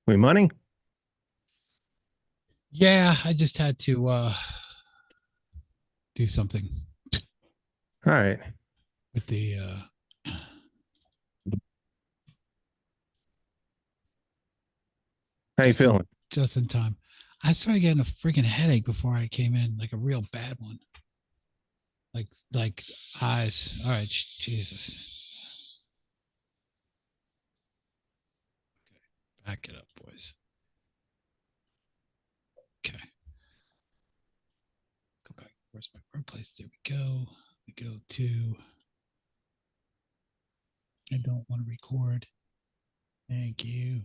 We money? Yeah, I just had to do something All right. with the How you just in feeling? just in time. I started getting a freaking headache before I came in, like a real bad one. Like eyes. All right, Jesus. Back it up, boys. Okay. Go back. Where's my workplace? There we go. We go to I don't want to record. Thank you.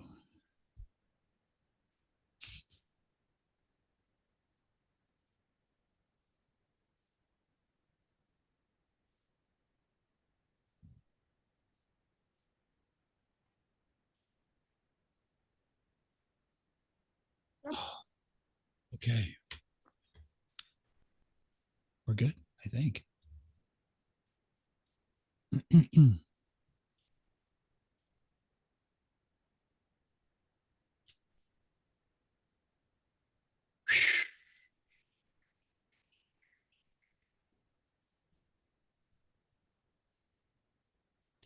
Okay. We're good, I think.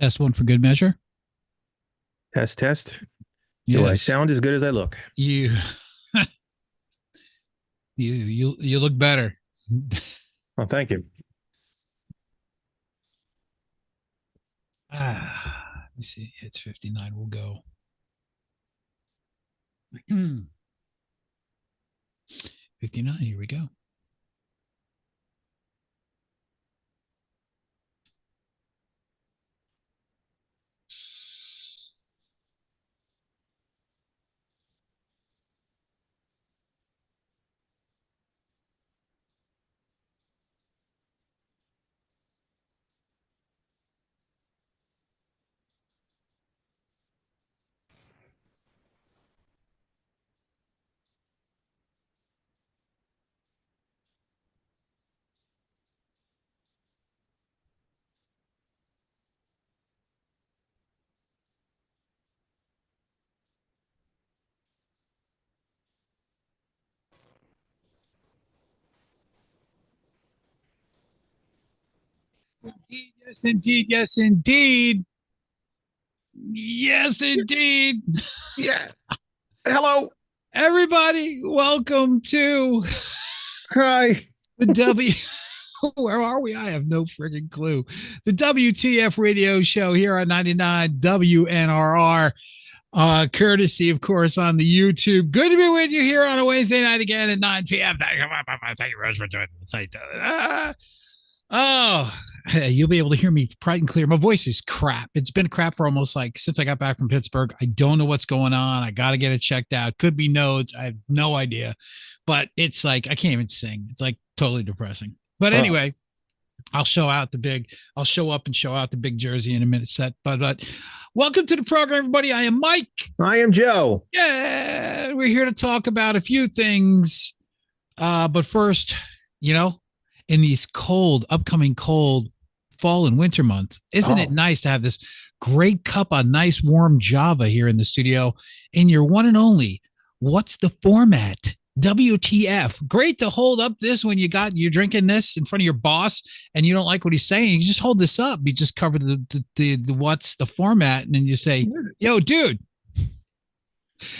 Test one for good measure. Test, test. Do I Yes. sound as good as I look? You you look better. Oh, thank you. Let me see. It's 59. We'll go. 59. Here we go. Indeed. Yes, indeed. Yes, indeed. Yes, indeed. Yeah. Hello. Everybody, welcome to Hi. the W. Where are we? I have no freaking clue. The WTF radio show here on 99 WNRR. Courtesy, of course, on the YouTube. Good to be with you here on a Wednesday night again at 9 p.m. Thank you, Rose, for joining the site. Oh, you'll be able to hear me bright and clear. My voice is crap. It's been crap for almost like since I got back from Pittsburgh. I don't know what's going on. I got to get it checked out. Could be nodes. I have no idea. But it's like I can't even sing. It's like totally depressing. But Oh, anyway, I'll show up and show out the big jersey in a minute set. But welcome to the program, everybody. I am Mike. I am Joe. Yeah, we're here to talk about a few things. But first, you know, in these upcoming cold fall and winter months, isn't it Oh, nice to have this great cup of nice warm Java here in the studio in your one and only What's the Format? WTF. Great to hold up this when you're drinking this in front of your boss and you don't like what he's saying. You just hold this up. You just cover the what's the format and then you say, yo, dude,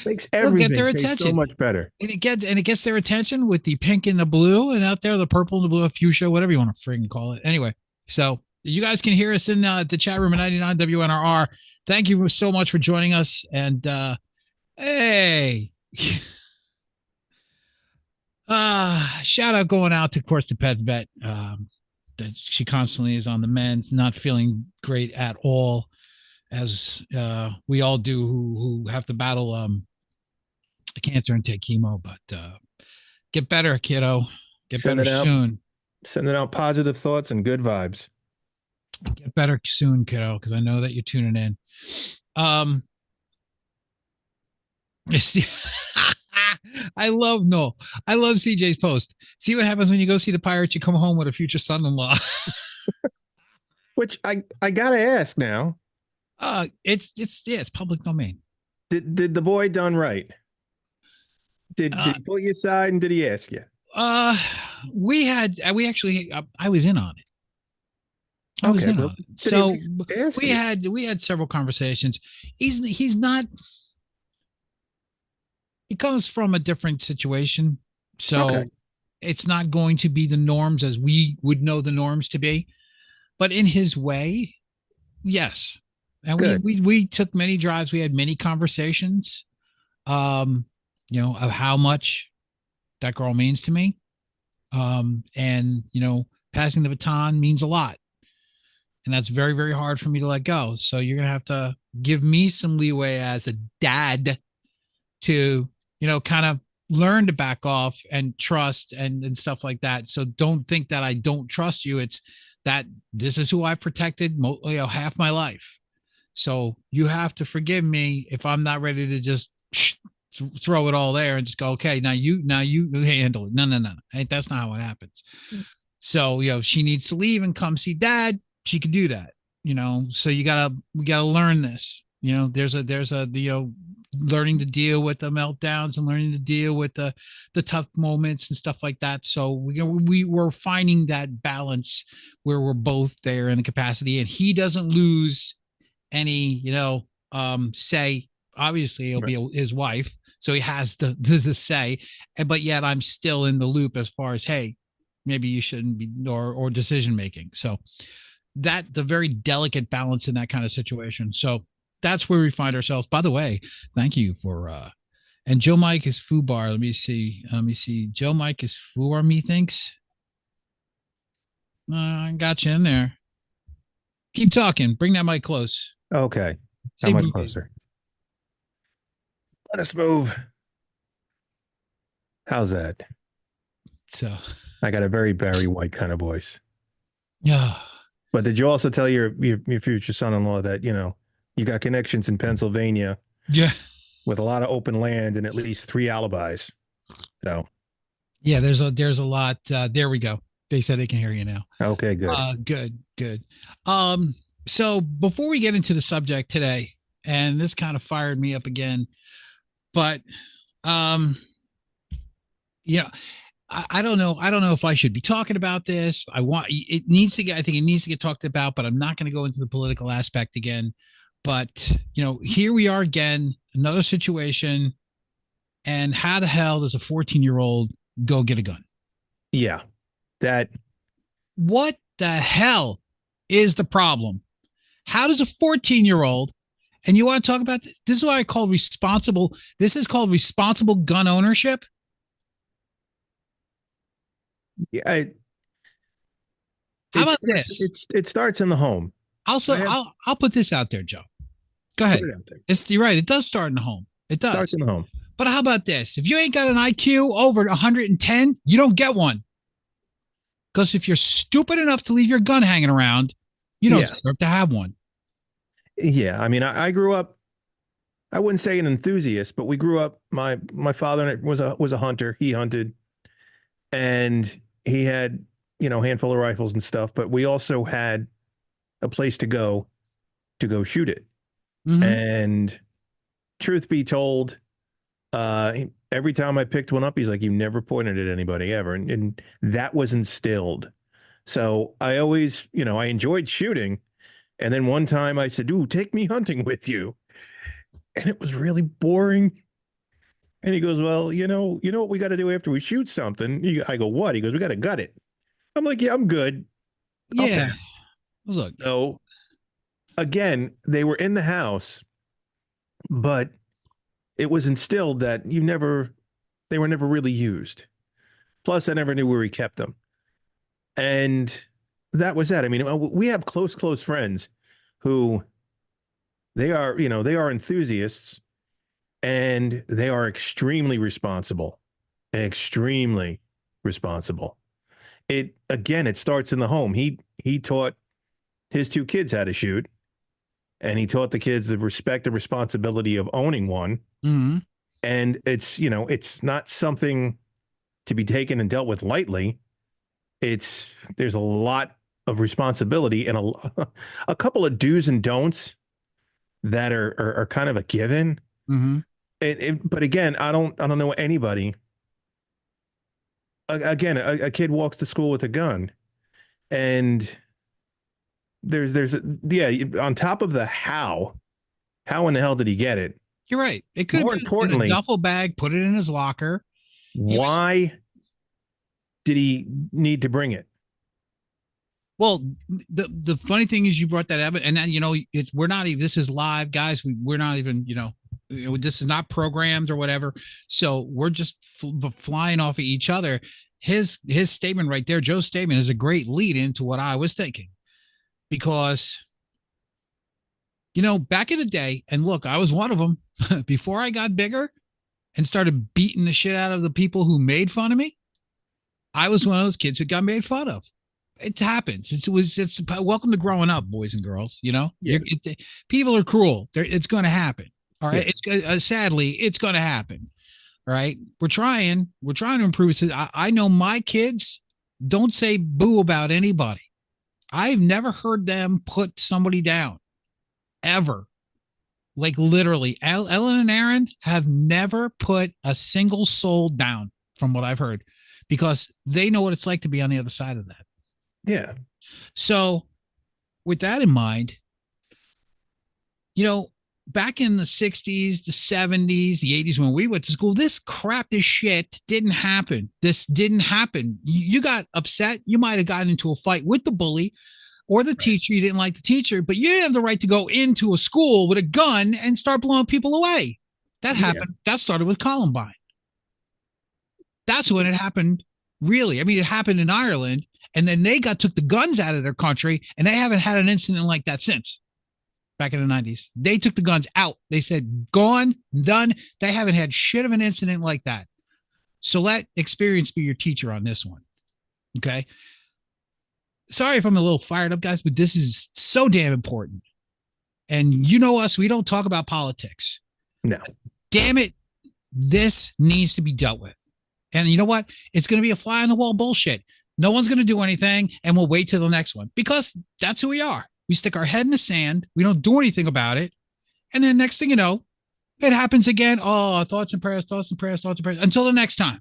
makes it'll get everything their taste so attention. much better. And it gets their attention with the pink and the blue, and out there the purple and the blue, fuchsia, whatever you want to freaking call it. Anyway, so you guys can hear us in the chat room at 99 WNRR. Thank you so much for joining us. And hey, shout out going out to, of course, the pet vet. That she constantly is on the mend, not feeling great at all, as we all do who have to battle cancer and take chemo. But get better, kiddo. Get better Sending out soon. sending out positive thoughts and good vibes. Get better soon, kiddo, because I know that you're tuning in. See, I love no. I love CJ's post. See what happens when you go see the Pirates. You come home with a future son-in-law. Which I gotta ask now. It's public domain. Did the boy done right? Did Uh, he pull you aside and did he ask you? uh, we actually, I was in on it. I was Okay, in well, on it. did he at So least ask we you? had several conversations. He's not. He comes from a different situation, Okay, so it's not going to be the norms as we would know the norms to be. But in his way, yes. And good. we took many drives. We had many conversations. Um, of how much that girl means to me. And passing the baton means a lot, and that's very very hard for me to let go. So you're gonna have to give me some leeway as a dad to kind of learn to back off and trust and stuff like that. So don't think that I don't trust you. It's that this is who I've protected half my life. So you have to forgive me if I'm not ready to just throw it all there and just go, okay, now you handle it. No. That's not how it happens. So, she needs to leave and come see dad. She could do that, so we gotta learn this. There's a learning to deal with the meltdowns and learning to deal with the tough moments and stuff like that. So we're finding that balance where we're both there in the capacity, and he doesn't lose any, say. Obviously, it'll Right. be his wife, so he has the say, but yet I'm still in the loop as far as, hey, maybe you shouldn't be, or decision making. So that the very delicate balance in that kind of situation. So that's where we find ourselves. By the way, thank you for and Joe Mike is foo bar. Let me see. Joe Mike is foo bar, methinks. I got you in there. Keep talking. Bring that mic close. Okay, how Say much boo. closer? Let us move. How's that? So I got a very Barry White kind of voice. yeah. But did you also tell your future son-in-law that you got connections in Pennsylvania Yeah. with a lot of open land and at least three alibis? So Yeah, there's a lot. There we go. They said they can hear you now. okay, good. Good. Um, so before we get into the subject today, and this kind of fired me up again, but um, you know, I don't know. I don't know if I should be talking about this. It needs to get. I think it needs to get talked about, but I'm not going to go into the political aspect again. But here we are again, another situation. And how the hell does a 14-year-old go get a gun? Yeah, that What the hell is the problem? How does a 14-year-old, and you want to talk about this? This is what I call responsible. This is called responsible gun ownership. yeah, How about this? it starts in the home. Also, I have I'll put this out there, Joe. Go put ahead. it out there. You're right. It does start in the home. It Starts does. in the home. But how about this? If you ain't got an IQ over 110, you don't get one. Because if you're stupid enough to leave your gun hanging around, you don't Yeah, deserve to have one. yeah. I mean, I grew up. I wouldn't say an enthusiast, but we grew up. My father was a hunter. He hunted, and he had handful of rifles and stuff. But we also had a place to go shoot it. Mm-hmm. And truth be told, every time I picked one up, he's like, "You never pointed at anybody ever," and that was instilled. So I always, I enjoyed shooting. And then one time I said, "Ooh, take me hunting with you," and it was really boring. And he goes, "Well, you know what we got to do after we shoot something?" I go, "What?" He goes, "We got to gut it." I'm like, "Yeah, I'm good. I'll Yeah. pass." Look, So again, they were in the house, but it was instilled that they were never really used. Plus, I never knew where he kept them. And that was that. I mean, we have close friends who they are enthusiasts and they are extremely responsible. It starts in the home. He taught his two kids how to shoot, and he taught the kids the respect and responsibility of owning one. mm-hmm. And it's not something to be taken and dealt with lightly. There's a lot of responsibility and a couple of do's and don'ts that are kind of a given. Mm-hmm. But again, I don't know anybody. Again, a kid walks to school with a gun, and yeah, on top of the how in the hell did he get it? You're right. It could have More been in a importantly, duffel bag, put it in his locker. He was why did he need to bring it? well. The funny thing is, you brought that up, and then it's we're not even. This is live, guys. We're not even. This is not programmed or whatever. So we're just flying off of each other. His statement right there, Joe's statement, is a great lead into what I was thinking, because back in the day, and look, I was one of them. Before I got bigger and started beating the shit out of the people who made fun of me, I was one of those kids who got made fun of. It happens. It's welcome to growing up, boys and girls. Yeah. People are cruel. It's going to happen. All right. Yeah. It's sadly, it's going to happen. All right. We're trying to improve. I know my kids don't say boo about anybody. I've never heard them put somebody down ever. Like literally, Ellen and Aaron have never put a single soul down from what I've heard, because they know what it's like to be on the other side of that. Yeah. So with that in mind, back in the 60s, the 70s, the 80s, when we went to school, this shit didn't happen. This didn't happen. You got upset. You might have gotten into a fight with the bully or the teacher. You didn't like the teacher, but you didn't have the right to go into a school with a gun and start blowing people away. That happened. Yeah. That started with Columbine. That's when it happened. Really. I mean, it happened in Ireland, and then they took the guns out of their country, and they haven't had an incident like that since. Back in the 90s, they took the guns out. They said, gone, done. They haven't had shit of an incident like that. So let experience be your teacher on this one. Okay. Sorry if I'm a little fired up, guys, but this is so damn important. And us, we don't talk about politics. No. Damn it. This needs to be dealt with. And you know what? It's going to be a fly on the wall bullshit. No one's going to do anything, and we'll wait till the next one, because that's who we are. We stick our head in the sand. We don't do anything about it. And then next thing you know, it happens again. Oh, thoughts and prayers, until the next time.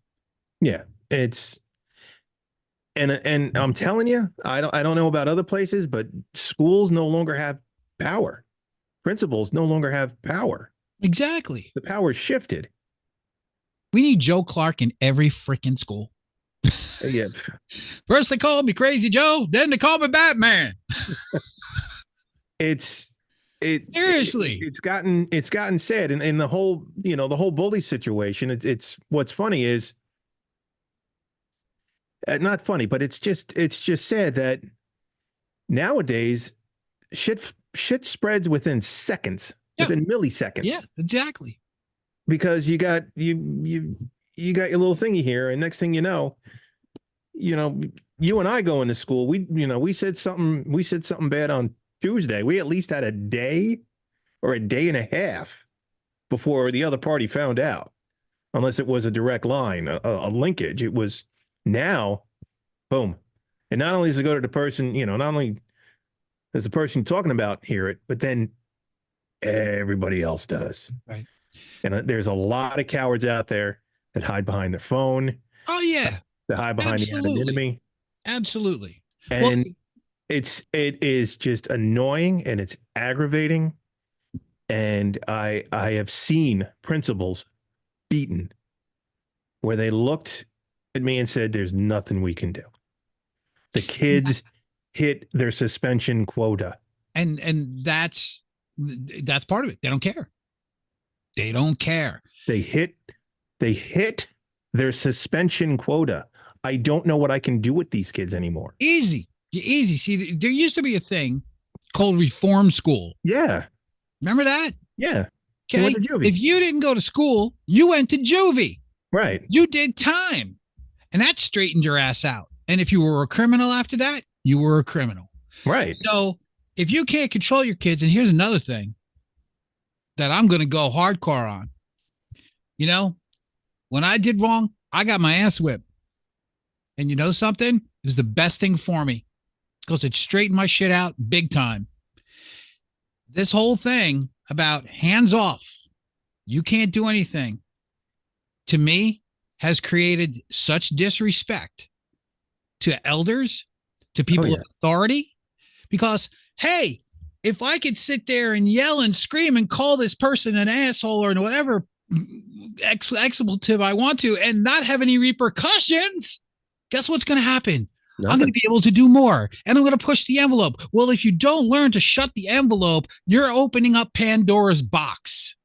Yeah. And I'm telling you, I don't know about other places, but schools no longer have power. Principals no longer have power. Exactly. The power shifted. We need Joe Clark in every freaking school. Yeah. First they called me Crazy Joe, then they called me Batman. Seriously. It's gotten sad, and the whole the whole bully situation. It's what's funny is not funny, but it's just sad that nowadays shit spreads within seconds, within milliseconds. Yeah, exactly. Because you got your little thingy here, and next thing you know, you and I go into school. We said something bad on Tuesday. We at least had a day or a day and a half before the other party found out, unless it was a direct line, a linkage. It was now, boom. And not only does it go to the person, not only does the person talking about hear it, but then everybody else does. Right. And there's a lot of cowards out there that hide behind their phone. Oh, yeah. That hide behind the anonymity. Absolutely. And it is just annoying, and it's aggravating. And I have seen principals beaten where they looked at me and said, there's nothing we can do. The kids hit their suspension quota. And that's part of it. They don't care. They don't care. They hit their suspension quota. I don't know what I can do with these kids anymore. Easy. See, there used to be a thing called reform school. Yeah. Remember that? Yeah. Okay. If you didn't go to school, you went to juvie. Right. You did time, and that straightened your ass out. And if you were a criminal after that, you were a criminal. Right. So if you can't control your kids, and here's another thing that I'm going to go hardcore on. When I did wrong, I got my ass whipped. And you know something? It was the best thing for me, because it straightened my shit out big time. This whole thing about hands off, you can't do anything, to me, has created such disrespect to elders, to people of authority, because, hey, if I could sit there and yell and scream and call this person an asshole or whatever expletive I want to and not have any repercussions, guess what's going to happen? Nothing. I'm going to be able to do more, and I'm going to push the envelope. Well, if you don't learn to shut the envelope, you're opening up Pandora's box.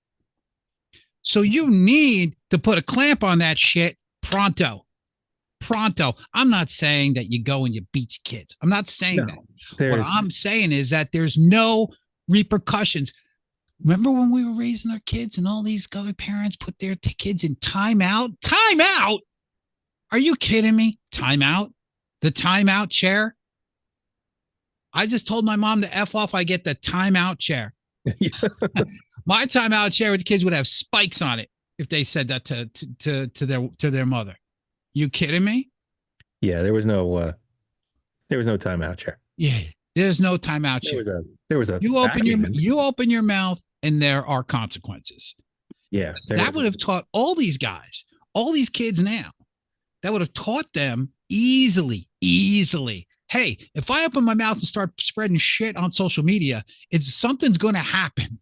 So you need to put a clamp on that shit pronto. I'm not saying that you go and you beat your kids. I'm not saying that. What I'm saying is that there's no repercussions. Remember when we were raising our kids and all these other parents put their kids in timeout? Timeout? Are you kidding me? Timeout? The timeout chair? I just told my mom to F off. I get the timeout chair. My timeout chair with the kids would have spikes on it if they said that to their mother. You kidding me? Yeah, there was no timeout chair. Yeah, there's no timeout chair. There was a. You open your mouth, and there are consequences. Yeah, that would have taught all these guys, all these kids now. That would have taught them easily. Hey, if I open my mouth and start spreading shit on social media, something's going to happen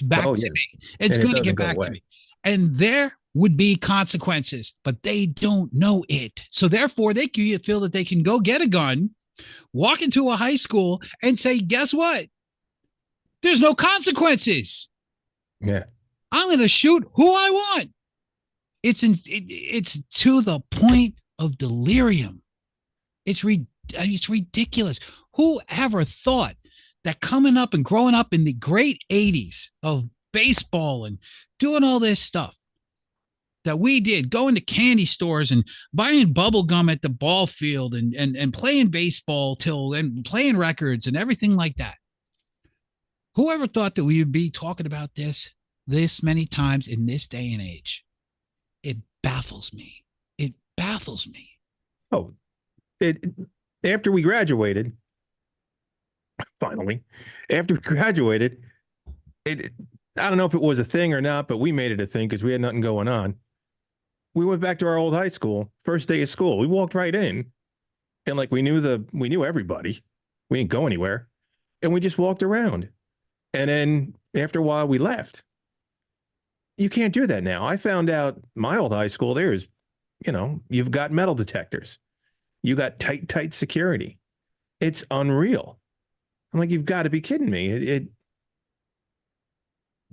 back to me. It's going to get back to me, and there would be consequences, but they don't know it. So therefore, they feel that they can go get a gun, walk into a high school, and say, guess what? There's no consequences. Yeah. I'm going to shoot who I want. It's to the point of delirium. It's ridiculous. Who ever thought that coming up and growing up in the great 80s of baseball and doing all this stuff that we did, going to candy stores and buying bubble gum at the ball field and playing baseball and playing records and everything like that. Whoever thought that we would be talking about this many times in this day and age? It baffles me. It baffles me. Oh, after we graduated, finally, I don't know if it was a thing or not, but we made it a thing because we had nothing going on. We went back to our old high school, first day of school. We walked right in, and like we knew everybody. We didn't go anywhere, and we just walked around. And then after a while, we left. You can't do that now. I found out my old high school, you've got metal detectors. You got tight security. It's unreal. I'm like, you've got to be kidding me.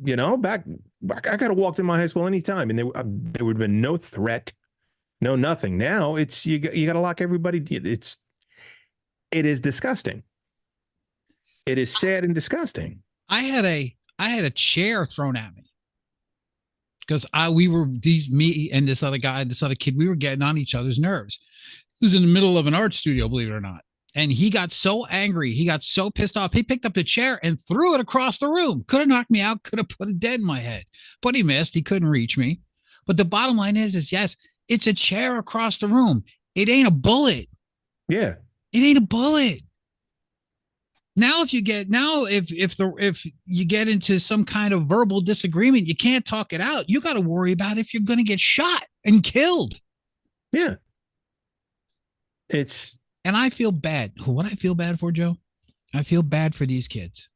Back I could have walked in my high school anytime, and there would have been no threat, no nothing. Now it's you got to lock everybody. It is disgusting. It is sad and disgusting. I had a chair thrown at me because me and this other kid, we were getting on each other's nerves. He was in the middle of an art studio, believe it or not. And he got so angry. He got so pissed off. He picked up the chair and threw it across the room. Could have knocked me out. Could have put a dent in my head. But he missed. He couldn't reach me. But the bottom line is yes, it's a chair across the room. It ain't a bullet. Yeah. It ain't a bullet. Now, if you get into some kind of verbal disagreement, you can't talk it out. You got to worry about if you're going to get shot and killed. Yeah. And I feel bad. What I feel bad for, Joe? I feel bad for these kids.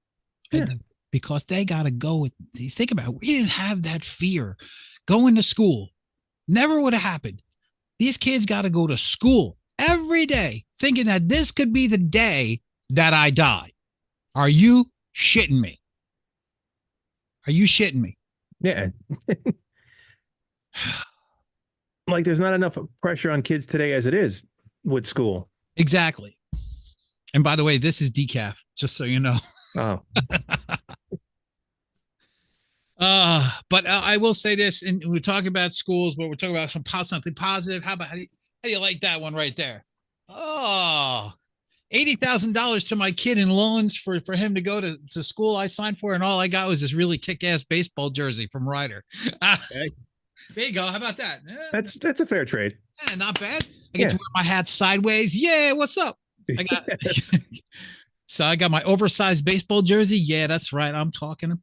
Yeah. Because they got to go. Think about it. We didn't have that fear going to school. Never would have happened. These kids got to go to school every day thinking that this could be the day that I die. Are you shitting me? Are you shitting me? Yeah. Like there's not enough pressure on kids today as it is with school. Exactly. And by the way, this is decaf, just so you know. Oh. But I will say this, and we're talking about schools, but we're talking about something positive. How do you like that one right there? Oh, $80,000 to my kid in loans for him to go to school I signed for, and all I got was this really kick-ass baseball jersey from Ryder. Okay. There you go. How about that? That's a fair trade. Yeah, not bad. I get to wear my hat sideways. Yeah, what's up? So I got my oversized baseball jersey. Yeah, that's right. I'm talking.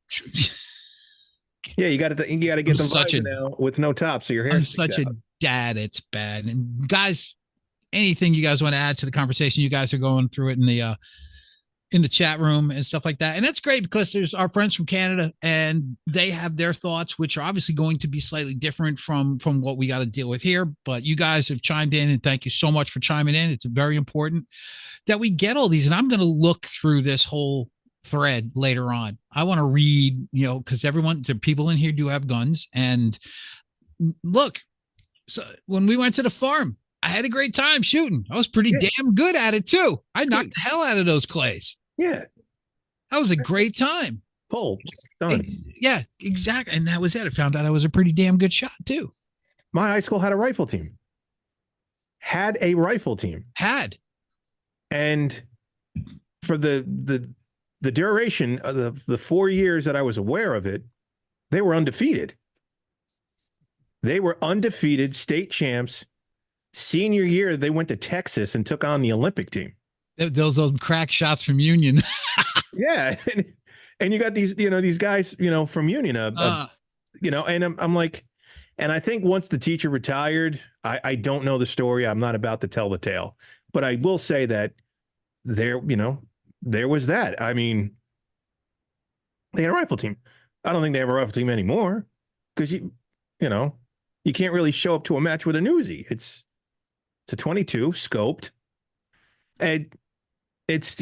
Yeah, you got to I'm get the such a visor now with no top, so your hair I'm sticks such a out. dad. It's bad. And guys, anything you guys want to add to the conversation? You guys are going through it in the chat room and stuff like that. And that's great because there's our friends from Canada and they have their thoughts, which are obviously going to be slightly different from what we got to deal with here. But you guys have chimed in, and thank you so much for chiming in. It's very important that we get all these. And I'm going to look through this whole thread later on. I want to read, because the people in here do have guns. And look, so when we went to the farm, I had a great time shooting. I was pretty damn good at it too. I knocked the hell out of those clays. Yeah. That was a great time. Pulled. Done. Yeah, exactly. And that was it. I found out I was a pretty damn good shot too. My high school had a rifle team. And for the duration of the 4 years that I was aware of it, they were undefeated. They were undefeated state champs. Senior year, they went to Texas and took on the Olympic team. Those crack shots from Union. Yeah. And you got these guys, from Union, and I'm like, and I think once the teacher retired, I don't know the story. I'm not about to tell the tale, but I will say that there was that. I mean, they had a rifle team. I don't think they have a rifle team anymore because you can't really show up to a match with a Uzi. It's a 22 scoped, and it's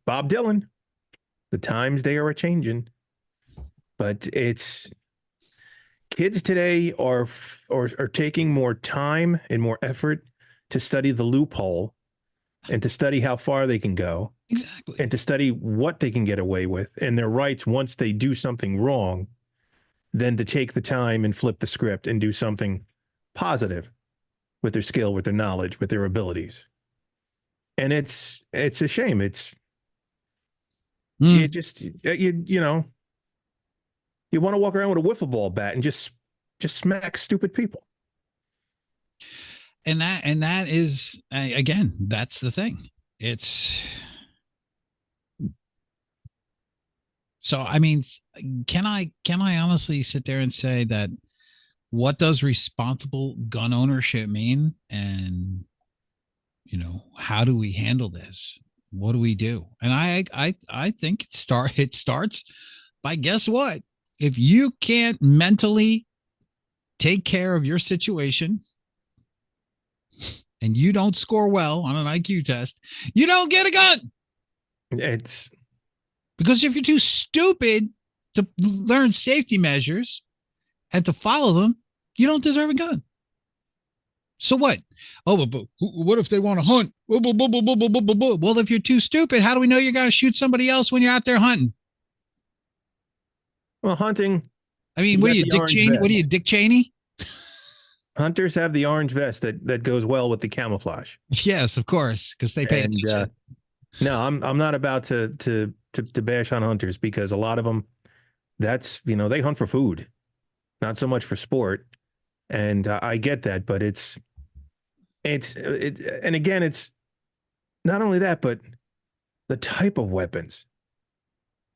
Bob Dylan. The times they are a changing, but it's kids today are taking more time and more effort to study the loophole and to study how far they can go. Exactly. And to study what they can get away with and their rights once they do something wrong, than to take the time and flip the script and do something positive with their skill, with their knowledge, with their abilities. And it's a shame. You just, you want to walk around with a wiffle ball bat and just smack stupid people. And that is, again, that's the thing. So, I mean, can I honestly sit there and say that what does responsible gun ownership mean? And, how do we handle this? What do we do? And I think it starts by, guess what? If you can't mentally take care of your situation and you don't score well on an IQ test, you don't get a gun. It's because if you're too stupid to learn safety measures and to follow them, you don't deserve a gun. So what? Oh, but what if they want to hunt? Well, if you're too stupid, how do we know you're going to shoot somebody else when you're out there hunting? Well, hunting. I mean, what are you, Dick Cheney? What are you, Dick Cheney? Hunters have the orange vest that goes well with the camouflage. Yes, of course, because they pay attention. No, I'm not about to bash on hunters, because a lot of them, that's, they hunt for food, not so much for sport. And I get that, but it's and again, it's not only that, but the type of weapons.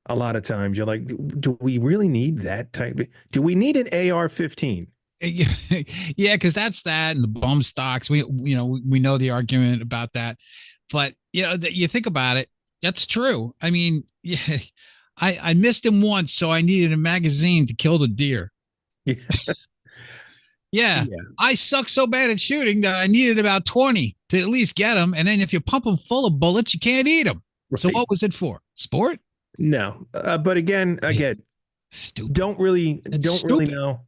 A lot of times you're like, do we really need that type? Do we need an AR-15? Yeah, because that's that, and the bum stocks. We know the argument about that, but you think about it, that's true. I mean, yeah, I missed him once, so I needed a magazine to kill the deer. Yeah. Yeah. I suck so bad at shooting that I needed about 20 to at least get them. And then if you pump them full of bullets, you can't eat them. Right. So what was it for? Sport? No. But again, stupid. Don't really know.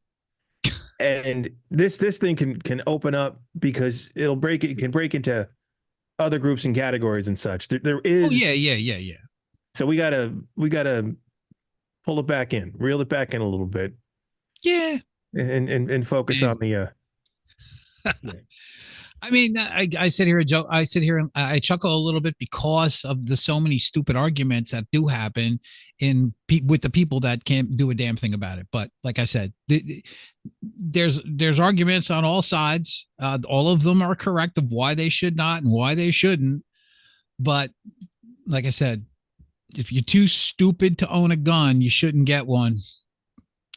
And this thing can open up, because it can break into other groups and categories and such. There is. Oh, yeah. So we gotta pull it back in, reel it back in a little bit. Yeah. And focus on the. Yeah. I mean, I sit here and joke. I sit here and I chuckle a little bit because of the so many stupid arguments that do happen with the people that can't do a damn thing about it. But like I said, there's arguments on all sides. All of them are correct of why they should not and why they shouldn't. But like I said, if you're too stupid to own a gun, you shouldn't get one.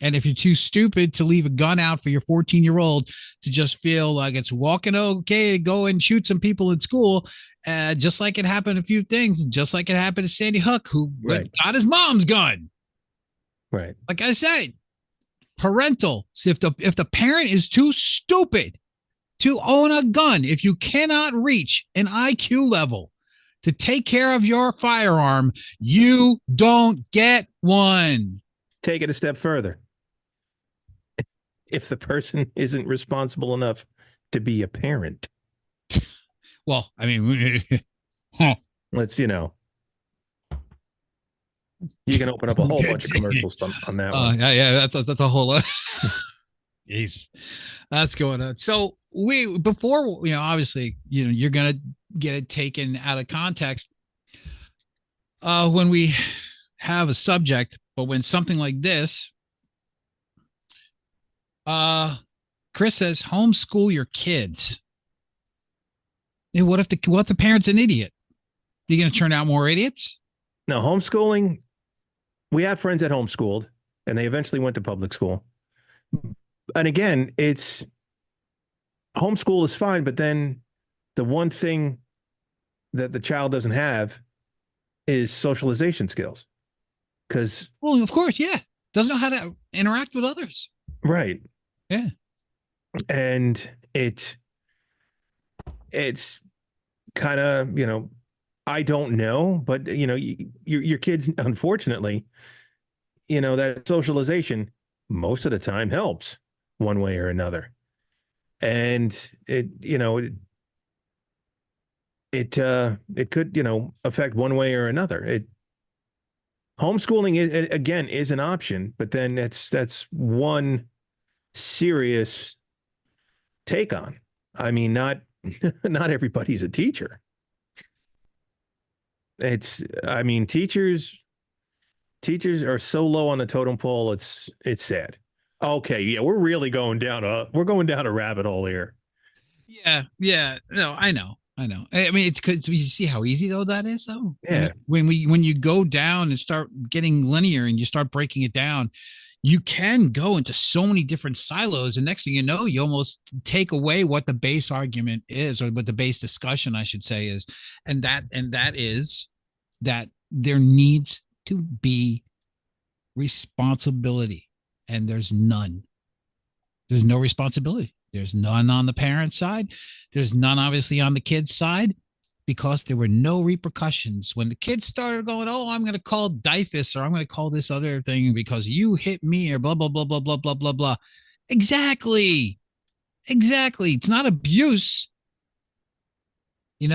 And if you're too stupid to leave a gun out for your 14-year-old to just feel like it's walking okay to go and shoot some people in school, just like it happened a few things, just like it happened to Sandy Hook, who got his mom's gun. Right. Like I said, parental. So if the parent is too stupid to own a gun, if you cannot reach an IQ level to take care of your firearm, you don't get one. Take it a step further. If the person isn't responsible enough to be a parent. Well, I mean, let's, you can open up a whole bunch of commercials on that one. Yeah, that's a whole lot. Jesus, that's going on. So before, obviously, you're going to get it taken out of context when we have a subject, but when something like this, Chris says, homeschool your kids. What if the parent's an idiot? Are you going to turn out more idiots? No, homeschooling. We have friends that homeschooled and they eventually went to public school. And again, homeschool is fine, but then the one thing that the child doesn't have is socialization skills. Well, of course, yeah. Doesn't know how to interact with others. Right. Yeah. And it's kind of, I don't know, but your kids, unfortunately, that socialization most of the time helps one way or another. And it could, affect one way or another. Homeschooling is an option, but then that's one serious take on. I mean, not everybody's a teacher. Teachers are so low on the totem pole. It's sad. Okay. Yeah. We're going down a rabbit hole here. Yeah. Yeah. No, I know. I mean, it's because you see how easy though that is though. Yeah. When you go down and start getting linear and you start breaking it down, you can go into so many different silos. And next thing you know, you almost take away what the base argument is, or what the base discussion, I should say, is. And that is that there needs to be responsibility. And there's none. There's no responsibility. There's none on the parent side. There's none, obviously, on the kid's side, because there were no repercussions. When the kids started going, oh, I'm going to call DIFUS, or I'm going to call this other thing because you hit me, or blah, blah, blah, blah, blah, blah, blah, blah. Exactly. It's not abuse. I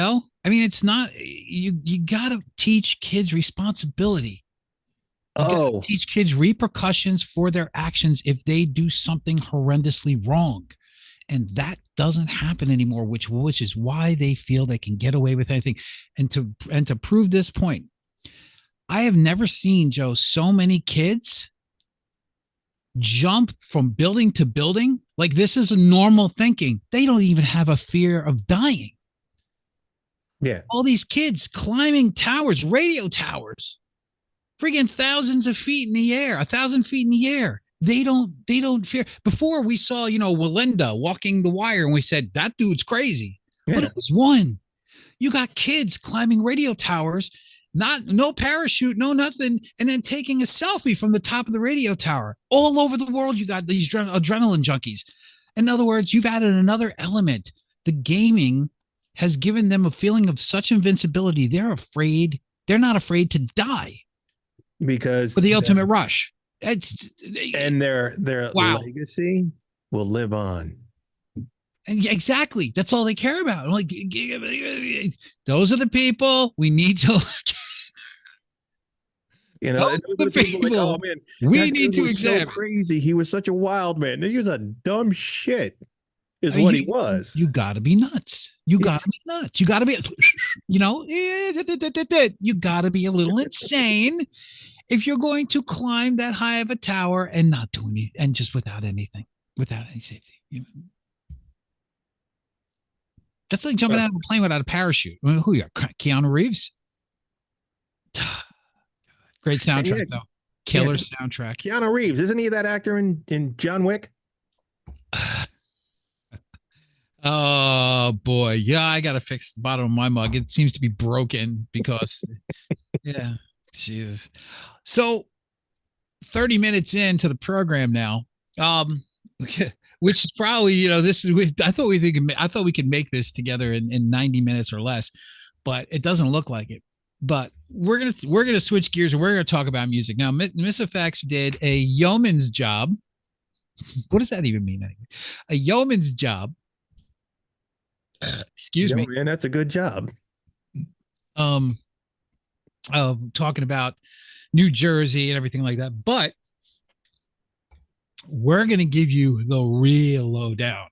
mean, it's not, you got to teach kids responsibility. Teach kids repercussions for their actions if they do something horrendously wrong. And that doesn't happen anymore, which is why they feel they can get away with anything. And to prove this point, I have never seen, Joe, so many kids jump from building to building. Like this is a normal thinking. They don't even have a fear of dying. Yeah. All these kids climbing towers, radio towers, friggin' thousands of feet in the air, 1,000 feet in the air. They don't fear. Before we saw, Walinda walking the wire and we said, that dude's crazy. Yeah. But it was one. You got kids climbing radio towers, no parachute, no nothing, and then taking a selfie from the top of the radio tower. All over the world, you got these adrenaline junkies. In other words, you've added another element. The gaming has given them a feeling of such invincibility. They're not afraid to die. Because for the ultimate rush. And their legacy will live on. And exactly. That's all they care about. Like, those are the people we need to those are the people like, oh man, we need to examine. So crazy. He was such a wild man. He was a dumb shit. Is what he was. You gotta be nuts. You gotta be nuts. You gotta be, you gotta be a little insane if you're going to climb that high of a tower and not do anything, and just without any safety. That's like jumping out of a plane without a parachute. I mean, who you are? Keanu Reeves? Great soundtrack, though. killer Yeah. soundtrack. Keanu Reeves, isn't he that actor in John Wick? Oh boy, yeah, I gotta fix the bottom of my mug. It seems to be broken because, yeah, Jesus. So 30 minutes into the program now, um, which is probably, this is, I thought we could make this together in 90 minutes or less, but it doesn't look like it. But we're gonna switch gears and we're gonna talk about music now. Miss Effects did a yeoman's job. What does that even mean? A yeoman's job. Excuse me. Man, that's a good job. Um, talking about New Jersey and everything like that, but we're going to give you the real lowdown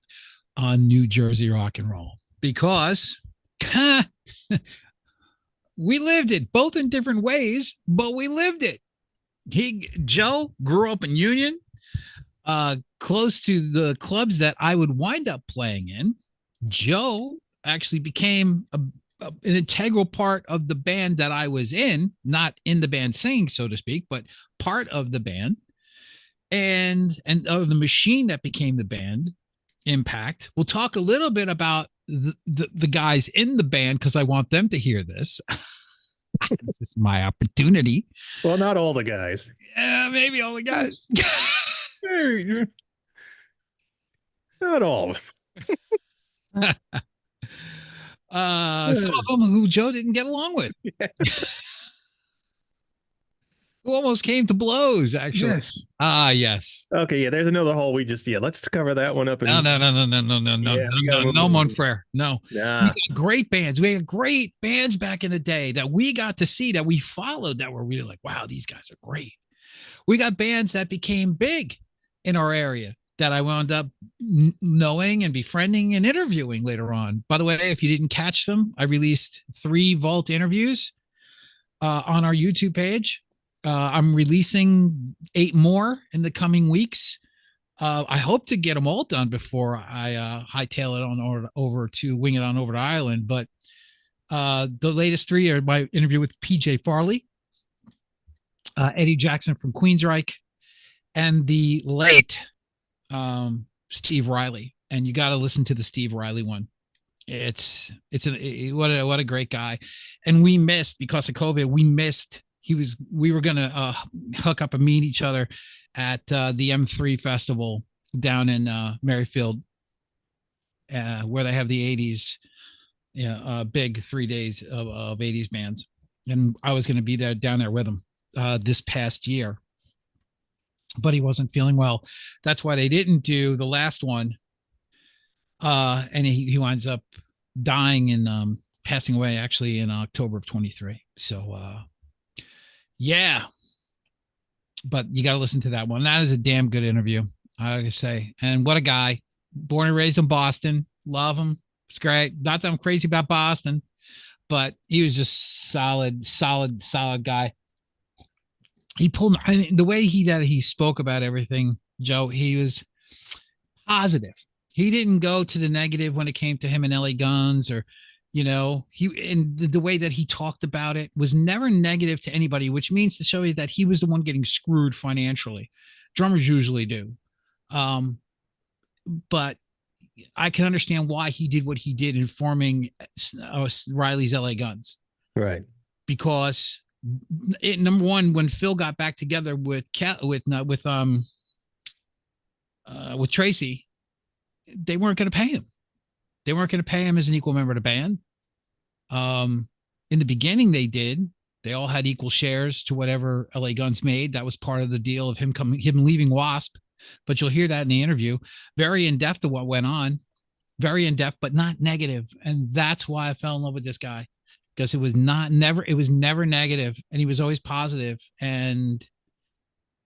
on New Jersey rock and roll because we lived it both in different ways, but we lived it. Joe grew up in Union, close to the clubs that I would wind up playing in. Joe actually became an integral part of the band that I was in, not in the band singing, so to speak, but part of the band and of the machine that became the band, Impact. We'll talk a little bit about the guys in the band because I want them to hear this. This is my opportunity. Well, not all the guys. Yeah, maybe all the guys. Not all. Some of them who Joe didn't get along with. Who almost came to blows, actually. Yes. Yes. Okay, yeah, there's another hole let's cover that one up. No, Monfrere. No. Nah. We got great bands. We had great bands back in the day that we got to see, that we followed, that were really like, wow, these guys are great. We got bands that became big in our area that I wound up knowing and befriending and interviewing later on. By the way, if you didn't catch them, I released 3 Vault interviews on our YouTube page. I'm releasing 8 more in the coming weeks. I hope to get them all done before I hightail it on over to Wing It On over to Ireland. But the latest 3 are my interview with PJ Farley, Eddie Jackson from Queensryche, and the late Steve Riley. And you got to listen to the Steve Riley one. What a great guy. And we missed, because of COVID, we were going to hook up and meet each other at the M3 festival down in Merrifield, where they have the 80s, big 3 days of 80s bands. And I was going to be down there with him this past year, but he wasn't feeling well. That's why they didn't do the last one. And he winds up dying and passing away actually in October of 23. So, yeah, but you got to listen to that one. That is a damn good interview, I gotta say. And what a guy, born and raised in Boston. Love him. It's great. Not that I'm crazy about Boston, but he was just solid guy. He pulled the way he spoke about everything, Joe. He was positive. He didn't go to the negative when it came to him and LA Guns, or the way that he talked about it was never negative to anybody, which means to show you that he was the one getting screwed financially. Drummers usually do. But I can understand why he did what he did in forming Riley's LA Guns. Right. Because number one, when Phil got back together with Tracy, they weren't going to pay him. They weren't going to pay him as an equal member of the band. In the beginning, they did. They all had equal shares to whatever LA Guns made. That was part of the deal of him leaving Wasp. But you'll hear that in the interview. Very in depth of what went on. Very in depth, but not negative. And that's why I fell in love with this guy, because it was never negative, and he was always positive, and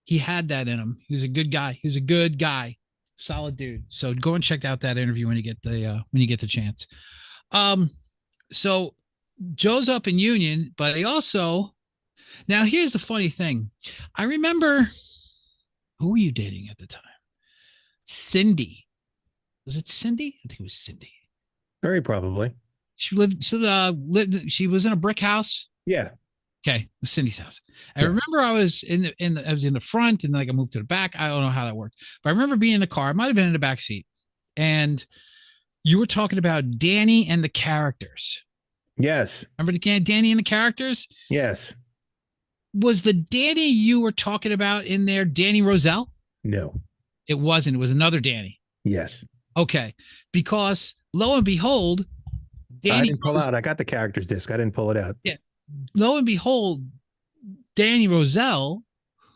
he had that in him. He was a good guy. He was a good guy. Solid dude. So go and check out that interview when you get the chance. So Joe's up in Union, but he also, now here's the funny thing. I remember, who were you dating at the time? Cindy. Was it Cindy? I think it was Cindy. Very probably. She was in a brick house. Yeah. Okay, Cindy's house. I Yeah. remember I was I was in the front, and then like I moved to the back. I don't know how that worked, but I remember being in the car. I might have been in the back seat, and you were talking about Danny and the characters. Yes. Remember the Danny and the characters? Yes. Was the Danny you were talking about in there Danny Roselle? No. It wasn't. It was another Danny. Yes. Okay, because lo and behold, I Danny didn't pull out. I got the characters disc. I didn't pull it out. Yeah, lo and behold, Danny Roselle,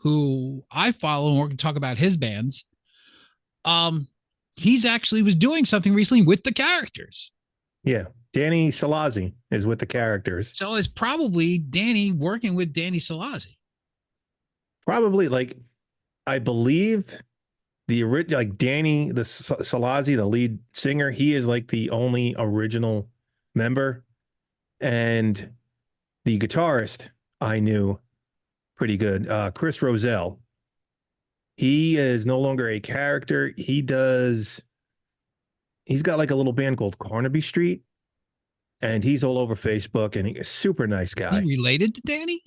who I follow, and we're going to talk about his bands. He's actually was doing something recently with the characters. Yeah. Danny Salazzi is with the characters. So it's probably Danny working with Danny Salazzi. Probably like, I believe the original, like Danny, the Salazzi, the lead singer, he is like the only original member. And the guitarist I knew pretty good, Chris Roselle. He is no longer a character. He's got like a little band called Carnaby Street, and he's all over Facebook, and he's a super nice guy. He related to Danny?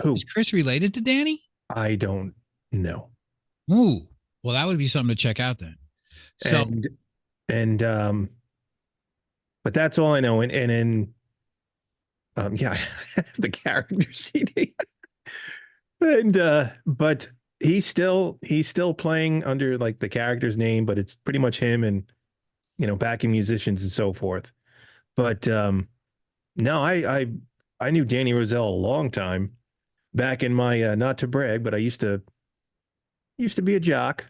Who? Is Chris related to Danny? I don't know. Ooh, well, that would be something to check out then. So, but that's all I know. And yeah, I have the character CD. But he's still playing under like the character's name, but it's pretty much him and, backing musicians and so forth. But no, I knew Danny Roselle a long time back in my not to brag, but I used to be a jock.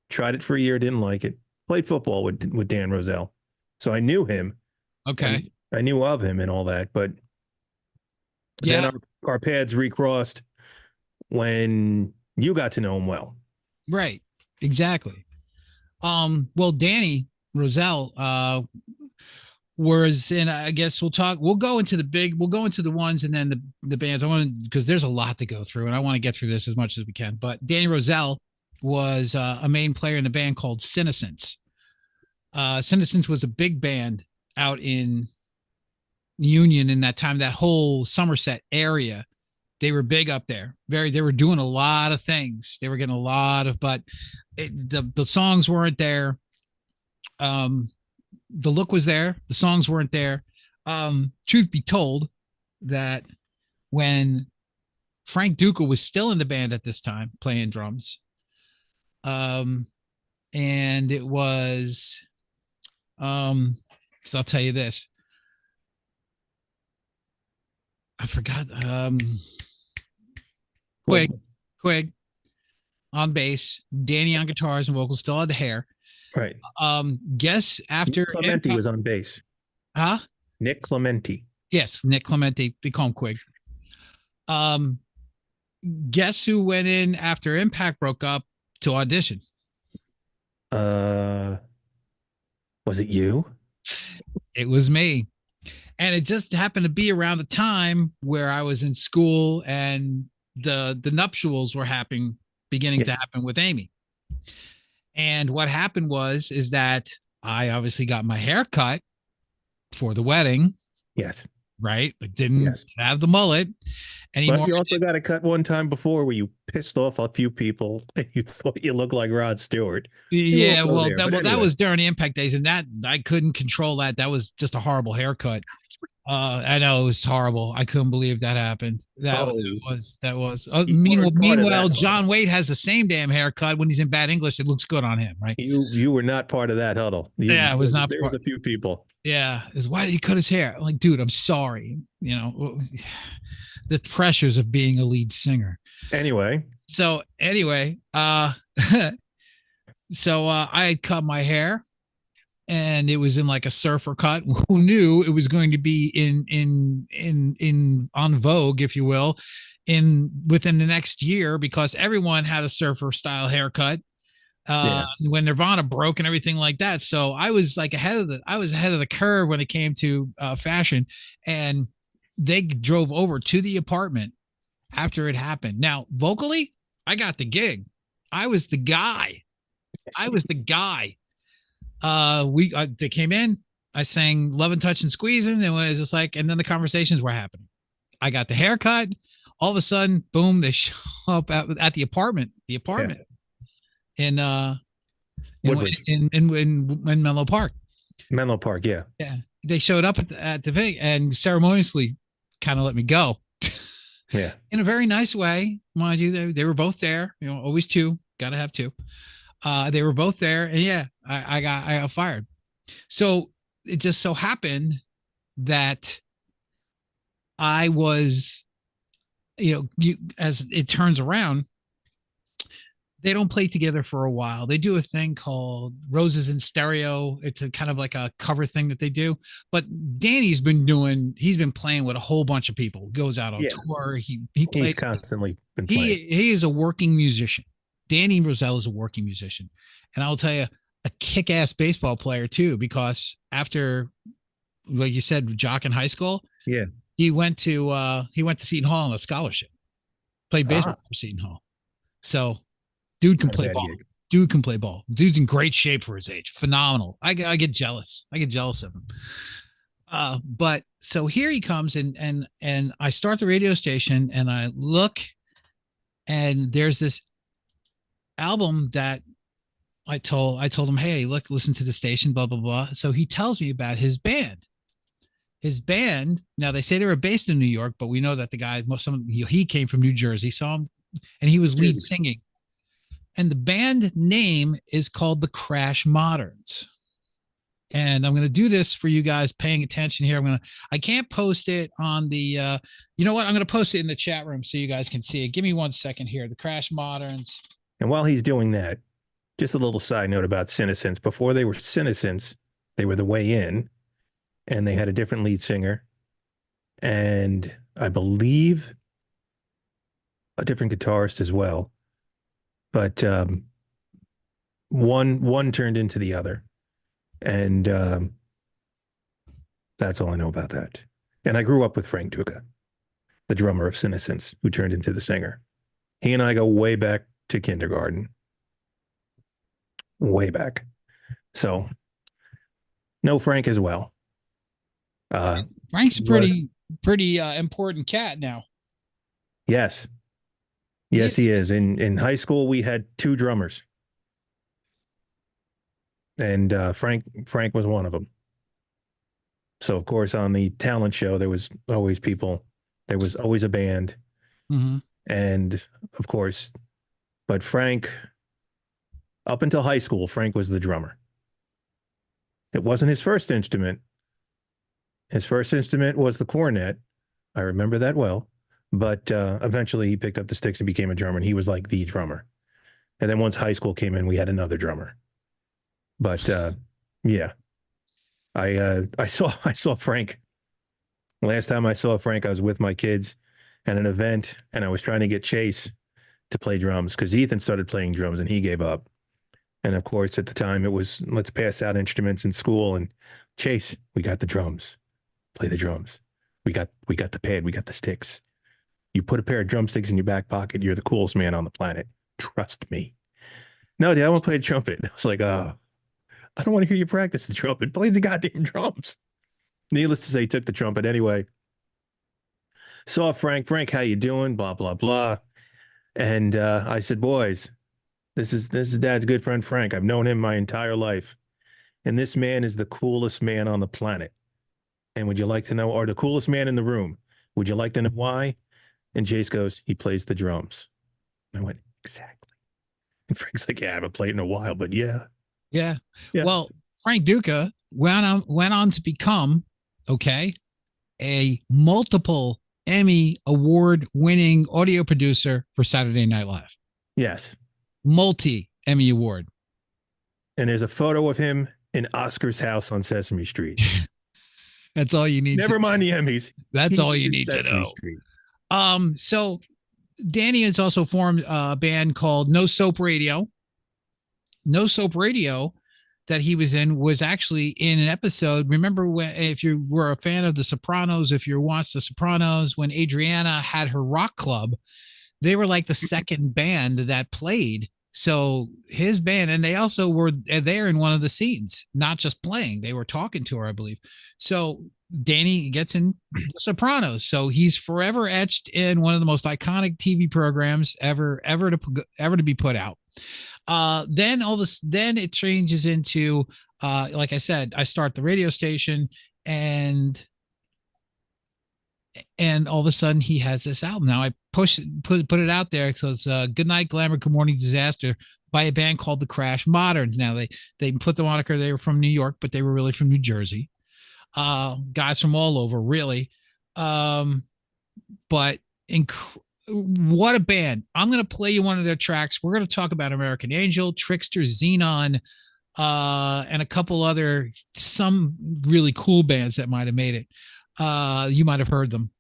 Tried it for a year, didn't like it. Played football with Dan Roselle, so I knew him. okay, I knew of him and all that, but then our paths recrossed when you got to know him well. right, exactly. Well, Danny Roselle was in, I guess we'll go into the ones and then the bands. I want to, because there's a lot to go through and I want to get through this as much as we can. But Danny Roselle was a main player in the band called Senescence. Senescence was a big band out in Union in that time, that whole Somerset area. They were big up there. They were doing a lot of things. They were getting a lot of, but the songs weren't there. The look was there. The songs weren't there. Truth be told, that when Frank Duca was still in the band at this time, playing drums, and it was, because I'll tell you this, I forgot. Quig on bass, Danny on guitars and vocals, still had the hair. Right. Guess after Nick Clementi was on bass. Huh? Nick Clementi. Yes, Nick Clementi. They call him Quig. Guess who went in after Impact broke up to audition? Was it you? It was me. And it just happened to be around the time where I was in school and the nuptials were beginning to happen with Amy. And what happened is that I obviously got my hair cut for the wedding. Yes. Right. I didn't have the mullet anymore. But you also got a cut one time before where you pissed off a few people and you thought you looked like Rod Stewart. Yeah. Well, that was during the Impact days, and that I couldn't control that. That was just a horrible haircut. I know it was horrible. I couldn't believe that happened. That was. Meanwhile, John Wade has the same damn haircut when he's in Bad English. It looks good on him, right? You were not part of that huddle. It was not. There was a few people. Yeah, is why did he cut his hair? I'm like, dude, I'm sorry. The pressures of being a lead singer. Anyway. So I had cut my hair. And it was in like a surfer cut. Who knew it was going to be in on Vogue, if you will, within the next year, because everyone had a surfer style haircut when Nirvana broke and everything like that. So I was like ahead of the curve when it came to fashion, and they drove over to the apartment after it happened. Now, vocally, I got the gig. I was the guy. They came in, I sang Love and Touch and Squeezing. And it was just like, and then the conversations were happening. I got the haircut. All of a sudden, boom, they show up at the apartment, in, Woodbridge, in Menlo Park. Menlo Park. Yeah. Yeah. They showed up at the thing and ceremoniously kind of let me go. Yeah. In a very nice way, mind you. They were both there. Always two. Got to have two. They were both there, and yeah, I got fired. So it just so happened that I was, as it turns around, they don't play together for a while. They do a thing called Roses in Stereo. It's a kind of like a cover thing that they do. But Danny's he's been playing with a whole bunch of people. Goes out on tour. He plays. He's constantly been playing. He is a working musician. Danny Roselle is a working musician. And I'll tell you, a kick-ass baseball player too, because after, like you said, jock in high school, yeah, he went to Seton Hall on a scholarship. Played baseball for Seton Hall. So dude can play ball. Dude can play ball. Dude's in great shape for his age. Phenomenal. I get jealous. I get jealous of him. But so here he comes and I start the radio station and I look and there's this album that I told him, hey, look, listen to the station, blah, blah, blah. So he tells me about his band. His band, now they say they were based in New York, but we know that the guy, he came from New Jersey, saw him, and he was lead singing. And the band name is called the Crash Moderns. And I'm going to do this for you guys paying attention here. I can't post it on the, you know what? I'm going to post it in the chat room so you guys can see it. Give me 1 second here. The Crash Moderns. And while he's doing that, just a little side note about Senescence. Before they were Senescence, they were the Way In, and they had a different lead singer, and I believe a different guitarist as well. But one turned into the other, and that's all I know about that. And I grew up with Frank Duca, the drummer of Senescence, who turned into the singer. He and I go way back to kindergarten. Way back. So know Frank as well. Frank's a pretty important cat now. Yes. Yes, he is. In high school, we had 2 drummers. And Frank was one of them. So, of course, on the talent show, there was always people. There was always a band. Mm-hmm. And, of course, but Frank, up until high school, Frank was the drummer. It wasn't his first instrument. His first instrument was the cornet. I remember that well. But eventually he picked up the sticks and became a drummer. And he was like the drummer. And then once high school came in, we had another drummer. But yeah, I saw Frank. Last time I saw Frank, I was with my kids at an event, and I was trying to get Chase to play drums because Ethan started playing drums and he gave up. And of course, at the time, it was let's pass out instruments in school. And Chase, we got the drums. Play the drums. We got the pad. We got the sticks. You put a pair of drumsticks in your back pocket, you're the coolest man on the planet. Trust me. No, Dad, I want to play the trumpet. I was like, I don't want to hear you practice the trumpet. Play the goddamn drums. Needless to say, he took the trumpet anyway. Saw Frank. Frank, how you doing? Blah, blah, blah. And I said, boys, this is Dad's good friend, Frank. I've known him my entire life. And this man is the coolest man on the planet. And would you like to know, or the coolest man in the room? Would you like to know why? And Jace goes, he plays the drums. And I went, exactly. And Frank's like, yeah, I haven't played in a while, but yeah. Yeah. Well, Frank Duca went on to become, a multiple Emmy award winning audio producer for Saturday Night Live. Yes. Multi Emmy award. And there's a photo of him in Oscar's house on Sesame Street. That's all you need. Never mind the Emmys. That's all you need to know. Street. So Danny has also formed a band called No Soap Radio. No Soap Radio that he was in was actually in an episode. Remember when, if you were a fan of The Sopranos, if you watched The Sopranos, when Adriana had her rock club, they were like the second band that played So his band, and they also were there in one of the scenes, not just playing, they were talking to her, I believe. So Danny gets in The Sopranos, so he's forever etched in one of the most iconic TV programs ever to be put out. Then all this, then it changes into, like I said, I start the radio station, and all of a sudden he has this album. Now I put it out there because Good Night Glamour, Good Morning Disaster by a band called the Crash Moderns. Now they put the moniker, they were from New York, but they were really from New Jersey. Guys from all over, really. Um, but what a band. I'm going to play you one of their tracks. We're going to talk about American Angel, Trickster, Xenon, and a couple other, some really cool bands that might have made it. You might have heard them.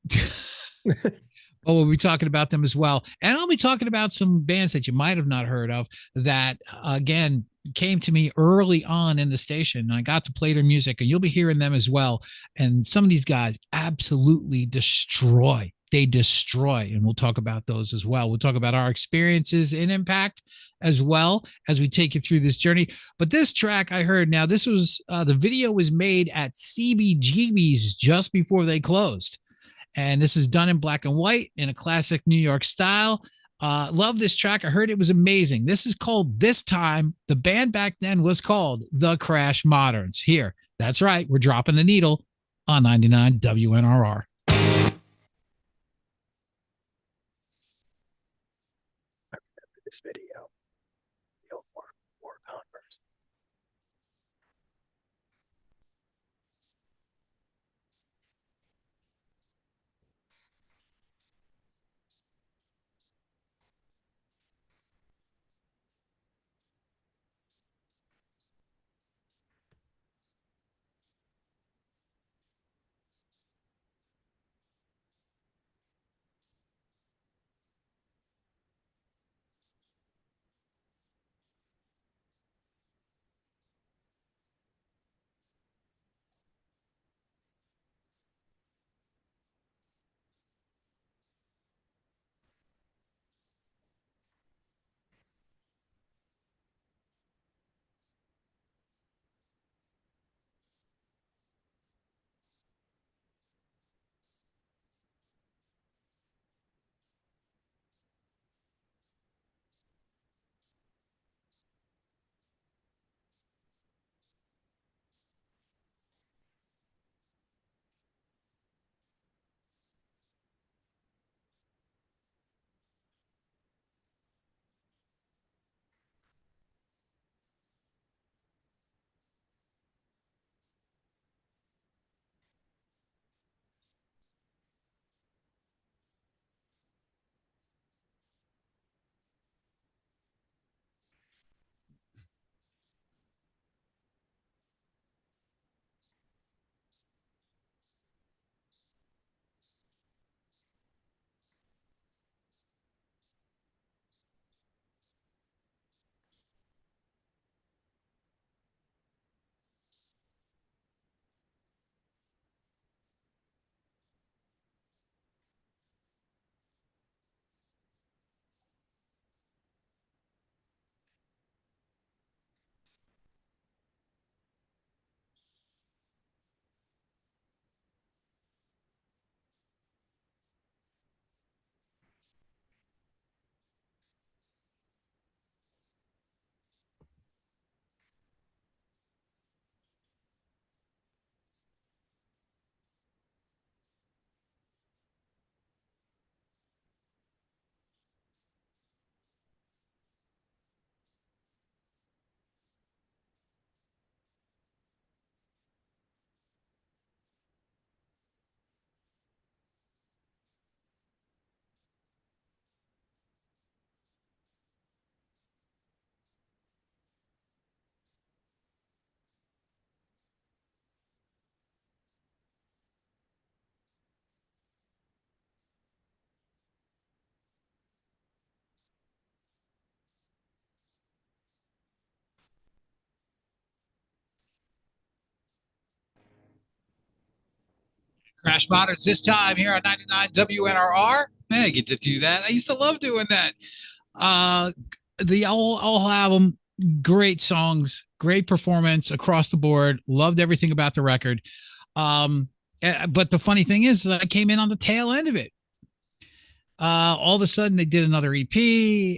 But we'll be talking about them as well. And I'll be talking about some bands that you might have not heard of that, again, came to me early on in the station. And I got to play their music, and you'll be hearing them as well. And some of these guys absolutely destroy. They destroy. And we'll talk about those as well. We'll talk about our experiences in Impact as well as we take you through this journey. But this track I heard, now this was, the video was made at CBGB's just before they closed. And this is done in black and white in a classic New York style. Love this track. I heard it was amazing. This is called This Time. The band back then was called The Crash Moderns. Here, that's right. We're dropping the needle on 99 WNRR. This video. The old war Converse. Crash Moderns this time here on 99 WNRR. Man, I get to do that. I used to love doing that. Uh, the all album, great songs, great performance across the board. Loved everything about the record. But the funny thing is that I came in on the tail end of it. All of a sudden they did another EP,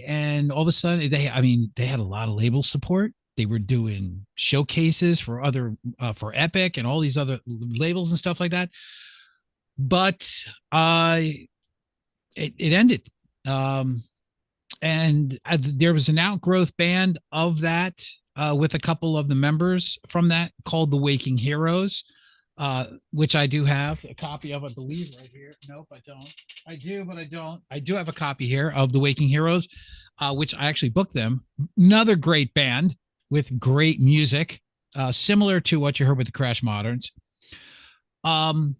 and all of a sudden they had a lot of label support. They were doing showcases for other for Epic and all these other labels and stuff like that. But it ended. And there was an outgrowth band of that with a couple of the members from that called the Waking Heroes, which I do have a copy of, I believe, right here. Nope, I don't. I do, but I don't. I do have a copy here of the Waking Heroes, which I actually booked them. Another great band with great music, similar to what you heard with the Crash Moderns. And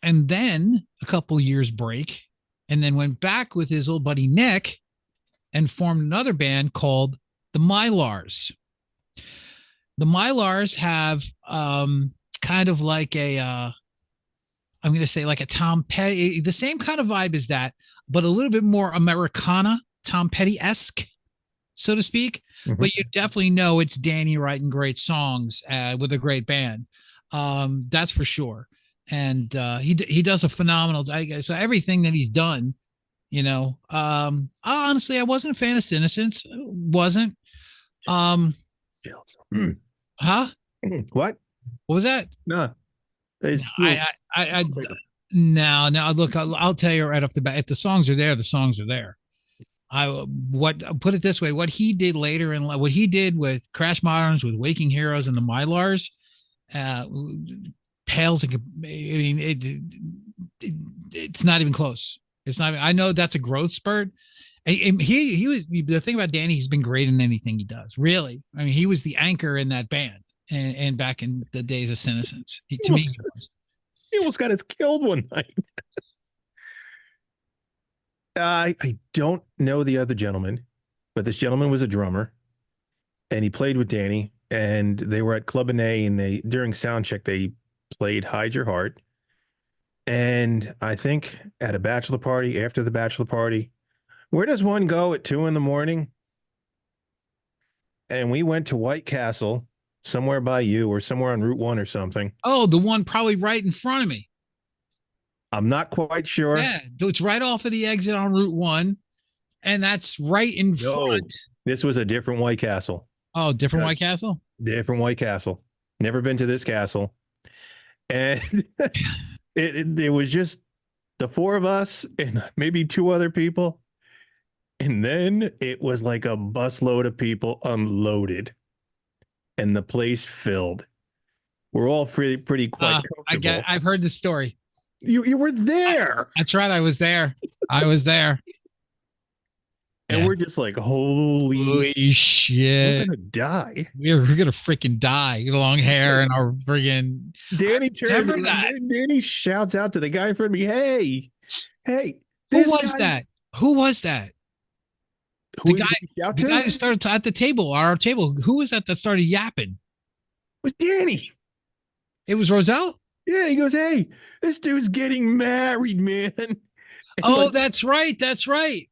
then a couple years break, and then went back with his old buddy Nick and formed another band called the Mylars. The Mylars have kind of like I'm going to say like a Tom Petty, the same kind of vibe as that, but a little bit more Americana, Tom Petty-esque, so to speak. Mm-hmm. But you definitely know it's Danny writing great songs with a great band. That's for sure. And he does a phenomenal, so everything that he's done, honestly, I wasn't a fan of Senescence. Wasn't. Huh? What was that? No. No, look, I'll tell you right off the bat, if the songs are there, the songs are there. Put it this way, what he did later in life, what he did with Crash Moderns, with Waking Heroes and the Mylars, pales. It's not even close. It's not. I know that's a growth spurt. He was the thing about Danny. He's been great in anything he does. Really, I mean, he was the anchor in that band, and back in the days of Senescence, he almost got us killed one night. I don't know the other gentleman, but this gentleman was a drummer, and he played with Danny. And they were at Club A, and during sound check they played Hide Your Heart. And I think at a bachelor party, after the bachelor party, where does one go at 2 a.m? And we went to White Castle, somewhere by you or somewhere on Route 1 or something. Oh, the one probably right in front of me. I'm not quite sure. Yeah, it's right off of the exit on Route 1. And that's right in front. This was a different White Castle. Oh, different White Castle? Different White Castle. Never been to this castle. And it was just the 4 of us and maybe 2 other people. And then it was like a busload of people unloaded. And the place filled. We're all pretty quite comfortable. I've heard the story. You were there. That's right. I was there. And we're just like, holy shit. We're going to die. We're going to freaking die. Long hair and our friggin' Danny turns and Danny shouts out to the guy in front of me, hey. Who was that? The guy who started at the table, our table. Who was that started yapping? It was Danny. It was Roselle? Yeah, he goes, hey, this dude's getting married, man. Oh, that's right. That's right.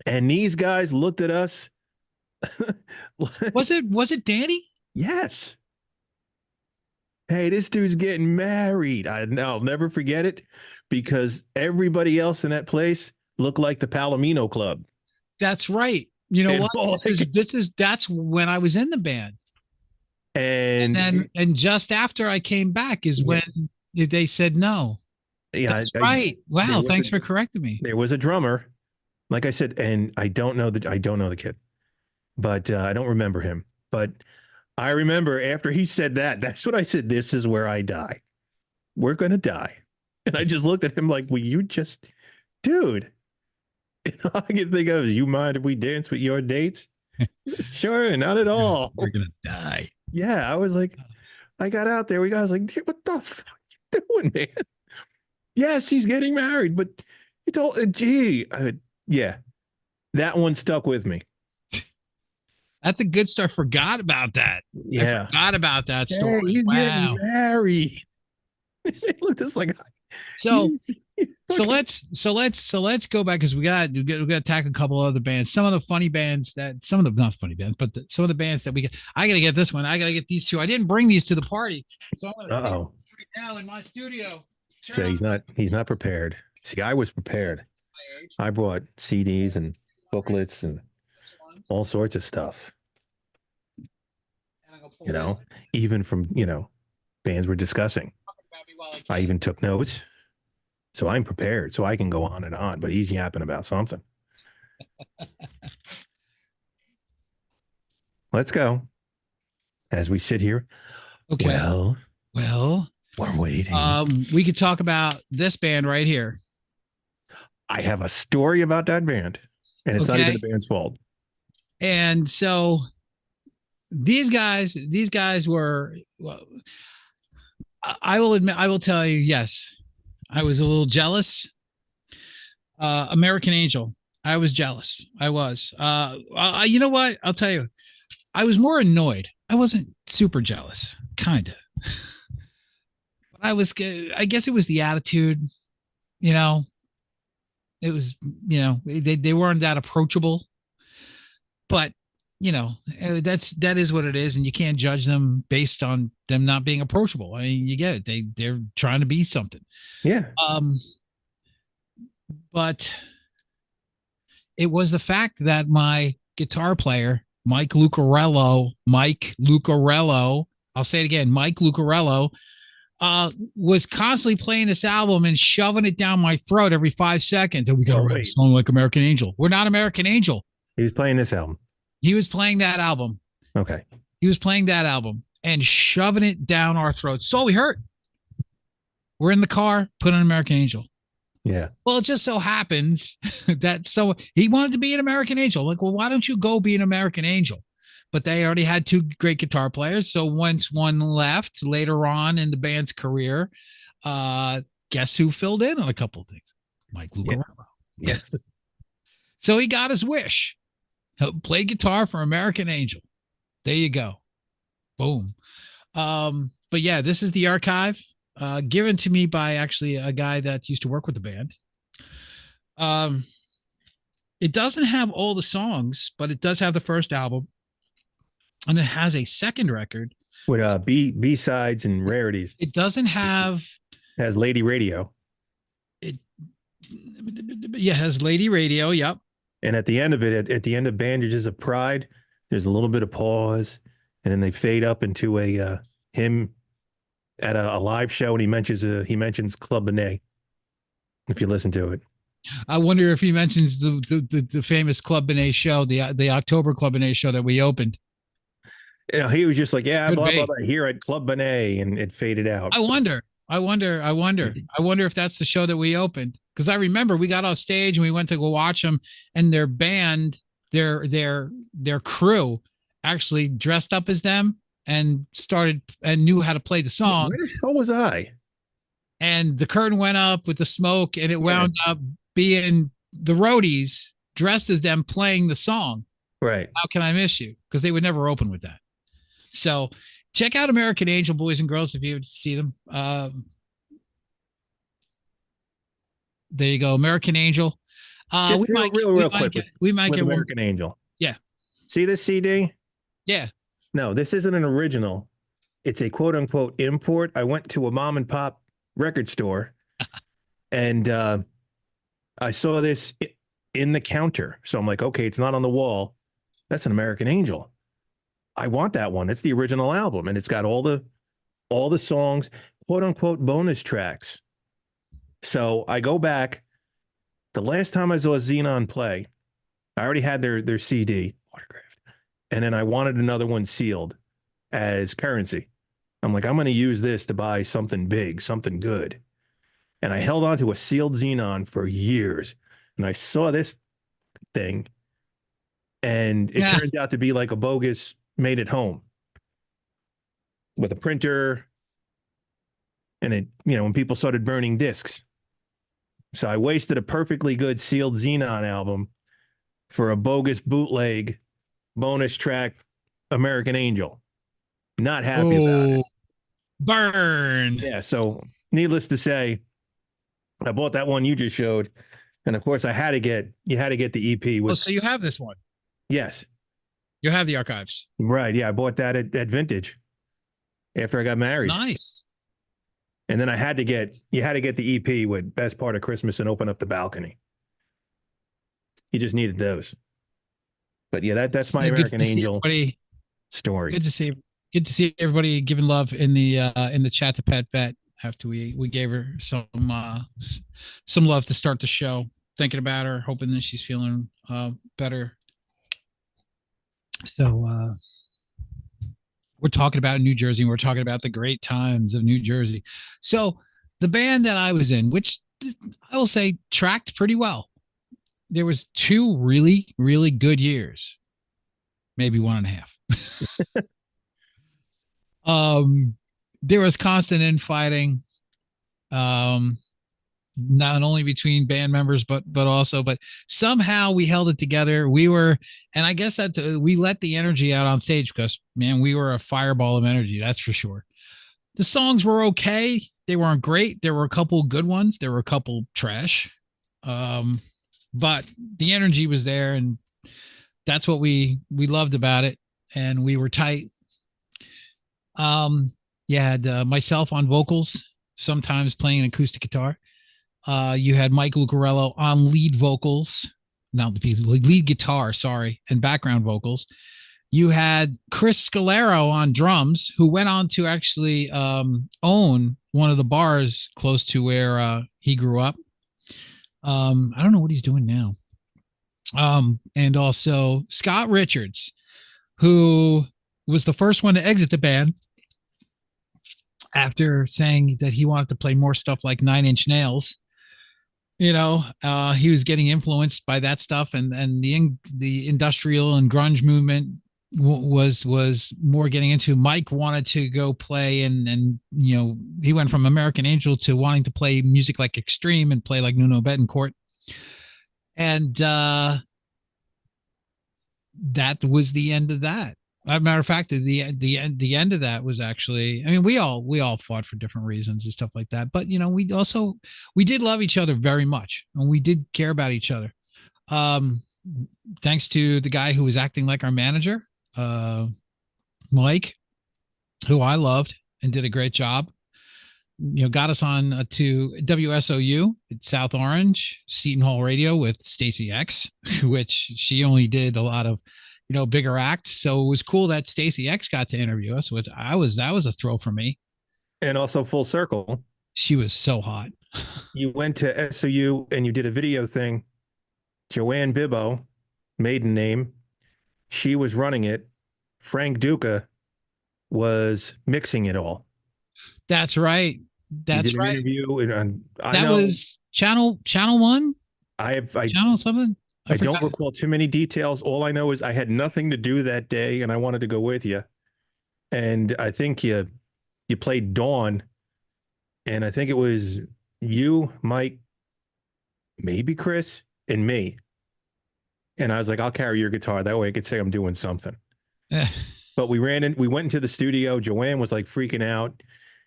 And these guys looked at us. Was it Danny? Yes. Hey, this dude's getting married. I'll never forget it because everybody else in that place looked like the Palomino Club. That's right. You know what? That's when I was in the band. And just after I came back is when they said no. Yeah, that's right. Wow, thanks for correcting me. There was a drummer. Like I said, and I don't know the kid, but I don't remember him. But I remember after he said that, that's what I said. This is where I die. We're going to die. And I just looked at him like, will you just, dude, all I can think of is, you mind if we dance with your dates? Sure. Not at all. We're going to die. Yeah. I was like, I got out there. I was like, dude, what the fuck are you doing, man? Yes, he's getting married, but he told, yeah, that one stuck with me. That's a good start. Forgot about that. Yeah. I forgot about that story. He's getting married. Look, this like so So let's go back because we got to attack a couple other bands. Some of the funny bands that some of the not funny bands, but some of the bands that we get. I got to get this one. I got to get these two. I didn't bring these to the party, so I'm going to stand Uh-oh. right now in my studio. So he's not prepared. See, I was prepared. I brought CDs and booklets and all sorts of stuff, even from, bands we're discussing. I even took notes. So I'm prepared. So I can go on and on, but he's yapping about something. Let's go. As we sit here. Okay. Well, we're waiting. We could talk about this band right here. I have a story about that band, and it's not even the band's fault. And so these guys were, well, I will admit, I will tell you, yes, I was a little jealous. American Angel, I was jealous. I was. You know what? I'll tell you, I was more annoyed. I wasn't super jealous, kind of. But I guess it was the attitude, it was, they weren't that approachable, but that is what it is. And you can't judge them based on them not being approachable. I mean, you get it. They're trying to be something. Yeah. But it was the fact that my guitar player, Mike Lucarello, I'll say it again, Mike Lucarello, was constantly playing this album and shoving it down my throat every 5 seconds. And we got to write a song like American Angel. We're not American Angel. He was playing this album. He was playing that album. Okay. He was playing that album and shoving it down our throats. So we heard. We're in the car, put on American Angel. Yeah. Well, it just so happens that he wanted to be an American Angel. Like, well, why don't you go be an American Angel? But they already had two great guitar players. So once one left later on in the band's career, guess who filled in on a couple of things? Mike Lucarello. Yeah. So he got his wish. He'll play guitar for American Angel. There you go. Boom. But yeah, this is the archive given to me by actually a guy that used to work with the band. It doesn't have all the songs, but it does have the first album. And it has a second record with B-sides and rarities. It doesn't have. It has Lady Radio. It has Lady Radio. Yep. And at the end of it, at the end of Bandages of Pride, there's a little bit of pause, and then they fade up into a him at a live show, and he mentions Club Benet. If you listen to it, I wonder if he mentions the famous Club Benet show, the October Club Benet show that we opened. He was just like, yeah, blah, blah, blah, here at Club Benet, and it faded out. I wonder if that's the show that we opened. Because I remember we got off stage and we went to go watch them, and their band, their crew actually dressed up as them and started and knew how to play the song. Where the hell was I? And the curtain went up with the smoke, and it wound up being the Roadies dressed as them playing the song. Right. How Can I Miss You? Because they would never open with that. So check out American Angel, boys and girls, if you would see them. There you go, American Angel. We might get American Angel. Yeah. See this CD? Yeah. No, this isn't an original. It's a quote unquote import. I went to a mom and pop record store and I saw this in the counter. So I'm like, okay, it's not on the wall. That's an American Angel. I want that one. It's the original album, and it's got all the songs, quote unquote bonus tracks. So I go back. The last time I saw Xenon play, I already had their CD autographed, and then I wanted another one sealed as currency. I'm like, I'm going to use this to buy something big, something good. And I held on to a sealed Xenon for years, and I saw this thing, and it turns out to be like a bogus made at home with a printer, and it, when people started burning discs. So I wasted a perfectly good sealed Xenon album for a bogus bootleg bonus track American Angel. Not happy about it. Burn. Yeah. So needless to say, I bought that one you just showed, and of course you had to get the EP Oh, with. so you have this one. Yes, You have the archives. right. Yeah, I bought that at Vintage after I got married, Nice. and then you had to get the EP with Best Part of Christmas and Open Up the Balcony. You just needed those. But yeah, that's my So good American to see Angel everybody. story. Good to see everybody giving love in the chat to Pat Vet after we gave her some love to start the show. Thinking about her, hoping that she's feeling better. So we're talking about New Jersey. And we're talking about the great times of New Jersey. So the band that I was in, which I will say tracked pretty well. There was 2 really, really good years, maybe 1.5. There was constant infighting, not only between band members, but somehow we held it together. And I guess that we let the energy out on stage because, man, we were a fireball of energy. That's for sure. The songs were okay. They weren't great. There were a couple good ones. There were a couple trash. But the energy was there, and that's what we loved about it. And we were tight. You had myself on vocals, sometimes playing an acoustic guitar. You had Mike Lucarello on lead vocals, not the lead guitar, sorry, and background vocals. You had Chris Scalero on drums, who went on to actually own one of the bars close to where he grew up. I don't know what he's doing now. And also Scott Richards, who was the first one to exit the band after saying that he wanted to play more stuff like Nine Inch Nails. He was getting influenced by that stuff, and the industrial and grunge movement was more getting into. Mike wanted to go play, and he went from American Angel to wanting to play music like Extreme and play like Nuno Bettencourt. And that was the end of that. As a matter of fact, the end of that was actually, I mean, we all fought for different reasons and stuff like that. But we did love each other very much, and we did care about each other. Thanks to the guy who was acting like our manager, Mike, who I loved and did a great job. Got us on to WSOU at South Orange, Seton Hall Radio with Stacey X, which she only did a lot of, bigger acts. So it was cool that Stacey X got to interview us, which that was a thrill for me. And also full circle. She was so hot. You went to SOU and you did a video thing. Joanne Bibbo, maiden name, she was running it. Frank Duca was mixing it all. That's right. That's right. Interview and that was channel 1. I channel something. I don't recall too many details. All I know is I had nothing to do that day, and I wanted to go with you. And I think you played Dawn, and I think it was you, Mike, maybe Chris, and me. And I was like, I'll carry your guitar. That way I could say I'm doing something. But we went into the studio. Joanne was like freaking out.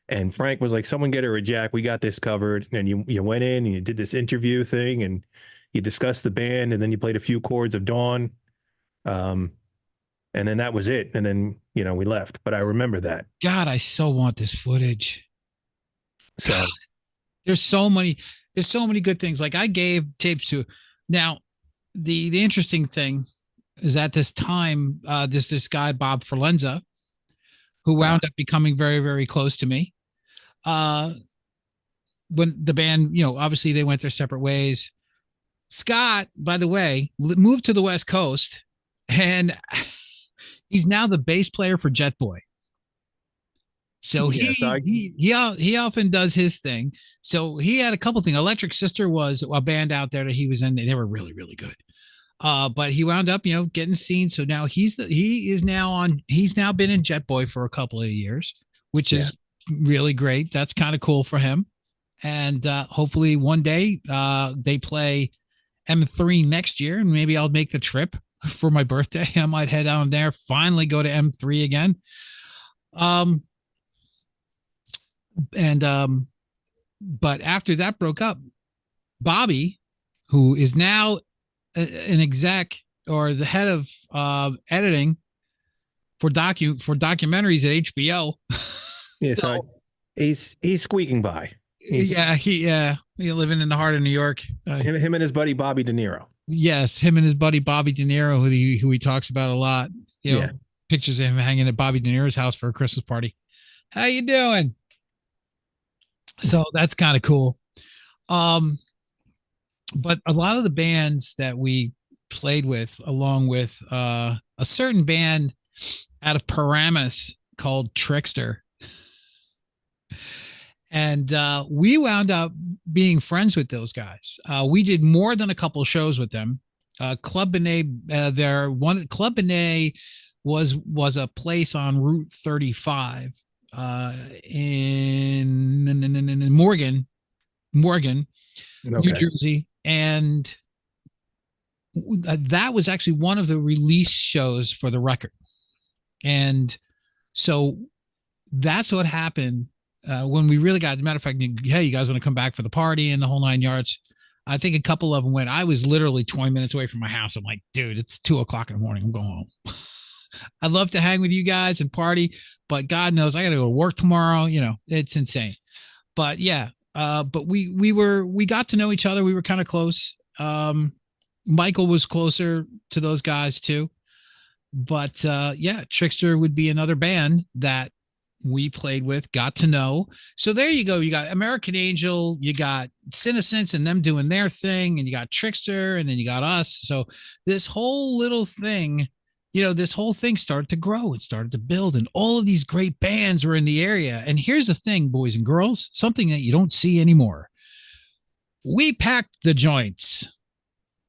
And Frank was like, someone get her a jack. We got this covered. And you went in and you did this interview thing and you discussed the band, and then you played a few chords of Dawn. And then that was it. And then, we left. But I remember that. God, I so want this footage. So there's so many good things. Like I gave tapes to. Now, the interesting thing is at this time, this guy, Bob Forlenza, who wound up becoming very, very close to me. When the band, obviously they went their separate ways. Scott, by the way, moved to the West Coast, and he's now the bass player for Jet Boy. So he often does his thing. So he had a couple things. Electric Sister was a band out there that he was in. They were really, really good. But he wound up, getting seen. So now he's now been in Jet Boy for a couple of years, which is really great. That's kind of cool for him. And hopefully one day they play M3 next year, and maybe I'll make the trip for my birthday. I might head down there, finally go to M3 again. But after that broke up, Bobby, who is now an exec or the head of editing for documentaries at HBO. Yeah, so he's squeaking by. He living in the heart of New York. Him and his buddy Bobby De Niro. Yes, him and his buddy Bobby De Niro, who he talks about a lot. You know, pictures of him hanging at Bobby De Niro's house for a Christmas party. How you doing? So that's kind of cool. But a lot of the bands that we played with, along with a certain band out of Paramus called Trickster, and we wound up being friends with those guys. We did more than a couple of shows with them. Club Benet, Club Benet was a place on Route 35 in Morgan, okay, New Jersey, and that was actually one of the release shows for the record. And so that's what happened when we really got, as a matter of fact, hey, you guys want to come back for the party and the whole 9 yards? I think a couple of them went. I was literally 20 minutes away from my house. I'm like, dude, it's 2:00 in the morning. I'm going home. I'd love to hang with you guys and party, but God knows I got to go to work tomorrow. You know, it's insane. But yeah, but we got to know each other. We were kind of close. Michael was closer to those guys too. But yeah, Trickster would be another band that we played with, got to know. So there you go. You got American Angel, you got Cynnocence and them doing their thing, and you got Trickster, and then you got us. So this whole little thing, this whole thing started to grow and started to build, and all of these great bands were in the area. And here's the thing, boys and girls, something that you don't see anymore. We packed the joints.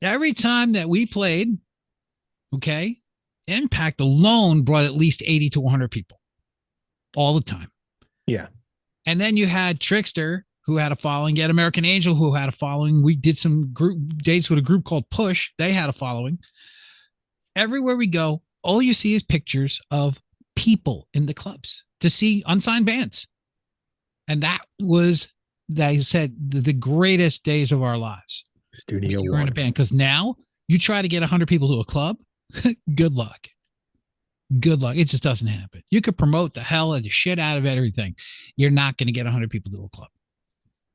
Every time that we played, okay, Impact alone brought at least 80 to 100 people all the time. Yeah. And then you had Trickster, who had a following. You had American Angel, who had a following. We did some group dates with a group called Push. They had a following. Everywhere we go, all you see is pictures of people in the clubs to see unsigned bands. And that was, they said, the greatest days of our lives. Studio One. You're in a band, because now you try to get 100 people to a club. Good luck. Good luck. It just doesn't happen. You could promote the hell of the shit out of everything. You're not going to get 100 people to a club,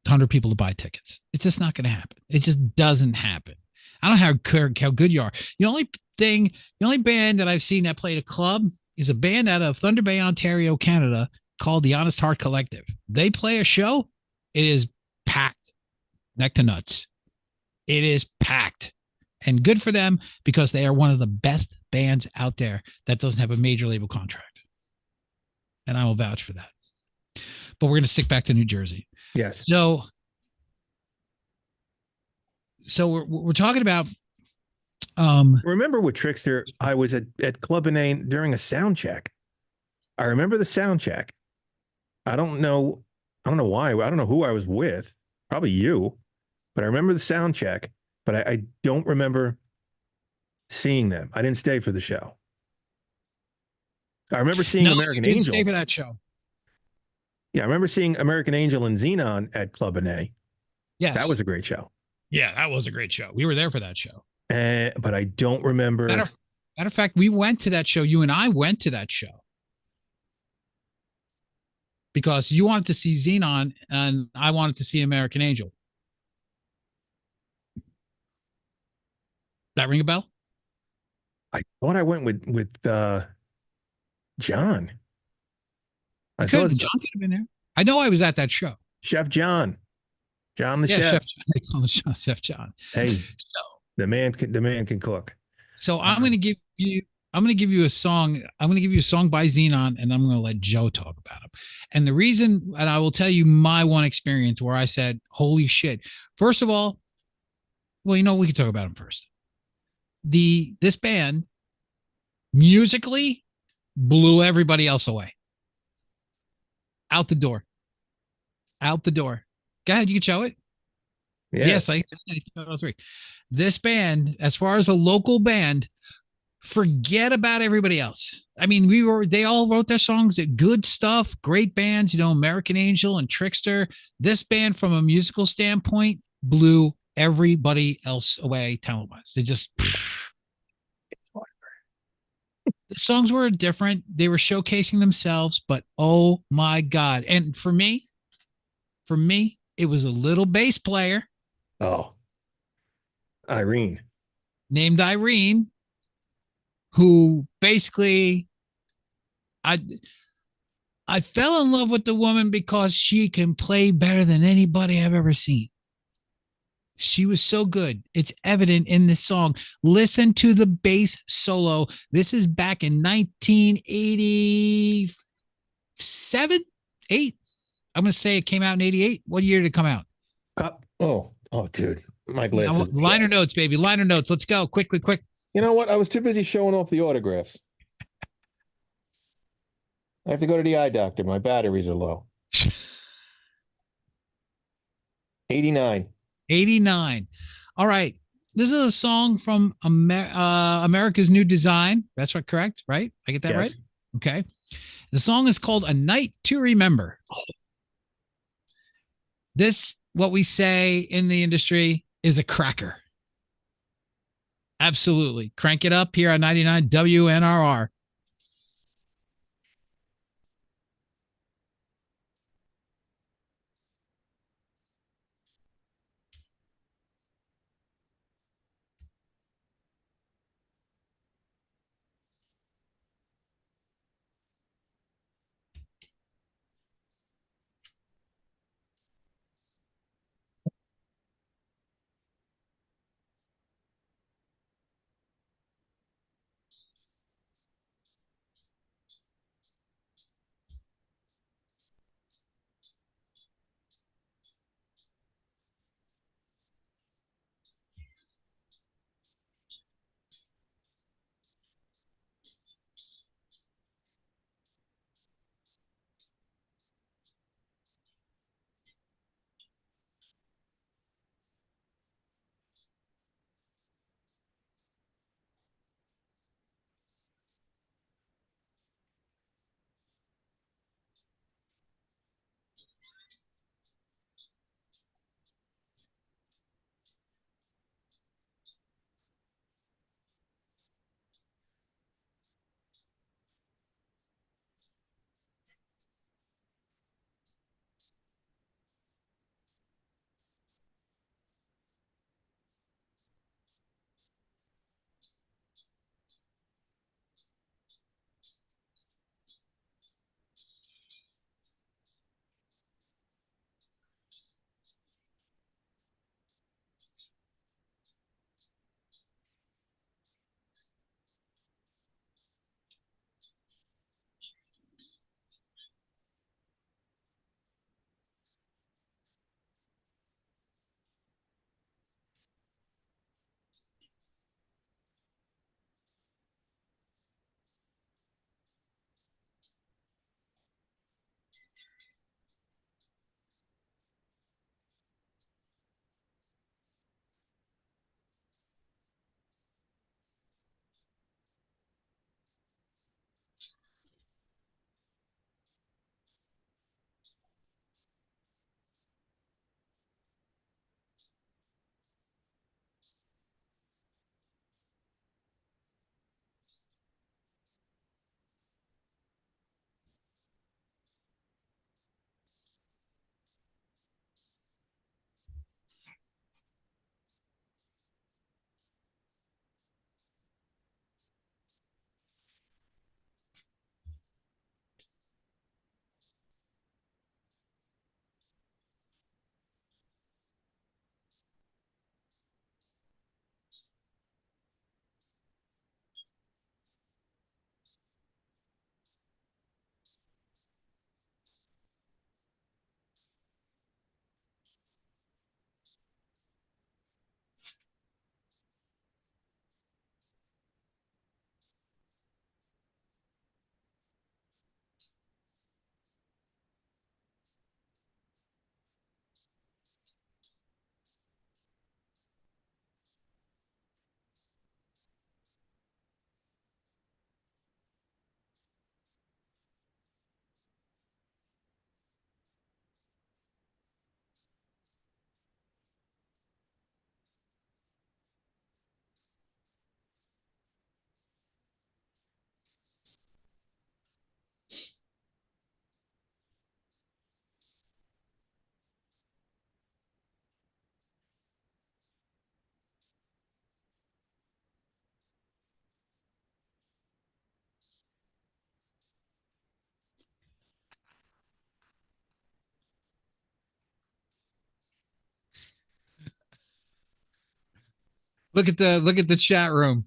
100 people to buy tickets. It's just not going to happen. It just doesn't happen. I don't know how good you are. The only band that I've seen that played a club is a band out of Thunder Bay, Ontario, Canada, called the Honest Heart Collective. They play a show. It is packed, neck to nuts. It is packed. And good for them, because they are one of the best bands out there that doesn't have a major label contract. And I will vouch for that. But we're going to stick back to New Jersey. Yes. So we're talking about. Remember with Trickster, I was at Club Benet during a sound check. I remember the sound check. I don't know why. I don't know who I was with. Probably you. But I remember the sound check. But I don't remember seeing them. I didn't stay for the show. I remember seeing American Angel. Stay for that show. Yeah, I remember seeing American Angel and Xenon at Club Benet. Yes. That was a great show. Yeah, that was a great show. We were there for that show. But I don't remember. Matter of fact, we went to that show. You and I went to that show. Because you wanted to see Xenon and I wanted to see American Angel. That ring a bell? I thought I went with John. John could have been there. I know I was at that show. Chef John. John the chef. Chef John. They call him Chef John. Hey, the man can cook. So I'm going to give you a song. I'm going to give you a song by Xenon, and I'm going to let Joe talk about him. And the reason, and I will tell you my one experience where I said, holy shit. First of all, well, we can talk about him first. This band musically blew everybody else away. Out the door. Go ahead, you can show it. Yeah. Yes, I 3. This band, as far as a local band, forget about everybody else. I mean, they all wrote their songs, good stuff, great bands, American Angel and Trickster. This band, from a musical standpoint, blew everybody else away talent wise. They just the songs were different. They were showcasing themselves, but oh my God. And for me, it was a little bass player Oh, Irene. named Irene who basically I I fell in love with the woman because she can play better than anybody I've ever seen. She was so good. It's evident in this song. Listen to the bass solo. This is back in 1987, 8. I'm going to say it came out in 88. What year did it come out? Oh, dude, my glasses. Liner notes, baby. Liner notes. Let's go. Quickly, quick. You know what? I was too busy showing off the autographs. I have to go to the eye doctor. My batteries are low. 89. 89. All right. This is a song from America's New Design. That's right, correct, right? I get that right? Okay. The song is called A Night to Remember. This, what we say in the industry, is a cracker. Absolutely. Crank it up here on 99 WNRR. look at the chat room.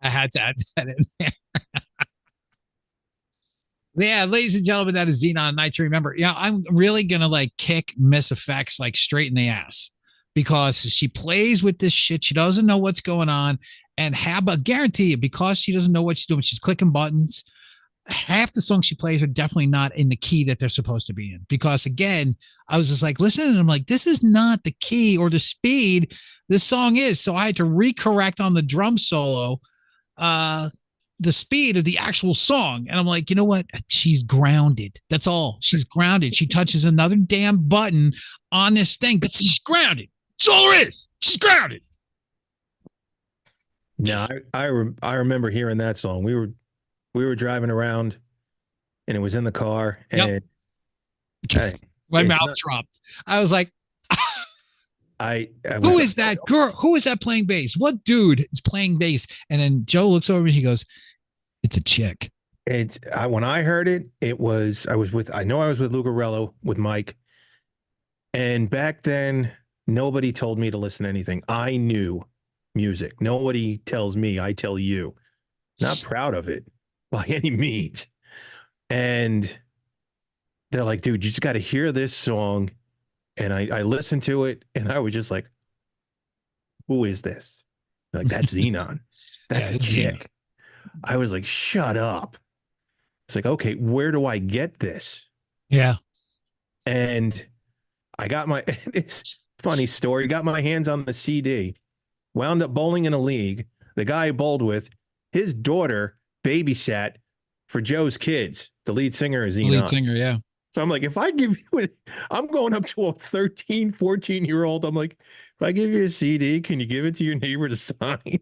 I had to add that in there. Yeah, ladies and gentlemen, that is Xenon Night to Remember. Yeah, I'm really gonna like kick Miss Effects like straight in the ass because she plays with this shit. She doesn't know what's going on, and Haba, guarantee you, because she doesn't know what she's doing, she's clicking buttons. Half the songs she plays are definitely not in the key that they're supposed to be in. Because again, I was just like listening, and I'm like, this is not the key or the speed this song is. So I had to recorrect on the drum solo. The speed of the actual song. And I'm like, you know what? She's grounded. That's all. She's grounded. She touches another damn button on this thing, but she's grounded. That's all there is. She's grounded. No, I remember hearing that song. We were driving around and it was in the car and my mouth dropped. I was like, who is that girl? Who is that playing bass? What dude is playing bass? And then Joe looks over and he goes, it's a chick. When I heard it, I was with Lucarello with Mike. And back then, nobody told me to listen to anything. I knew music. Nobody tells me, I tell you. Not proud of it by any means. And they're like, dude, you just got to hear this song. And I listened to it and I was just like, who is this? Like, that's Xenon. That's a chick. Xenon. I was like, shut up. It's like, okay, where do I get this? Yeah. And I got it's funny story, got my hands on the CD, wound up bowling in a league. The guy I bowled with, his daughter babysat for Joe's kids. The lead singer is Xenon. Lead singer, yeah. So I'm like, if I give you it, I'm going up to a 13, 14-year-old. I'm like, if I give you a CD, can you give it to your neighbor to sign?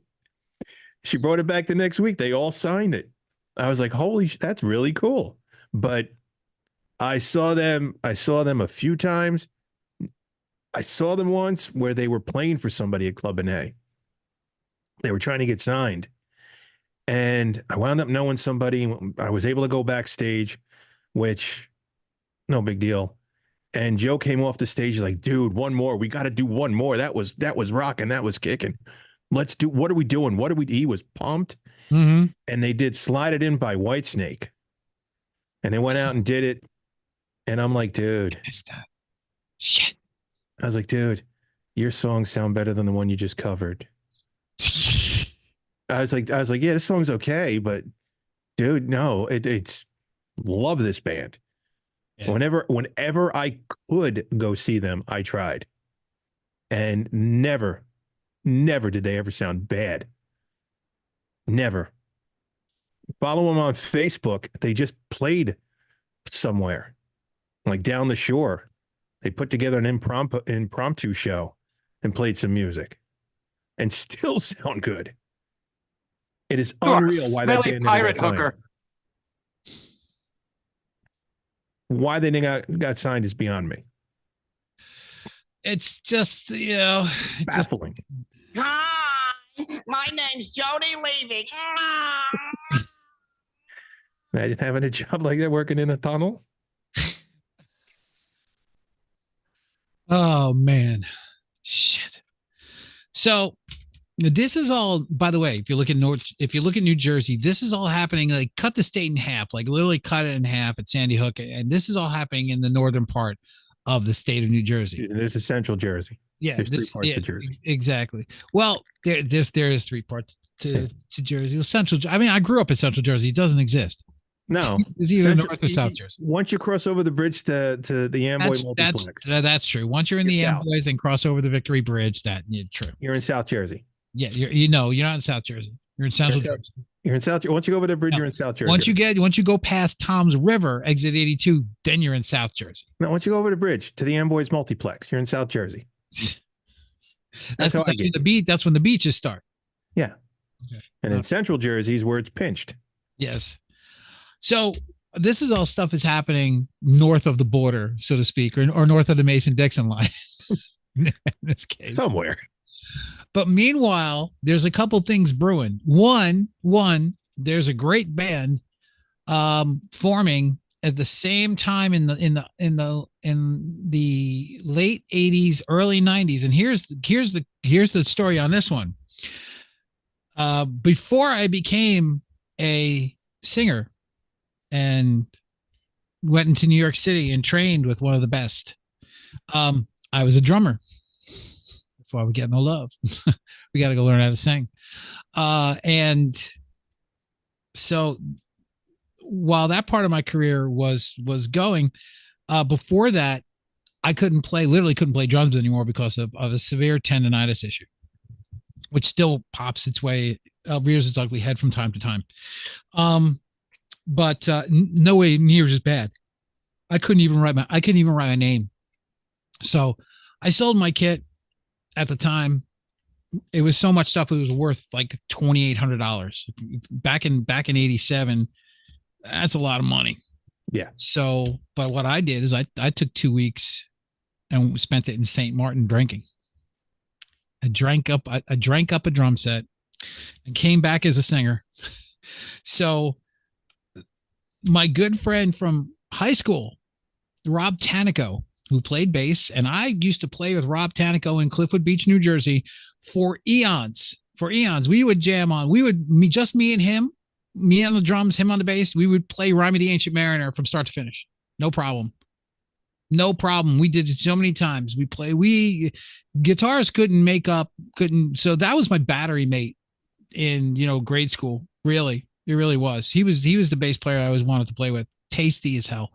She brought it back the next week. They all signed it. I was like, that's really cool. But I saw them a few times. I saw them once where they were playing for somebody at Club A. They were trying to get signed. And I wound up knowing somebody. I was able to go backstage, which no big deal. And Joe came off the stage like, dude, one more. We got to do one more. That was rocking. That was kicking. Let's do, what are we doing? He was pumped. Mm-hmm. And they did Slide It In by Whitesnake. And they went out and did it. And I'm like, dude. Is that shit? I was like, dude, your songs sound better than the one you just covered. I was like, yeah, this song's okay, but dude, no, it's love this band. Yeah. Whenever I could go see them, I tried. And never did they ever sound bad. Never. Follow them on Facebook. They just played somewhere, like down the shore. They put together an impromptu show and played some music and still sound good. It is unreal why that band pirate hooker. Why they got signed is beyond me. It's just, baffling. Hi, my name's Jody Leaving. Imagine having a job like that, working in a tunnel. Oh man, shit. So this is all, by the way, if you look at New Jersey, this is all happening, like cut the state in half, like literally cut it in half at Sandy Hook. And this is all happening in the northern part of the state of New Jersey. There's a central Jersey. Yeah. There's three parts of Jersey. Exactly. Well, there is three parts to Jersey. Well, central. I mean, I grew up in central Jersey. It doesn't exist. No, it's either North or South Jersey. Once you cross over the bridge to the Amboy multiplex, that's true. Once you're in the Amboys and cross over the Victory Bridge, true. You're in South Jersey. Yeah, you're not in South Jersey. You're in Central Jersey. You're in South. Once you go over the bridge, No. you're in South Jersey. Once you go past Tom's River, exit 82, then you're in South Jersey. No, once you go over the bridge to the Amboys Multiplex, you're in South Jersey. That's how I when get the beach. That's when the beaches start. Yeah. Okay. And in Central Jersey is where it's pinched. Yes. So this is all stuff is happening north of the border, so to speak, or north of the Mason-Dixon line in this case. Somewhere. But meanwhile, there's a couple things brewing. One, there's a great band forming at the same time in the late 80s, early 90s. And here's the story on this one. Before I became a singer and went into New York City and trained with one of the best, I was a drummer. That's why we get no love. We got to go learn how to sing. And so while that part of my career was going, before that, I literally couldn't play drums anymore because of a severe tendonitis issue, which still pops its way, rears its ugly head from time to time. But no way near as bad. I couldn't even write my name. So I sold my kit at the time. It was so much stuff. It was worth like $2,800 back in 87. That's a lot of money. Yeah. So, but what I did is I took 2 weeks and spent it in St. Martin drinking. I drank up a drum set and came back as a singer. So my good friend from high school, Rob Tanico, who played bass, and I used to play with Rob Tanico in Cliffwood Beach, New Jersey for eons. We would jam on. Just me and him, me on the drums, him on the bass. We would play Rhyme of the Ancient Mariner from start to finish. No problem. We did it so many times. Guitarists couldn't. So that was my battery mate in, grade school. Really. It really was. He was the bass player I always wanted to play with. Tasty as hell.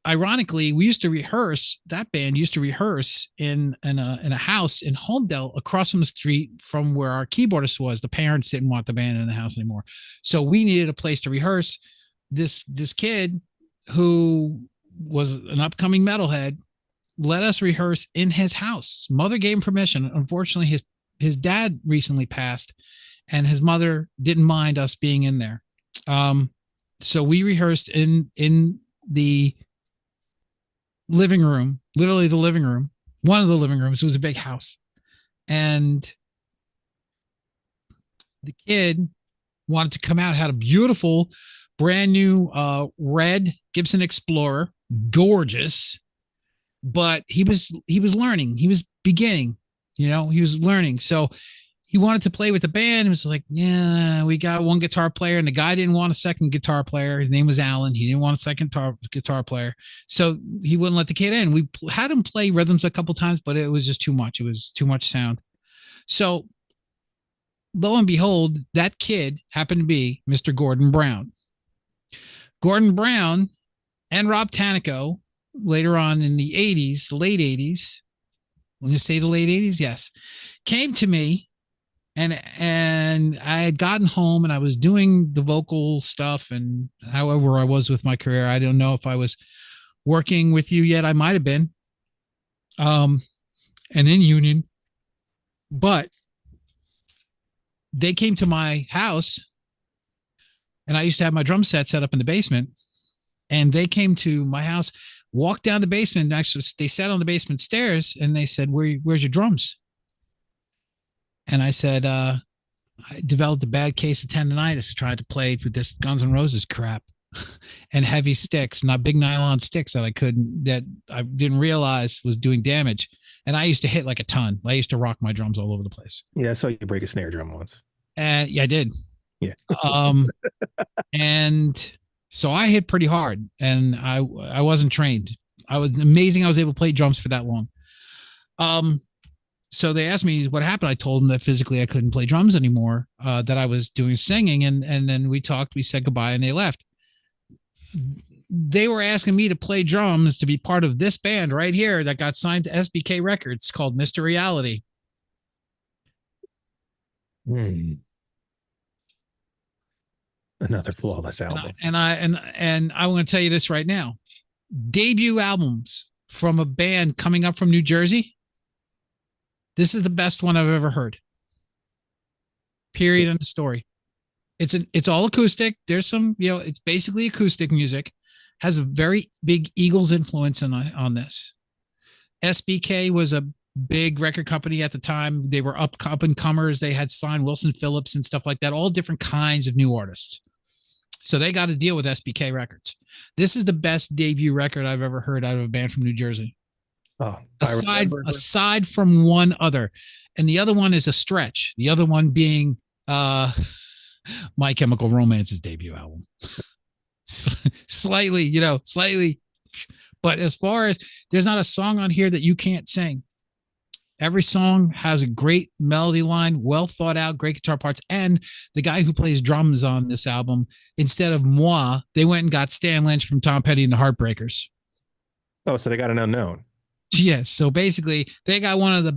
Ironically, that band used to rehearse in a house in Homedale across from the street from where our keyboardist was. The parents didn't want the band in the house anymore. So we needed a place to rehearse. This kid who was an upcoming metalhead let us rehearse in his house. Mother gave him permission. Unfortunately, his dad recently passed and his mother didn't mind us being in there. So we rehearsed in the living room, literally the living room, one of the living rooms. It was a big house. And the kid wanted to come out, had a beautiful brand new red Gibson Explorer, gorgeous, but he was learning. He was beginning, he was learning. So he wanted to play with the band. It was like, yeah, we got one guitar player, and the guy didn't want a second guitar player. His name was Alan. He didn't want a second guitar player. So he wouldn't let the kid in. We had him play rhythms a couple times, but it was just too much. It was too much sound. So lo and behold, that kid happened to be Mr. Gordon Brown. Gordon Brown and Rob Tanico later on in the 80s, the late 80s, when you say the late 80s, yes, came to me. And I had gotten home and I was doing the vocal stuff, and however I was with my career, I don't know if I was working with you yet. I might've been, and in union, but they came to my house and I used to have my drum set set up in the basement, and they came to my house, walked down the basement. And actually, they sat on the basement stairs and they said, where's your drums? And I said, I developed a bad case of tendonitis, tried to play with this Guns N' Roses crap and heavy sticks, not big nylon sticks that I didn't realize was doing damage. And I used to hit like a ton. I used to rock my drums all over the place. Yeah, I saw you break a snare drum once. Yeah, I did. Yeah. And so I hit pretty hard, and I wasn't trained. I was amazing. I was able to play drums for that long. So they asked me what happened. I told them that physically I couldn't play drums anymore, that I was doing singing. And then we talked, we said goodbye, and they left. They were asking me to play drums to be part of this band right here that got signed to SBK Records called Mr. Reality. Another flawless And album. I want to tell you this right now. Debut albums from a band coming up from New Jersey. This is the best one I've ever heard. Period. End of story. It's all acoustic. There's some, it's basically acoustic music. Has a very big Eagles influence on this. SBK was a big record company at the time. They were up and comers. They had signed Wilson Phillips and stuff like that. All different kinds of new artists. So they got to deal with SBK Records. This is the best debut record I've ever heard out of a band from New Jersey. Oh, aside from one other, and the other one is a stretch. The other one being My Chemical Romance's debut album. slightly, but as far as there's not a song on here that you can't sing. Every song has a great melody line, well thought out, great guitar parts. And the guy who plays drums on this album, instead of moi, they went and got Stan Lynch from Tom Petty and the Heartbreakers. Oh, so they got an unknown. Yes. So basically, they got one of the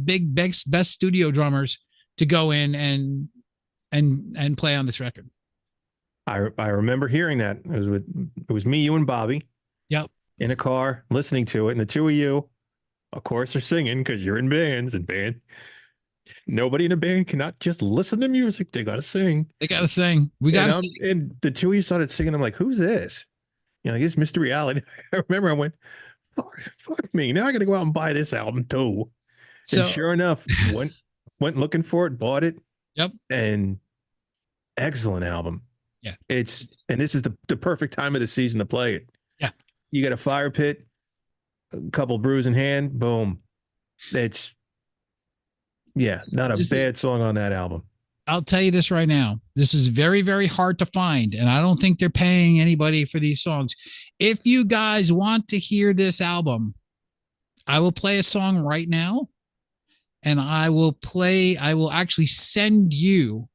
best studio drummers to go in and play on this record. I remember hearing that. It was me, you, and Bobby. Yep. In a car listening to it, and the two of you, of course, are singing because you're in bands, and nobody in a band cannot just listen to music. They got to sing. They got to sing. We got to sing. And the two of you started singing. I'm like, who's this? Like, it's Mr. Reality. I remember I went, fuck me. Now I got to go out and buy this album too. So, and sure enough, went looking for it, bought it. Yep. And excellent album. Yeah. And this is the perfect time of the season to play it. Yeah. You got a fire pit, a couple brews in hand, boom. It's not a bad song on that album. I'll tell you this right now. This is very, very hard to find, and I don't think they're paying anybody for these songs. If you guys want to hear this album, I will play a song right now, and I will actually send you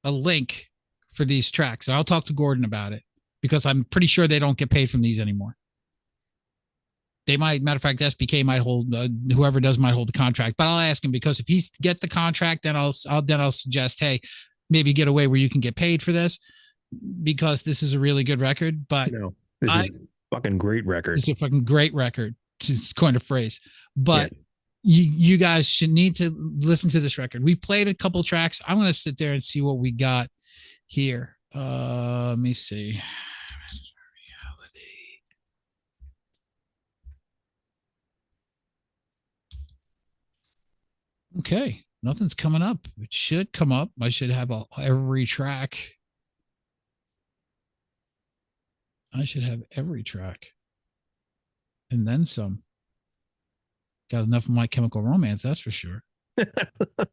a link for these tracks. And I'll talk to Gordon about it because I'm pretty sure they don't get paid from these anymore. They might, matter of fact, SBK might hold, whoever does might hold the contract, but I'll ask him because if he gets the contract, then I'll suggest, hey, maybe get away where you can get paid for this because this is a really good record. But this is a fucking great record. It's a fucking great record, to coin a phrase. But you guys should need to listen to this record. We've played a couple tracks. I'm going to sit there and see what we got here. Let me see. Okay, nothing's coming up. It should come up. I should have every track. I should have every track. And then some. Got enough of My Chemical Romance, that's for sure. Let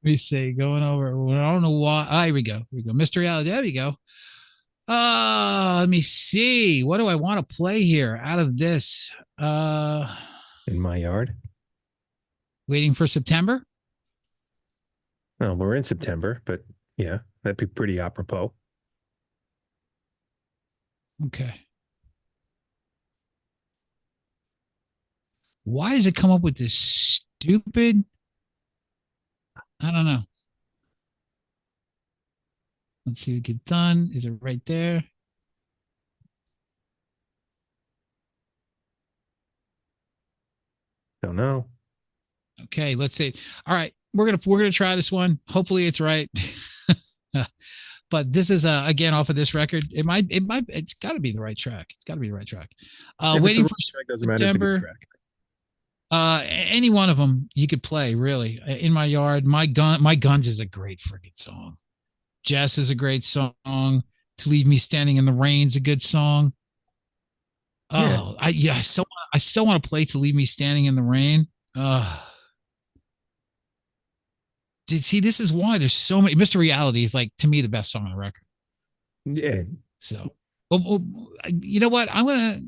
me see. Going over. I don't know why. Here we go. Here we go. Mr. Reality. There we go. Let me see. What do I want to play here out of this? In My Yard. Waiting for September. Oh, we're in September, but yeah, that'd be pretty apropos. Okay. Why does it come up with this stupid? I don't know. Let's see what get done. Is it right there? Don't know. Okay, let's see. All right, we're gonna try this one. Hopefully, it's right. But this is again off of this record. It's got to be the right track. It's got to be the right track. Waiting for track doesn't matter. It's a good track. Any one of them you could play. Really, In My Yard, My Guns is a great freaking song. Jess is a great song. To Leave Me Standing in the Rain's a good song. Oh, yeah. I still want to play To Leave Me Standing in the Rain. See, this is why there's so many. Mr. Reality is, like, to me, the best song on the record. Yeah. So, you know what? I'm gonna.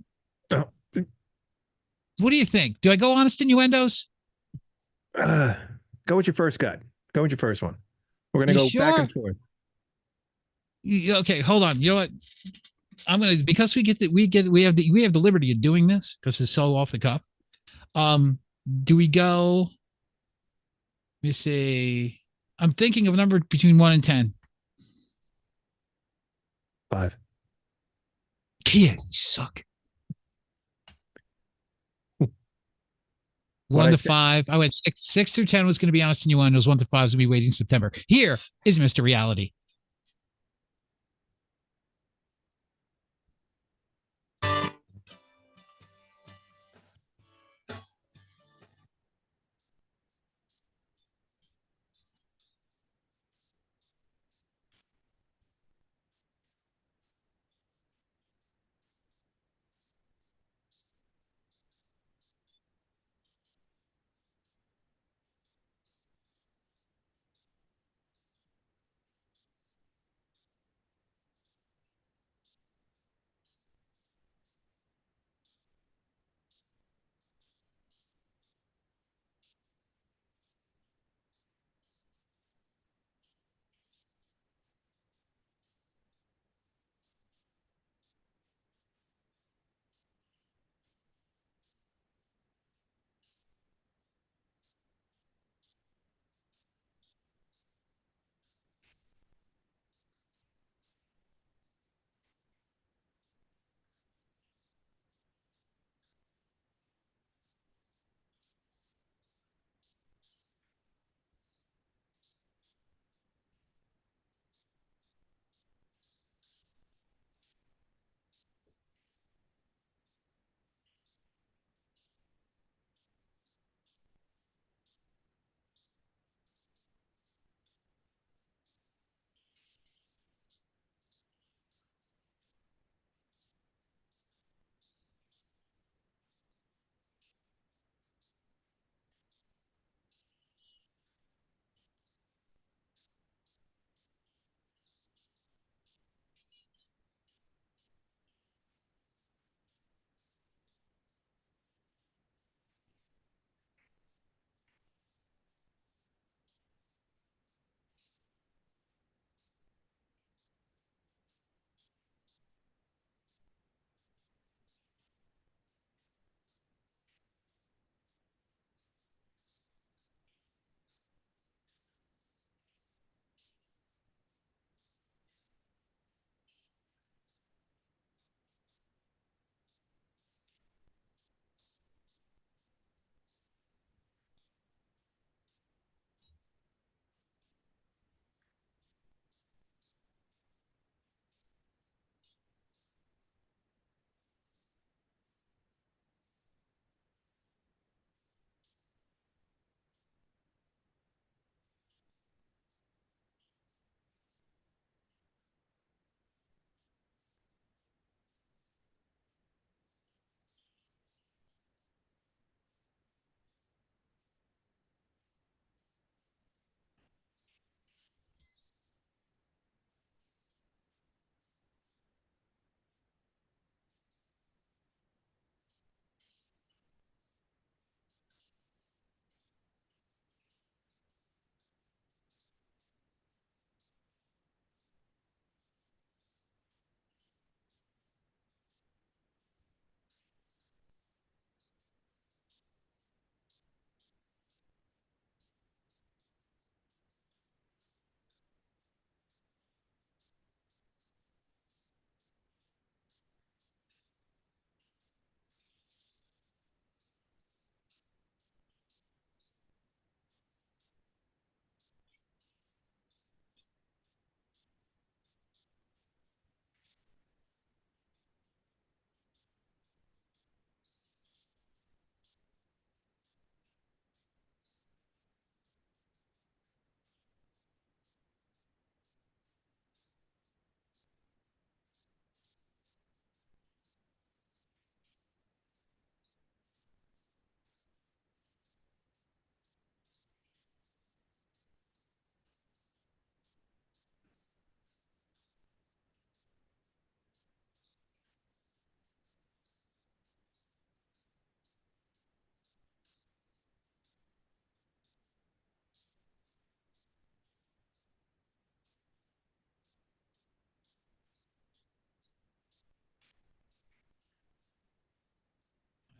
What do you think? Do I go Honest Innuendos? Go with your first gut. Go with your first one. We're gonna go back and forth. Okay, hold on. You know what? I'm gonna, because we have the liberty of doing this because it's so off the cuff. Do we go? Let me see. I'm thinking of a number between 1 and 10. 5. Kia, you suck. What 1 I to said- 5. I went 6 through 10 was going to be Honest Innuendos. 1 to 5 was going to be Waiting September. Here is Mr. Reality.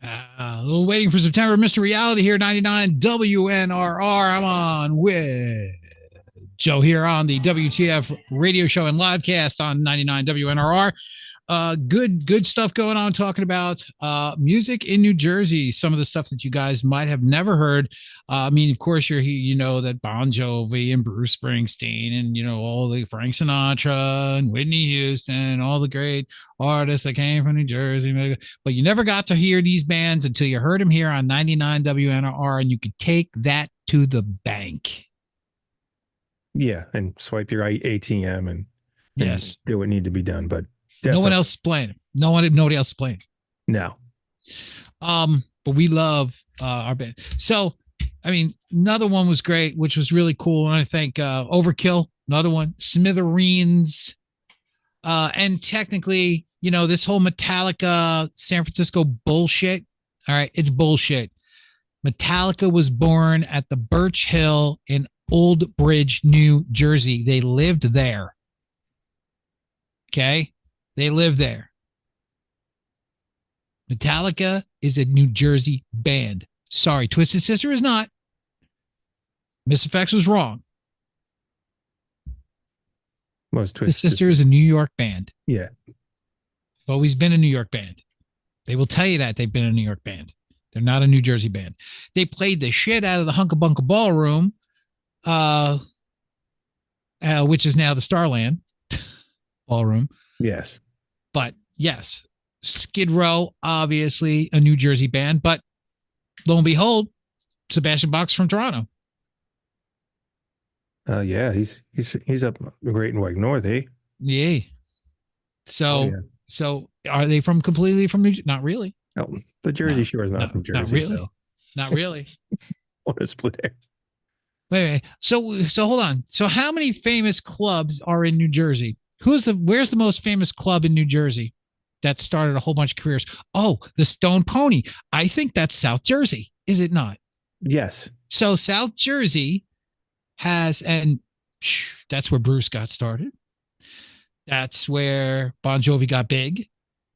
A little Waiting for September, Mr. Reality here, 99 WNRR. I'm on with Joe here on the WTF radio show and livecast on 99 WNRR. Good stuff going on, talking about music in New Jersey, some of the stuff that you guys might have never heard. I mean, of course, you know that Bon Jovi and Bruce Springsteen and, you know, all the Frank Sinatra and Whitney Houston and all the great artists that came from New Jersey. But you never got to hear these bands until you heard them here on 99 WNRR, and you could take that to the bank. Yeah, and swipe your ATM and yes, do what need to be done. But definitely. No one else is playing. Nobody else is playing. No. But we love our band. So, I mean, another one was great, which was really cool. And I think Overkill, another one, Smithereens. And technically, you know, this whole Metallica San Francisco bullshit. All right, it's bullshit. Metallica was born at the Birch Hill in Old Bridge, New Jersey. They lived there. Okay? They live there. Metallica is a New Jersey band. Sorry, Twisted Sister is not. Miss Effects was wrong. Twisted Sister is a New York band. Yeah. Always been a New York band. They will tell you that they've been a New York band. They're not a New Jersey band. They played the shit out of the Hunka Bunka Ballroom, which is now the Starland Ballroom. Yes. But yes, Skid Row, obviously a New Jersey band, but lo and behold, Sebastian Bach's from Toronto. Yeah, he's up Great and White North, eh? Yeah. So are they completely from New Jersey? Not really. No, the Jersey Shore is not from Jersey. Not really. Not really. What a split hair. Wait. So hold on. So how many famous clubs are in New Jersey? Where's the most famous club in New Jersey that started a whole bunch of careers? Oh, the Stone Pony. I think that's South Jersey, is it not? Yes. So South Jersey has, and that's where Bruce got started. That's where Bon Jovi got big.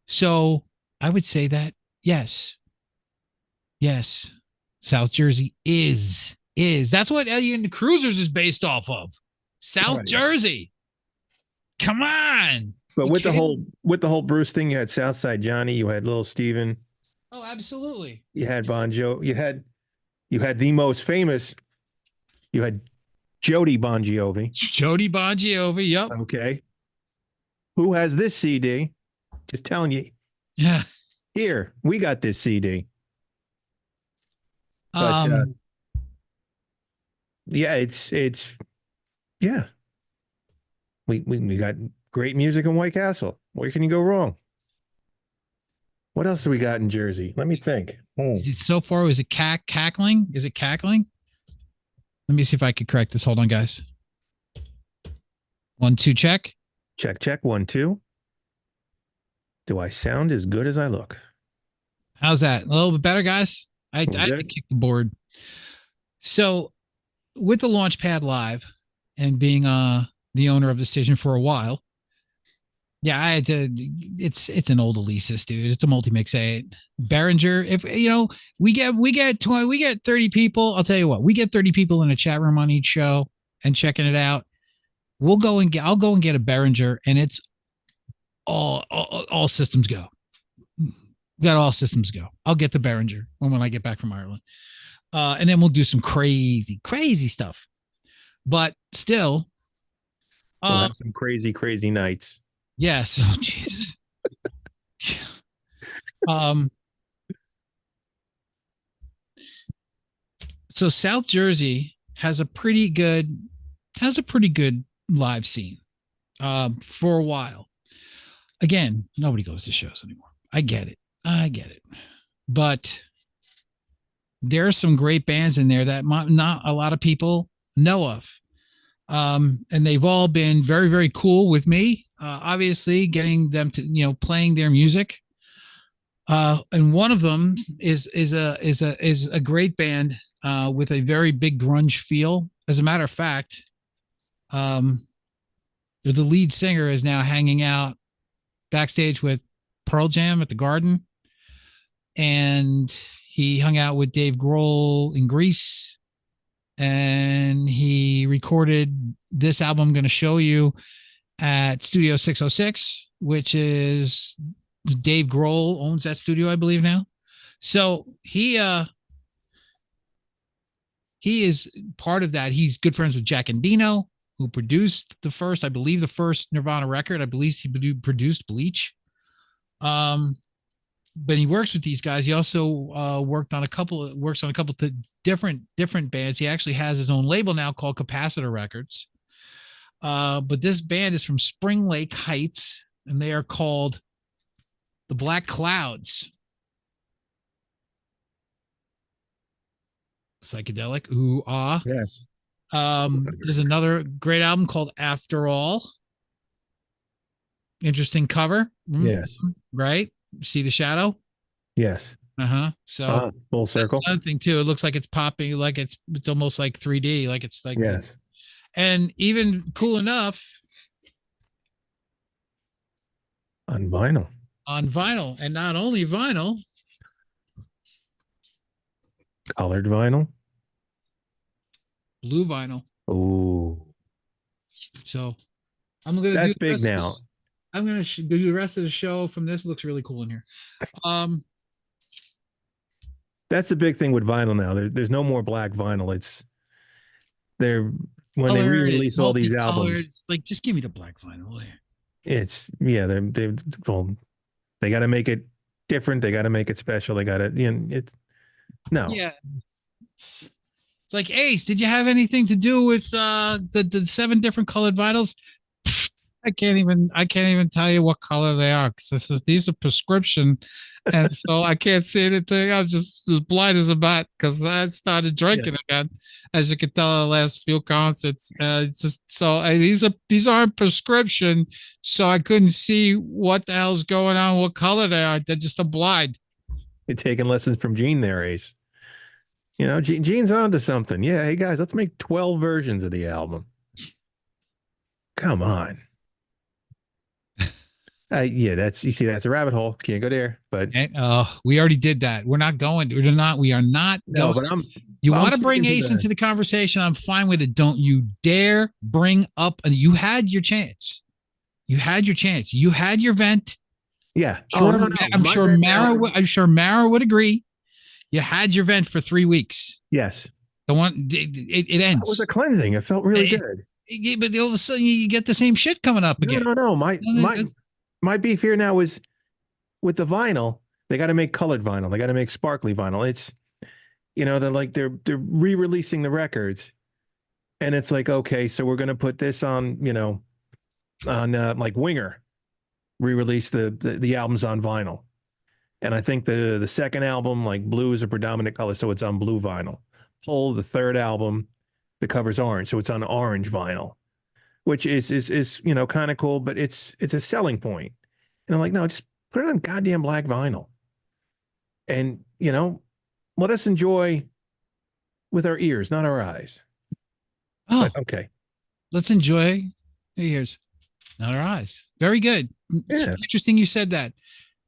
So I would say that, yes, South Jersey is. That's what Eddie and the Cruisers is based off of. South Jersey. Come on. But with the whole Bruce thing, you had Southside Johnny, you had Little Steven. Oh, absolutely. You had Bon Jovi. You had the most famous. You had Jody Bon Jovi. Jody Bon Jovi. Yep. Okay. Who has this CD? Just telling you. Yeah. Here, we got this CD. But, yeah, it's yeah. We got great music in White Castle. Where can you go wrong? What else do we got in Jersey? Let me think. So far, is it cackling? Is it cackling? Let me see if I could correct this. Hold on, guys. 1, 2, check. Check. 1, 2. Do I sound as good as I look? How's that? A little bit better, guys? I had to kick the board. So with the Launchpad Live and being the owner of the station for a while, yeah, I had to. It's an old Alesis, dude. It's a multi-mix 8 Behringer. If you know, we get 30 people. I'll tell you what, we get 30 people in a chat room on each show and checking it out. I'll go and get a Behringer, and it's all systems go. We got all systems go. I'll get the Behringer when I get back from Ireland, and then we'll do some crazy stuff. But still, we'll have some crazy nights. Yes. Oh, Jesus. So South Jersey has a pretty good live scene for a while. Again, nobody goes to shows anymore. I get it. But there are some great bands in there that not a lot of people know of. And they've all been very, very cool with me. Obviously getting them to, playing their music. And one of them is a great band with a very big grunge feel. As a matter of fact, the lead singer is now hanging out backstage with Pearl Jam at the Garden, and he hung out with Dave Grohl in Greece. and he recorded this album I'm going to show you at Studio 606, which is Dave Grohl owns that studio, I believe now. So he is part of that. He's good friends with Jack Endino, who produced I believe the first Nirvana record. I believe he produced Bleach. But he works with these guys. He also works on a couple of different bands. He actually has his own label now called Capacitor Records. But this band is from Spring Lake Heights, and they are called the Black Clouds. Psychedelic. Ooh, ah. Yes. There's another great album called After All. Interesting cover. Yes. Right? See the shadow? Yes. So full circle. Another thing too, it looks like it's popping, like it's almost like 3D, like it's like yes. And even cool enough, on vinyl, and not only vinyl, colored vinyl, blue vinyl. Oh, so I'm gonna. That's big now. I'm gonna do the rest of the show from this. It looks really cool in here. That's the big thing with vinyl now. There's no more black vinyl. They re-release all these albums. It's like, just give me the black vinyl here. It's they got to make it different. They got to make it special. They got to, it's no. Yeah. It's like, Ace, did you have anything to do with the 7 different colored vinyls? I can't even tell you what color they are, because these are prescription, and so I can't see anything. I'm just as blind as a bat because I started drinking again, as you can tell the last few concerts. It's just so these aren't prescription, so I couldn't see what the hell's going on, what color they are. They're just a blind. You're taking lessons from Gene there, Ace. Gene's onto something. Yeah, hey guys, let's make 12 versions of the album. Come on. That's a rabbit hole. Can't go there. But we already did that. We're not going. We are not going. But you want to bring Ace into the conversation? I'm fine with it. Don't you dare bring up. You had your chance. You had your vent. Yeah. I'm sure Mara would agree. You had your vent for 3 weeks. Yes. The one it ends. It was a cleansing. It felt really good. But all of a sudden you get the same shit coming up again. No. My beef here now is with the vinyl. They got to make colored vinyl. They got to make sparkly vinyl. It's, they're re-releasing the records, and it's like, okay, so we're gonna put this on, like Winger, re-release the albums on vinyl, and I think the second album, like, blue is a predominant color, so it's on blue vinyl. Pull the third album, the cover's orange, so it's on orange vinyl, which is kind of cool, but it's a selling point. And I'm like, no, just put it on goddamn black vinyl. And, let us enjoy with our ears, not our eyes. Oh, but, okay. Let's enjoy the ears, not our eyes. Very good. It's interesting you said that,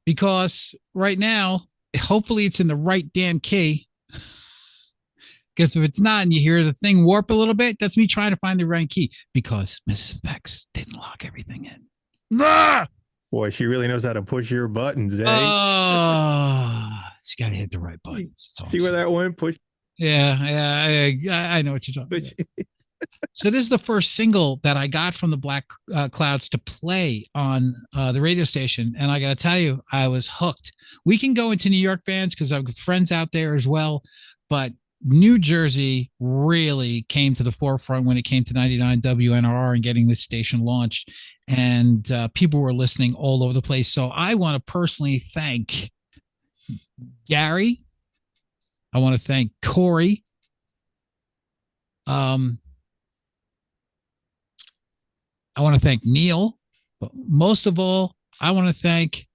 because right now, hopefully it's in the right damn key. Because if it's not and you hear the thing warp a little bit, that's me trying to find the right key, because Miss Effects didn't lock everything in. Ah! Boy, she really knows how to push your buttons, eh? Oh, she got to hit the right buttons. See where that went? Push. Yeah, I know what you're talking about. So this is the first single that I got from the Black Clouds to play on the radio station. And I got to tell you, I was hooked. We can go into New York bands because I've got friends out there as well, but New Jersey really came to the forefront when it came to 99 WNRR and getting this station launched, and people were listening all over the place. So I want to personally thank Gary. I want to thank Corey. I want to thank Neil, but most of all, I want to thank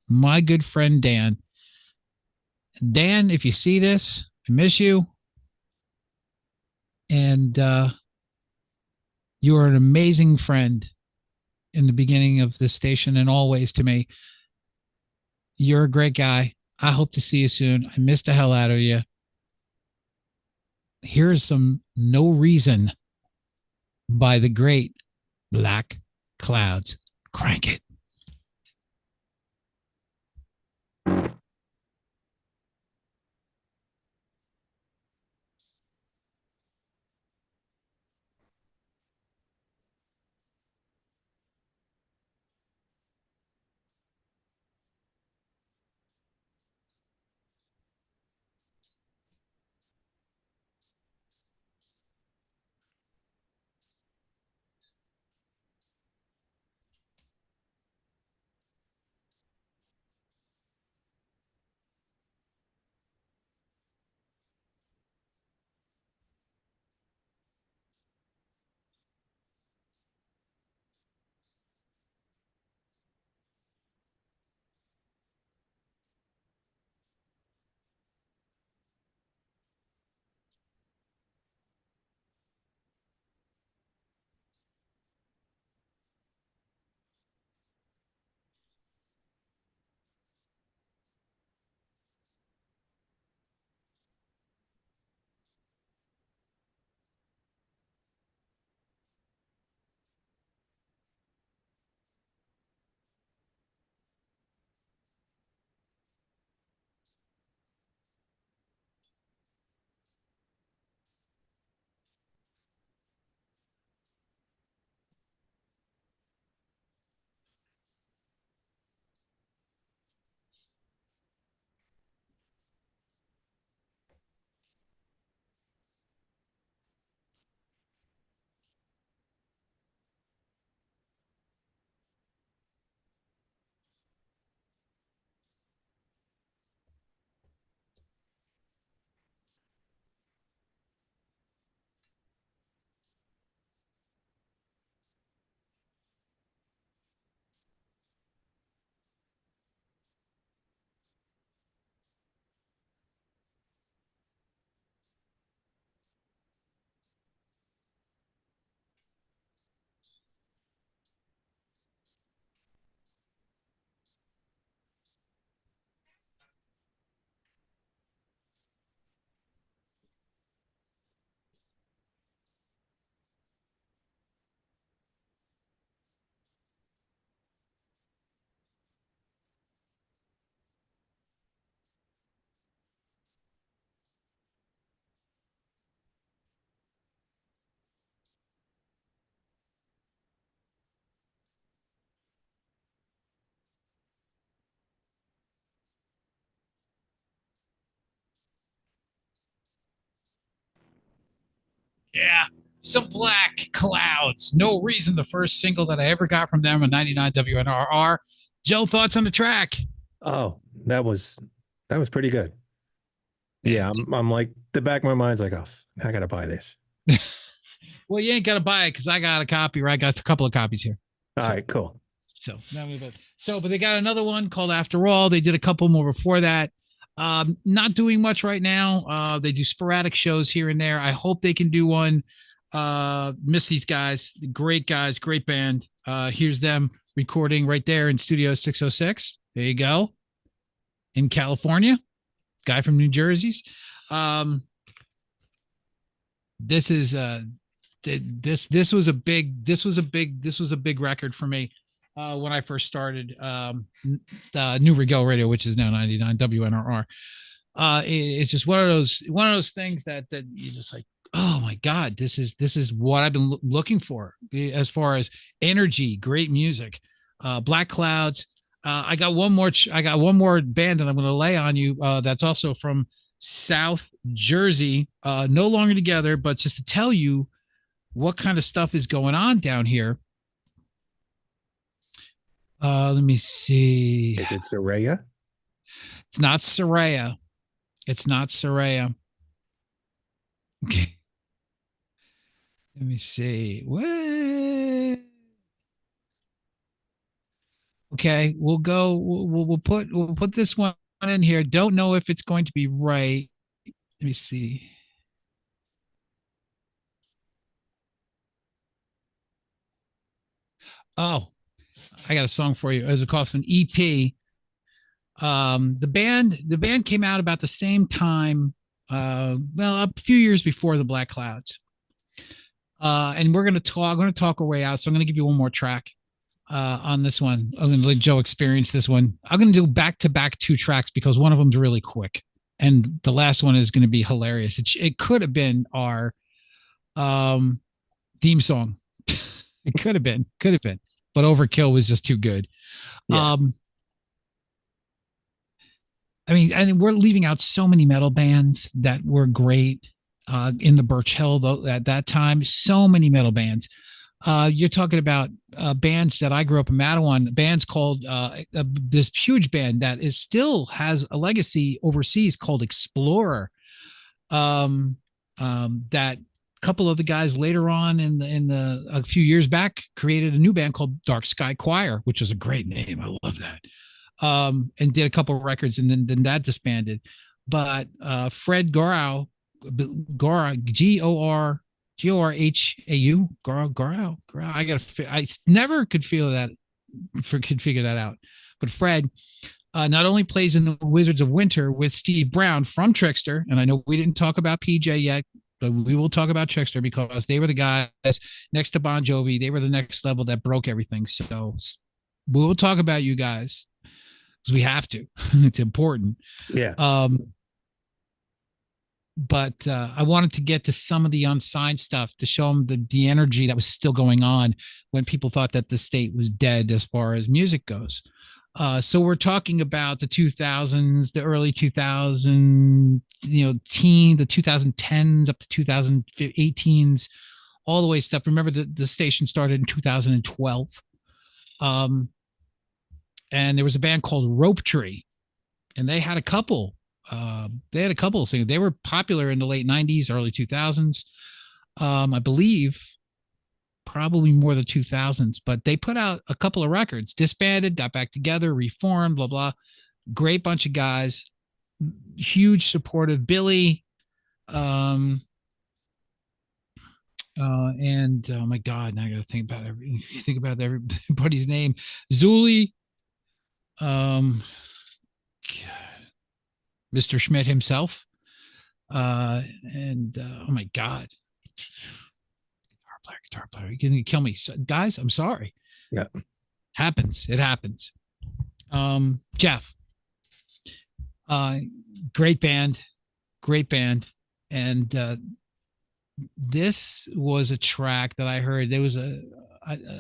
my good friend Dan. Dan, if you see this, I miss you. And you are an amazing friend in the beginning of this station and always to me. You're a great guy. I hope to see you soon. I missed the hell out of you. Here's some No Reason by the great Black Clouds. Crank it. Yeah. Some Black Clouds. No Reason, the first single that I ever got from them on 99 WNRR. Joe, thoughts on the track? Oh, that was pretty good. Yeah, I'm like the back of my mind's like, oh, I gotta buy this. Well, you ain't got to buy it because I got a copy, right? I got a couple of copies here. All right, cool. But they got another one called After All. They did a couple more before that. Not doing much right now. They do sporadic shows here and there. I hope they can do one. Miss these guys, great band. Here's them recording right there in Studio 606. There you go. In California, guy from New Jersey's. This is this was a big record for me when I first started New Regal Radio, which is now 99 WNRR. It's just one of those things that you just like, oh my God, this is what I've been looking for as far as energy, great music. Black Clouds. I got one more band that I'm going to lay on you. That's also from South Jersey. No longer together, but just to tell you what kind of stuff is going on down here. Let me see. Is it Soraya? It's not Soraya. Okay. Let me see. What? Okay, we'll put this one in here. Don't know if it's going to be right. Let me see. Oh, I got a song for you. As it calls an EP. The band came out about the same time well, a few years before the Black Clouds. And we're going to talk our way out. So I'm going to give you one more track on this one. I'm going to let Joe experience this one. I'm going to do back to back 2 tracks because one of them's really quick, and the last one is going to be hilarious. It could have been our theme song. It could have been, but Overkill was just too good. Yeah. I mean, and we're leaving out so many metal bands that were great in the Birch Hill though at that time. So many metal bands. You're talking about bands that I grew up in Mattawan. Bands called this huge band that is still has a legacy overseas called Explorer. That couple of the guys later on in the a few years back created a new band called Dark Sky Choir, which is a great name. I love that. And did a couple of records, and then that disbanded. But Fred Gorau, Gorhau, Gorhau. I never could figure that out. But Fred not only plays in the Wizards of Winter with Steve Brown from Trickster, and I know we didn't talk about PJ yet, but we will talk about Trickster because they were the guys next to Bon Jovi. They were the next level that broke everything. So we will talk about you guys. Because we have to. It's important. Yeah. But I wanted to get to some of the unsigned stuff to show them the energy that was still going on when people thought that the state was dead as far as music goes. So we're talking about the 2000s, the early 2000s, the 2010s up to 2018s, all the way stuff. Remember the station started in 2012. And there was a band called Rope Tree, and they had a couple. Of singers. They were popular in the late 90s, early 2000s. I believe probably more the 2000s, but they put out a couple of records, disbanded, got back together, reformed, blah, blah. Great bunch of guys, huge supportive Billy. And oh my God, now I got to think about everybody's name. Zuli, Mr. Schmidt himself. And oh my God, guitar player, you're gonna kill me, guys. I'm sorry. Yeah, it happens. Jeff, great band, and this was a track that I heard. There was a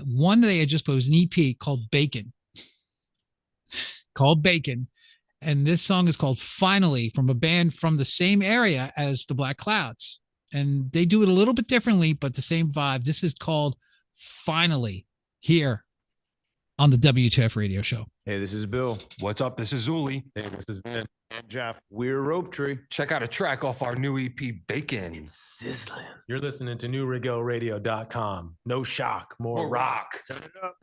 one that they had just put, was an EP called Bacon. And this song is called Finally, from a band from the same area as the Black Clouds. And they do it a little bit differently, but the same vibe. This is called Finally here on the WTF radio show. Hey, this is Bill. What's up? This is Zuli. Hey, this is Vin. And Jeff. We're Rope Tree. Check out a track off our new EP, Bacon. It's sizzling. You're listening to newregalradio.com. No shock, more rock. Turn it up.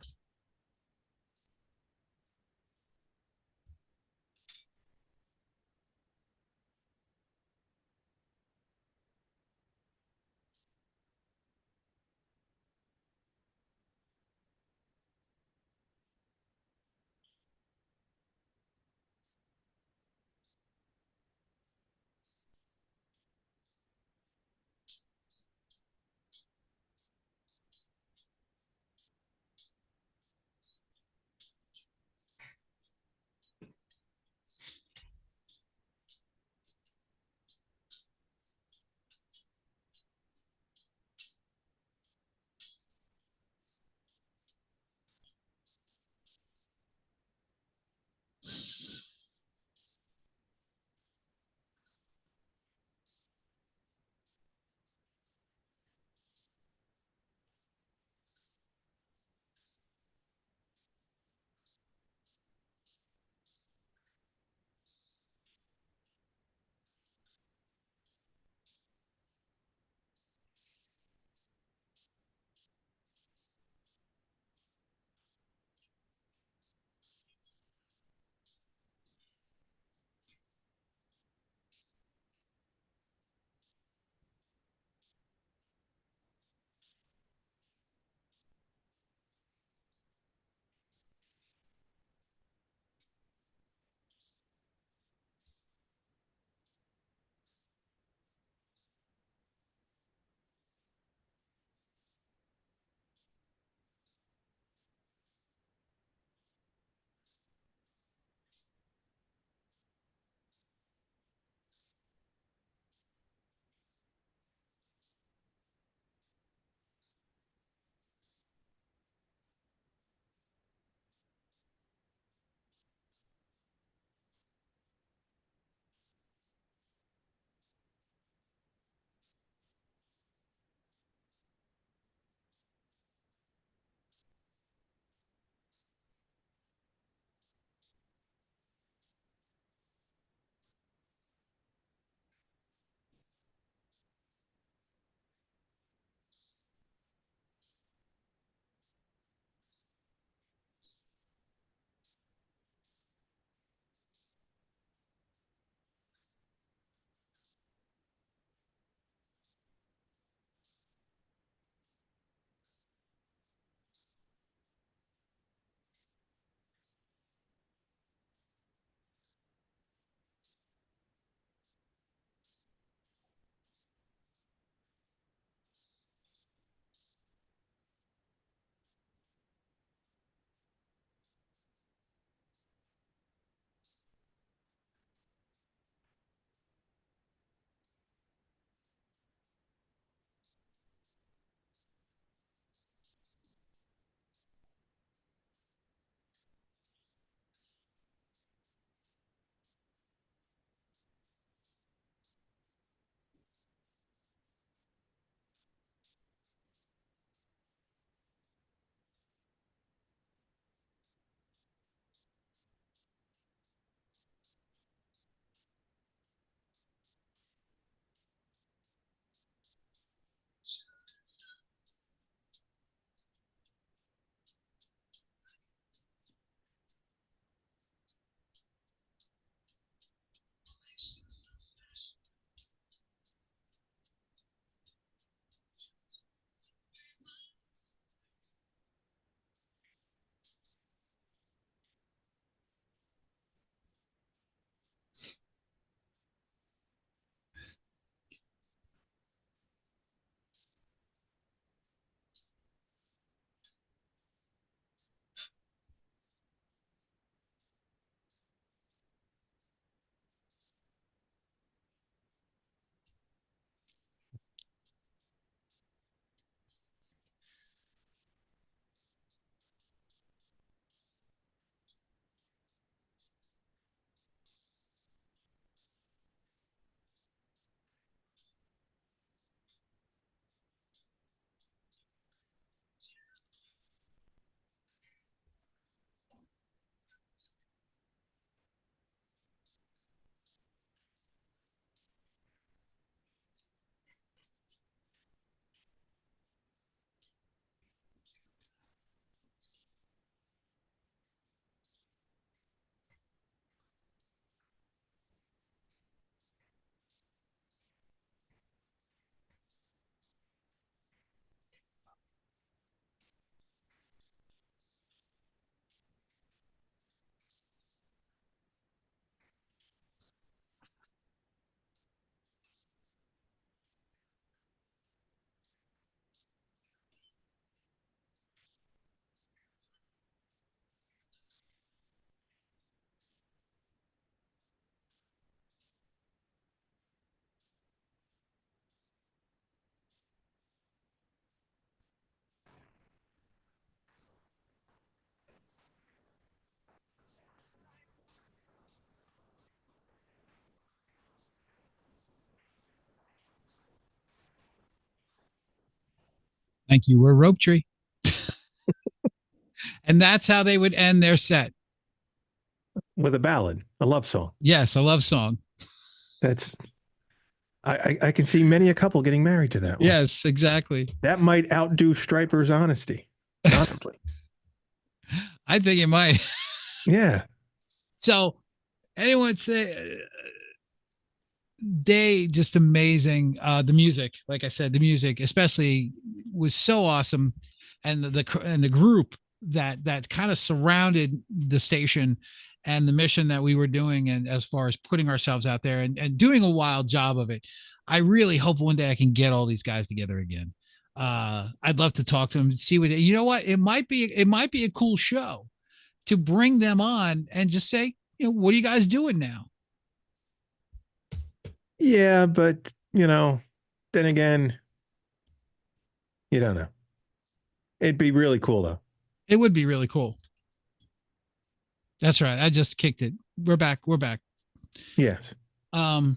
Thank you. We're Rope Tree. And that's how they would end their set. With a ballad, a love song. Yes, a love song. That's I can see many a couple getting married to that one. Yes, exactly. That might outdo Stryper's honesty. Honestly. I think it might. Yeah. So anyone say they just amazing. The music, like I said, the music especially was so awesome. And the group that kind of surrounded the station and the mission that we were doing, and as far as putting ourselves out there and doing a wild job of it. I really hope one day I can get all these guys together again. I'd love to talk to them, see what, you know what, it might be a cool show to bring them on and just say, what are you guys doing now? Yeah, but then again, you don't know. It'd be really cool though. It would be really cool. That's right. I just kicked it. We're back. Yes. And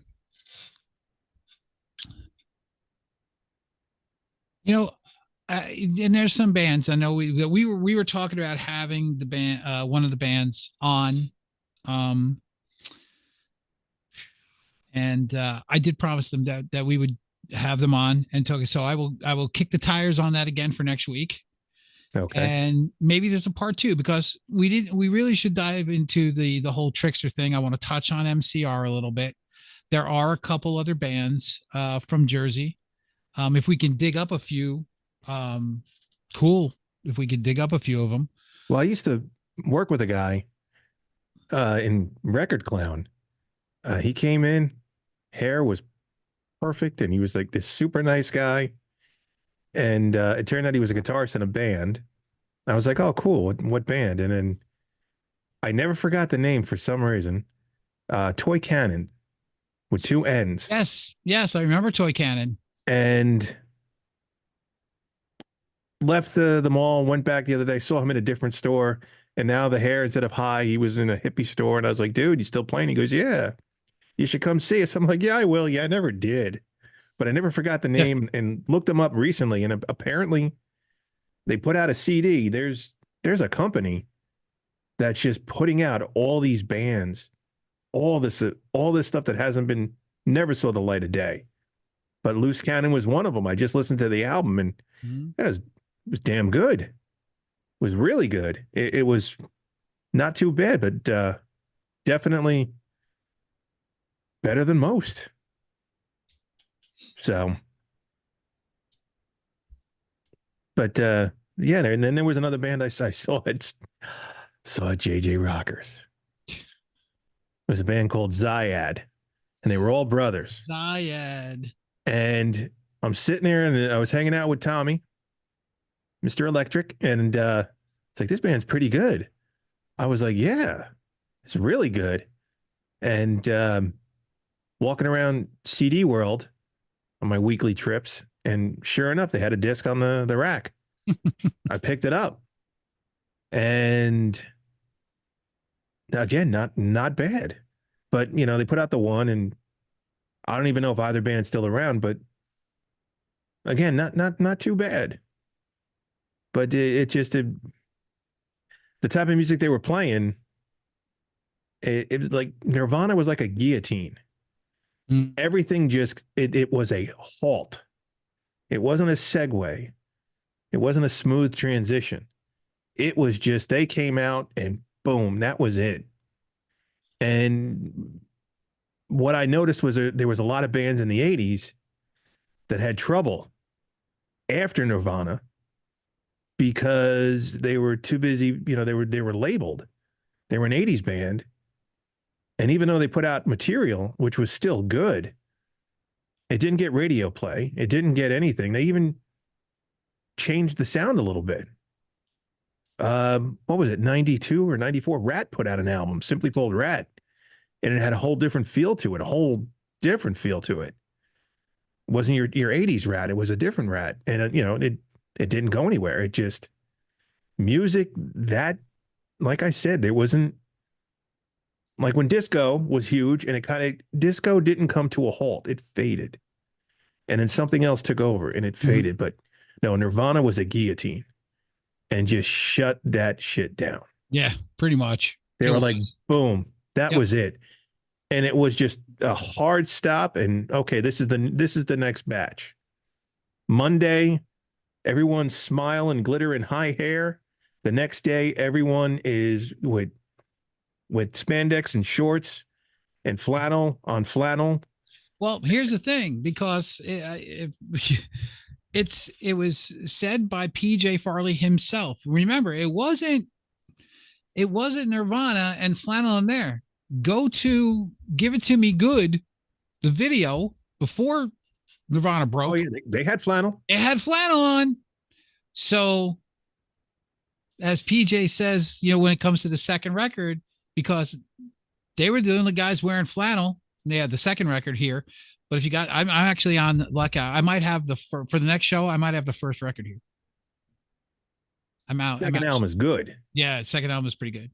there's some bands I know we were talking about having the band, one of the bands on, and I did promise them that we would have them on and talk. So I will kick the tires on that again for next week. Okay. And maybe there's a part 2, because we really should dive into the whole Trickster thing. I want to touch on MCR a little bit. There are a couple other bands from Jersey. If we can dig up a few, cool. If we could dig up a few of them. Well, I used to work with a guy in Record Clown. He came in, hair was perfect, and he was like this super nice guy. And it turned out he was a guitarist in a band. I was like, oh, cool. What band? And then I never forgot the name for some reason. Toy Cannon with 2 N's. Yes, I remember Toy Cannon. And left the mall, went back the other day, saw him in a different store. And now the hair, instead of high, he was in a hippie store. And I was like, dude, you still playing? He goes, yeah, you should come see us. I'm like, yeah, I will. Yeah, I never did. But I never forgot the name and looked them up recently. And apparently they put out a CD. There's a company that's just putting out all these bands, all this stuff that never saw the light of day. But Loose Cannon was one of them. I just listened to the album, and it was damn good. It was really good. It was not too bad, but definitely better than most. So, but yeah, and then there was another band I saw JJ Rockers. It was a band called Zyad, and they were all brothers. Zyad. And I'm sitting there, and I was hanging out with Tommy, Mr. Electric, and it's like, this band's pretty good. I was like, yeah, it's really good. And walking around CD World on my weekly trips, and sure enough, they had a disc on the rack. I picked it up, and again, not bad, but they put out the one, and I don't even know if either band's still around, but again, not too bad. But it just the type of music they were playing, it was like Nirvana was like a guillotine. Everything just it was a halt. It wasn't a segue. It wasn't a smooth transition. It was just, they came out and boom, that was it. And what I noticed was there was a lot of bands in the 80s that had trouble after Nirvana because they were too busy, they were labeled. They were an 80s band. And even though they put out material, which was still good, it didn't get radio play. It didn't get anything. They even changed the sound a little bit. What was it, 92 or 94? Rat put out an album simply called Rat, and it had a whole different feel to it, It wasn't your 80s Rat. It was a different Rat. And, it didn't go anywhere. It just, music that, like I said, there wasn't, like when disco was huge, and disco didn't come to a halt. It faded. And then something else took over and it faded. But No, Nirvana was a guillotine and just shut that shit down. Yeah, pretty much. They It were like, was. boom, that Yep. was it. And it was just a hard stop. And okay, this is the next batch. Monday, everyone's smile and glitter and high hair. The next day, everyone is with spandex and shorts and flannel on flannel. Well, here's the thing, because it was said by PJ Farley himself. Remember, it wasn't Nirvana and flannel in there. Go to Give It To Me Good, the video before Nirvana broke. Oh yeah, they had flannel. It had flannel on. So, as PJ says, when it comes to the second record, because they were the only guys wearing flannel. Yeah, the second record here. But if you got, I'm actually on I might have for the next show, I might have the first record here. I'm out. Second album is good. Yeah, second album is pretty good.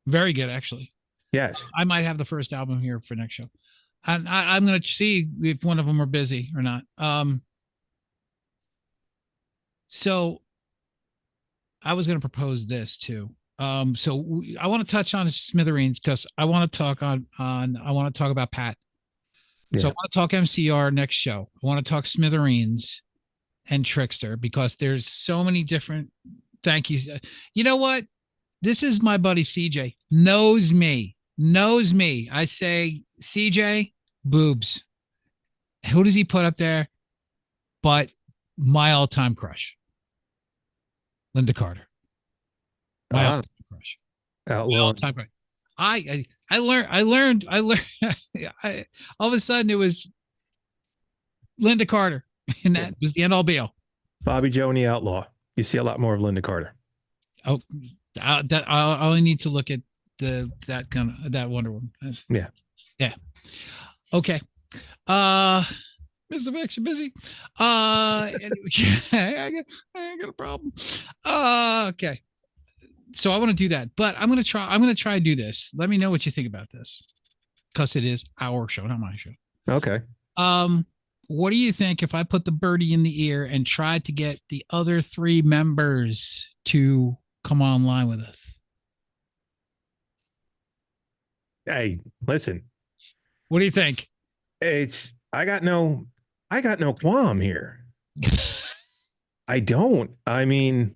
Very good, actually. Yes. I might have the first album here for next show. And I'm going to see if one of them are busy or not. So I was going to propose this too. So I want to touch on Smithereens because I want to talk I want to talk about Pat. Yeah. So I want to talk MCR next show. I want to talk Smithereens and Trickster because there's so many different thank yous. You know what? This is my buddy CJ. Knows me. I say, CJ, boobs. Who does he put up there? But my all-time crush, Linda Carter. My all-time crush. All-time crush. I learned. All of a sudden, it was Linda Carter, and that was the end all be all. Bobby Joe and the Outlaw. You see a lot more of Linda Carter. Oh, I only need to look at that Wonder Woman. Yeah. Okay. Mr. Vex, you busy? Anyway, I got a problem. Okay. So I want to do that, but I'm going to try to do this. Let me know what you think about this, because it is our show, not my show. Okay. What do you think if I put the birdie in the ear and tried to get the other 3 members to come online with us? Hey, listen. What do you think? I got no qualm here. I don't. I mean,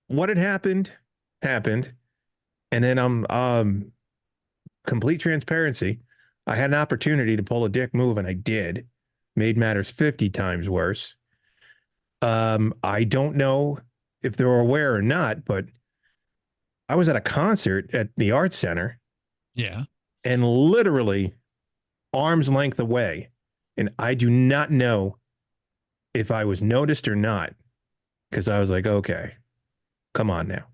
what had happened. And then complete transparency. I had an opportunity to pull a dick move and I did. Made matters 50 times worse. I don't know if they're aware or not, but I was at a concert at the Arts Center. Yeah. And literally arm's length away. And I do not know if I was noticed or not, because I was like, okay, come on now.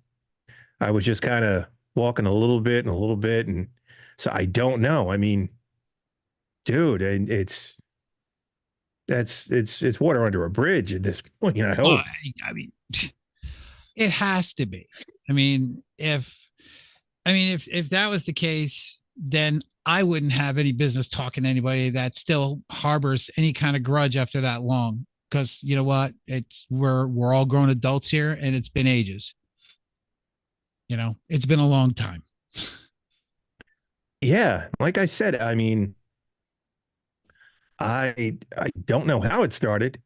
I was just kind of walking a little bit. And so I don't know. I mean, dude, it's water under a bridge at this point. I hope. I mean, it has to be. I mean, if that was the case, then I wouldn't have any business talking to anybody that still harbors any kind of grudge after that long. Because you know what? We're all grown adults here, and it's been ages. It's been a long time. Yeah, like I said, I mean, I don't know how it started,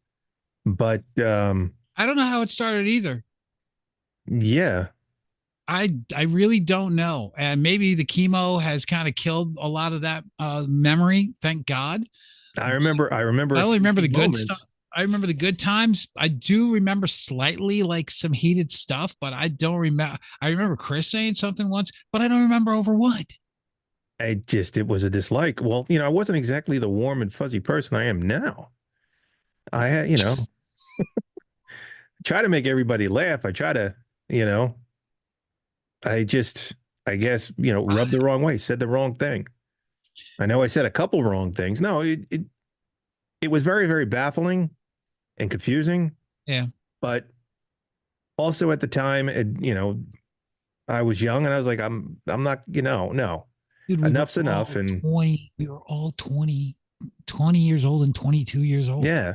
but I don't know how it started either. Yeah. I really don't know. And maybe the chemo has kind of killed a lot of that memory. Thank God. I remember. I only remember the good stuff. I remember the good times. I do remember slightly like some heated stuff, but I don't remember. I remember Chris saying something once, but I don't remember over what. It was a dislike. Well, I wasn't exactly the warm and fuzzy person I am now. I had, try to make everybody laugh. I try to, I guess, rubbed the wrong way, said the wrong thing. I know I said a couple wrong things. No, it was very, very baffling and confusing. Yeah. But also at the time, I was young and I was like, I'm not, no. Dude, enough's enough. And 20, we were all 20 years old and 22 years old. Yeah.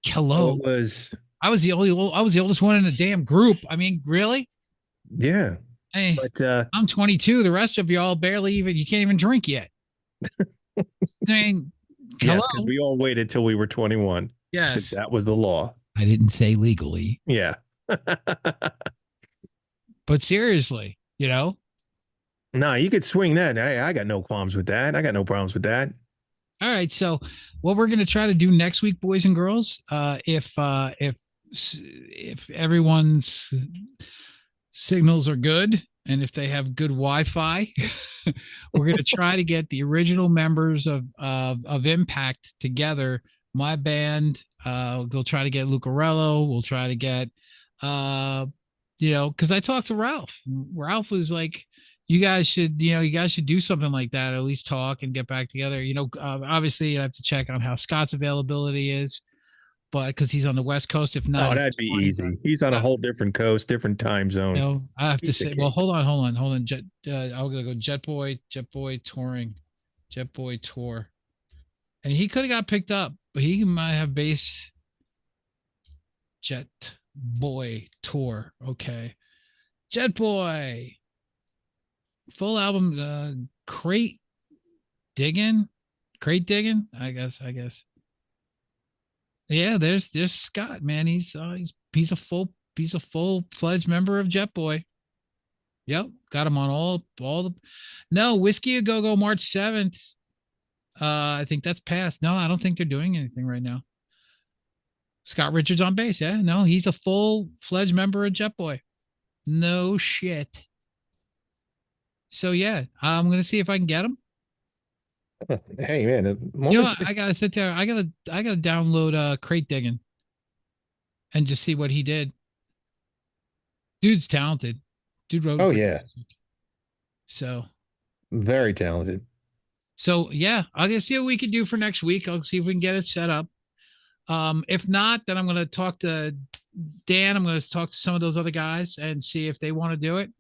Hello. It was, I was the oldest one in the damn group. I mean, really? yeah. Hey, But I'm 22. The rest of y'all barely even, you can't even drink yet. I mean, hello. yes, because we all waited till we were 21. 'Cause Yes. that was the law. I didn't say legally, Yeah. but seriously, No, you could swing that. I got no qualms with that. I got no problems with that. All right. So what we're going to try to do next week, boys and girls, if everyone's signals are good and if they have good Wi-Fi, we're going to try to get the original members of Impact together. My band, we'll try to get Lucarello. We'll try to get, because I talked to Ralph. Ralph was like, you guys should do something like that, or at least talk and get back together. Obviously you have to check on how Scott's availability is, but because he's on the West Coast, if not, Oh, that'd be easy. He's on a whole different coast, different time zone. I have to Piece of say, cake. well, hold on. Jet, I'm gonna go Jet Boy touring, Jet Boy tour, and he could have got picked up, but he might have bass. Jet Boy tour, okay. Jet Boy, full album, crate digging, I guess. Yeah, there's Scott, man. He's a full pledged member of Jet Boy. Yep, got him on all the. No, Whiskey A Go Go March 7th. I think that's passed. No, I don't think they're doing anything right now. Scott Richards on bass. Yeah, no, he's a full-fledged member of Jet Boy. No shit. So yeah, I'm gonna see if I can get him. Hey man, I gotta sit there. I gotta download crate digging and just see what he did. Dude's talented. Dude wrote. oh yeah, So very talented. yeah, I'm gonna see what we can do for next week. I'll see if we can get it set up. If not, then I'm gonna talk to Dan. I'm gonna talk to some of those other guys and see if they want to do it.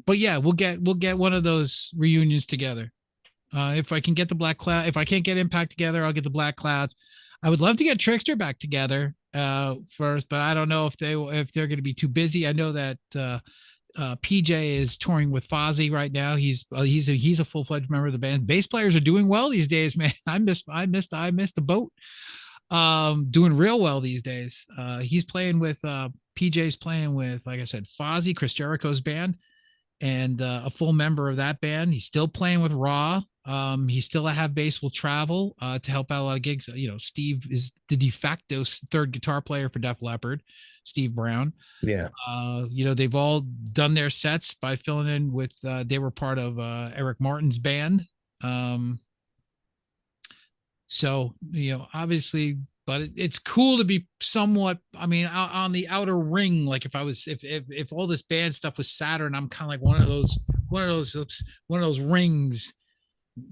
But yeah, we'll get one of those reunions together. If I can get the Black Cloud, if I can't get Impact together, I'll get the Black Clouds. I would love to get Trickster back together first, but I don't know if they're going to be too busy. I know that PJ is touring with Fozzy right now. He's a full-fledged member of the band. Bass players are doing well these days, man. I missed the boat. Doing real well these days. He's playing with PJ's playing with, like I said, Fozzy, Chris Jericho's band, and a full member of that band. He's still playing with Raw. He still have bass will travel to help out a lot of gigs. Steve is the de facto third guitar player for Def Leppard, Steve Brown. Yeah. They've all done their sets by filling in with, they were part of Eric Martin's band. So, obviously, but it's cool to be somewhat, on the outer ring. Like if all this band stuff was Saturn, I'm kind of like one of those rings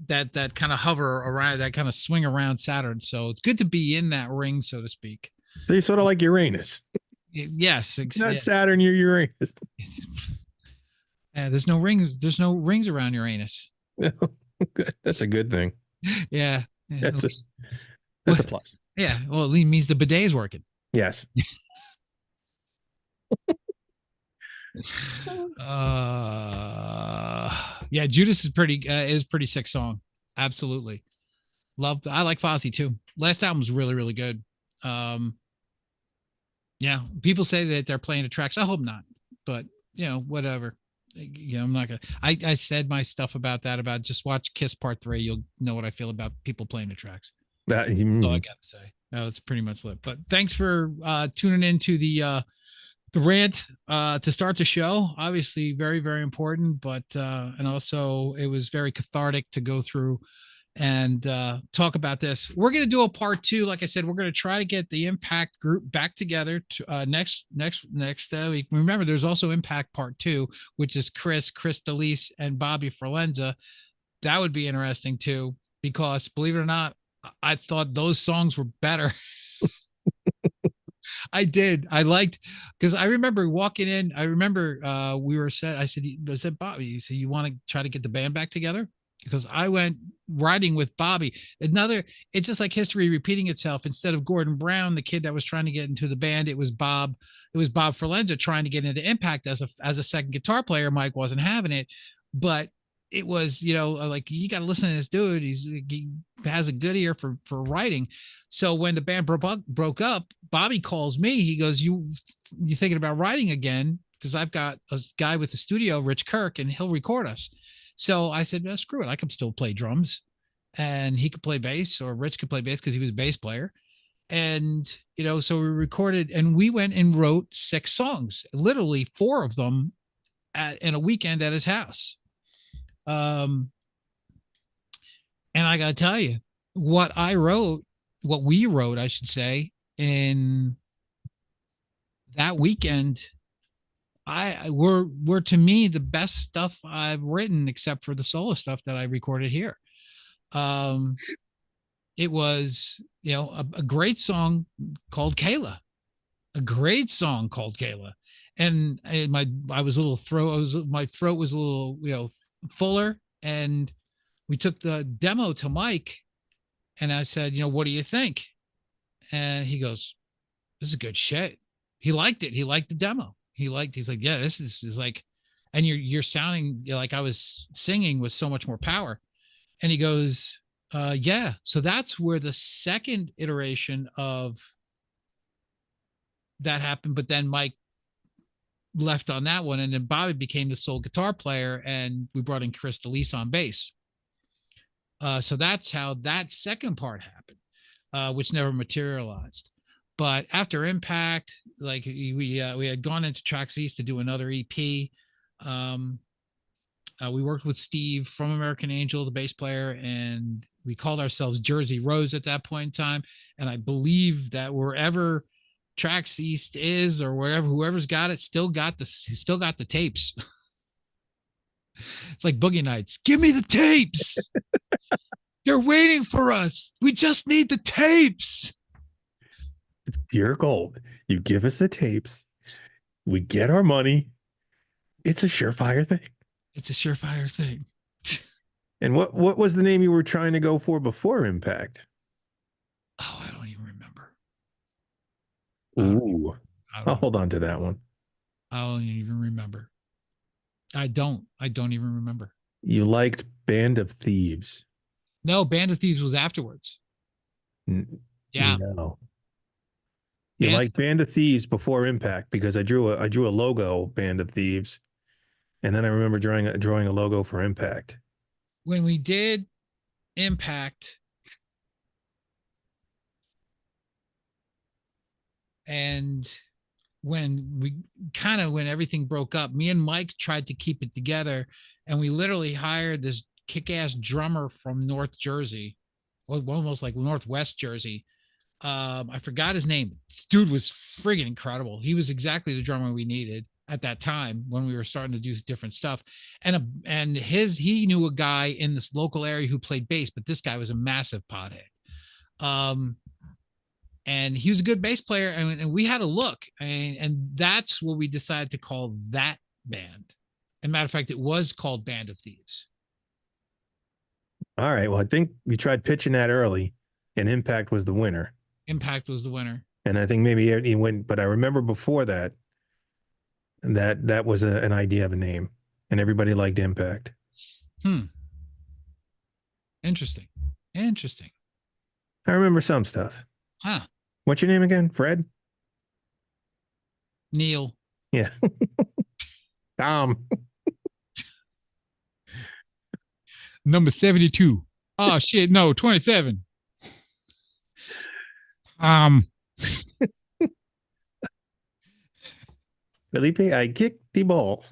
that kind of hover around, that kind of swing around Saturn. So it's good to be in that ring, so to speak. So you're sort of like Uranus. Yes. Not Saturn, you're Uranus. Yeah, there's no rings around Uranus. That's a good thing. Yeah. That's a plus. Yeah. Well, it means the bidet is working. Yes. Yeah, Judas is pretty sick song. Absolutely. I like Fozzy too. Last album was really, really good. Yeah, people say that they're playing the tracks. I hope not, but whatever. I'm not gonna. I said my stuff about just watch Kiss Part 3. You'll know what I feel about people playing the tracks. That's all I gotta say. That was pretty much lit. But thanks for tuning into the rant to start the show. Obviously, very, very important. But and also it was very cathartic to go through and talk about this. We're going to do a part 2. Like I said, we're going to try to get the Impact group back together to, next week. Remember, there's also Impact part 2, which is Chris DeLise, and Bobby Forlenza. That would be interesting too, because believe it or not, I thought those songs were better. I did. I liked, because I remember walking in. I remember we were said. I said, Bobby, you said you want to try to get the band back together? because I went riding with Bobby. It's just like history repeating itself. Instead of Gordon Brown, the kid that was trying to get into the band, it was Bob Forlenza trying to get into Impact as a second guitar player. Mike wasn't having it, but it was, like, you got to listen to this dude. He has a good ear for writing. So when the band broke up, Bobby calls me. He goes, you thinking about writing again? Because I've got a guy with the studio, Rich Kirk, and he'll record us. So I said, screw it. I can still play drums, and he could play bass, or Rich could play bass because he was a bass player. And, so we recorded, and we went and wrote 6 songs, literally 4 of them in a weekend at his house. And I got to tell you, what we wrote, I should say, in that weekend, were to me the best stuff I've written, except for the solo stuff that I recorded here. It was, a great song called Kayla, and my throat was a little, fuller, and we took the demo to Mike, and I said, what do you think? And he goes, this is good shit. He liked it. He liked the demo. He's like, yeah, this is like, and you're sounding like I was singing with so much more power. And he goes, yeah. So that's where the second iteration of that happened. But then Mike left on that one, and then Bobby became the sole guitar player, and we brought in Chris DeLise on bass. So that's how that second part happened, which never materialized. But after Impact, like we had gone into Tracks East to do another EP. We worked with Steve from American Angel, the bass player, and we called ourselves Jersey Rose at that point in time. And I believe that wherever Tracks East is, or wherever, whoever's got it, still got the tapes. It's like Boogie Nights. Give me the tapes. They're waiting for us. We just need the tapes. It's pure gold. You give us the tapes, we get our money. It's a surefire thing. It's a surefire thing. And what was the name you were trying to go for before Impact? Oh, I don't even remember. Ooh, I'll hold on to that one. I don't even remember. I don't even remember. You liked Band of Thieves. No, Band of Thieves was afterwards. Yeah. No. You like Band of Thieves before Impact, because I drew a logo, Band of Thieves, and then I remember drawing a logo for Impact. When we did Impact, and when everything broke up, me and Mike tried to keep it together, and we literally hired this kick-ass drummer from North Jersey, almost like Northwest Jersey. I forgot his name. This dude was friggin' incredible. He was exactly the drummer we needed at that time when we were starting to do different stuff. And he knew a guy in this local area who played bass, but this guy was a massive pothead. And he was a good bass player, and we had a look, and that's what we decided to call that band. As a matter of fact, it was called Band of Thieves. All right. Well, I think we tried pitching that early, and Impact was the winner. Impact was the winner. And I think maybe he went, but I remember before that was an idea of a name, and everybody liked Impact. Interesting. I remember some stuff. Huh. What's your name again? Fred? Neil. Yeah. Tom. Number 72. Oh shit, no, 27. Felipe, I kicked the ball.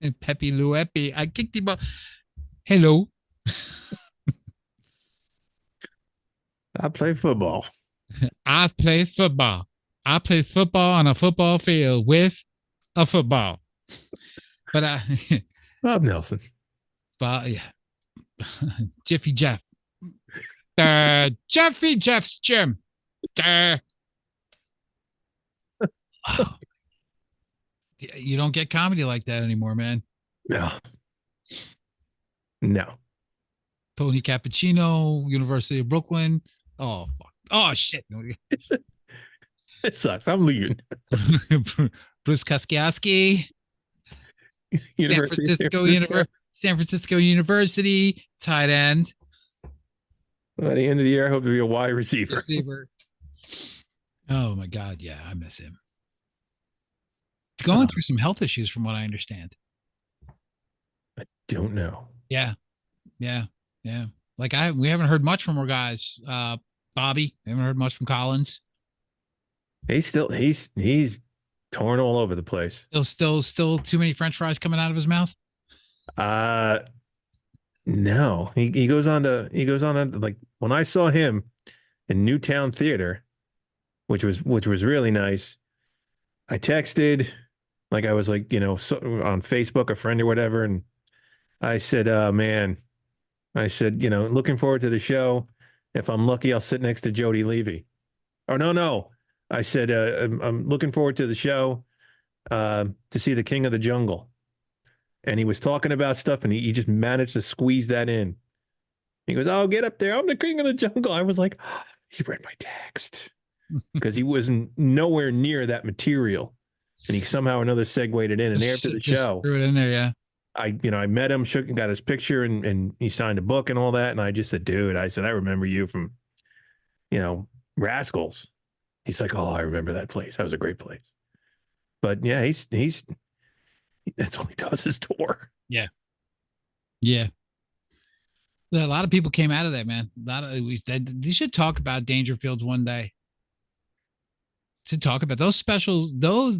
And Pepe Luepe, I kicked the ball. Hello. I play football. I play football. I play football on a football field with a football. But Bob Nelson. Yeah. Jiffy Jeff. Jeffy Jeff's gym. Oh. You don't get comedy like that anymore, man. No. Tony Cappuccino, University of Brooklyn. Oh fuck. Oh shit. It sucks. I'm leaving. Bruce Koskiaski, University of San Francisco. San Francisco University, tight end. At the end of the year, I hope to be a wide receiver. Oh my God. Yeah, I miss him. Going through some health issues from what I understand. I don't know. Yeah. Like we haven't heard much from our guys. Bobby, haven't heard much from Collins. He's torn all over the place. Still too many French fries coming out of his mouth. No, he goes on to like when I saw him in Newtown Theater, which was really nice. I texted, like I was like, on Facebook, a friend or whatever. And I said, man, looking forward to the show. If I'm lucky, I'll sit next to Jody Levy. Oh, no. I said, I'm looking forward to the show to see the King of the Jungle. And he was talking about stuff, and he just managed to squeeze that in. He goes, "Oh, get up there. I'm the King of the Jungle." I was like, oh, he read my text because he wasn't nowhere near that material. And he somehow or another segued it in. And after the show, threw it in there, yeah. I met him, shook and got his picture, and he signed a book and all that. And I just said, dude, I remember you from, Rascals. He's like, oh, I remember that place. That was a great place. But yeah, he's that's all he does is tour. Yeah. A lot of people came out of that, man. They should talk about Dangerfields one day. To talk about those specials, those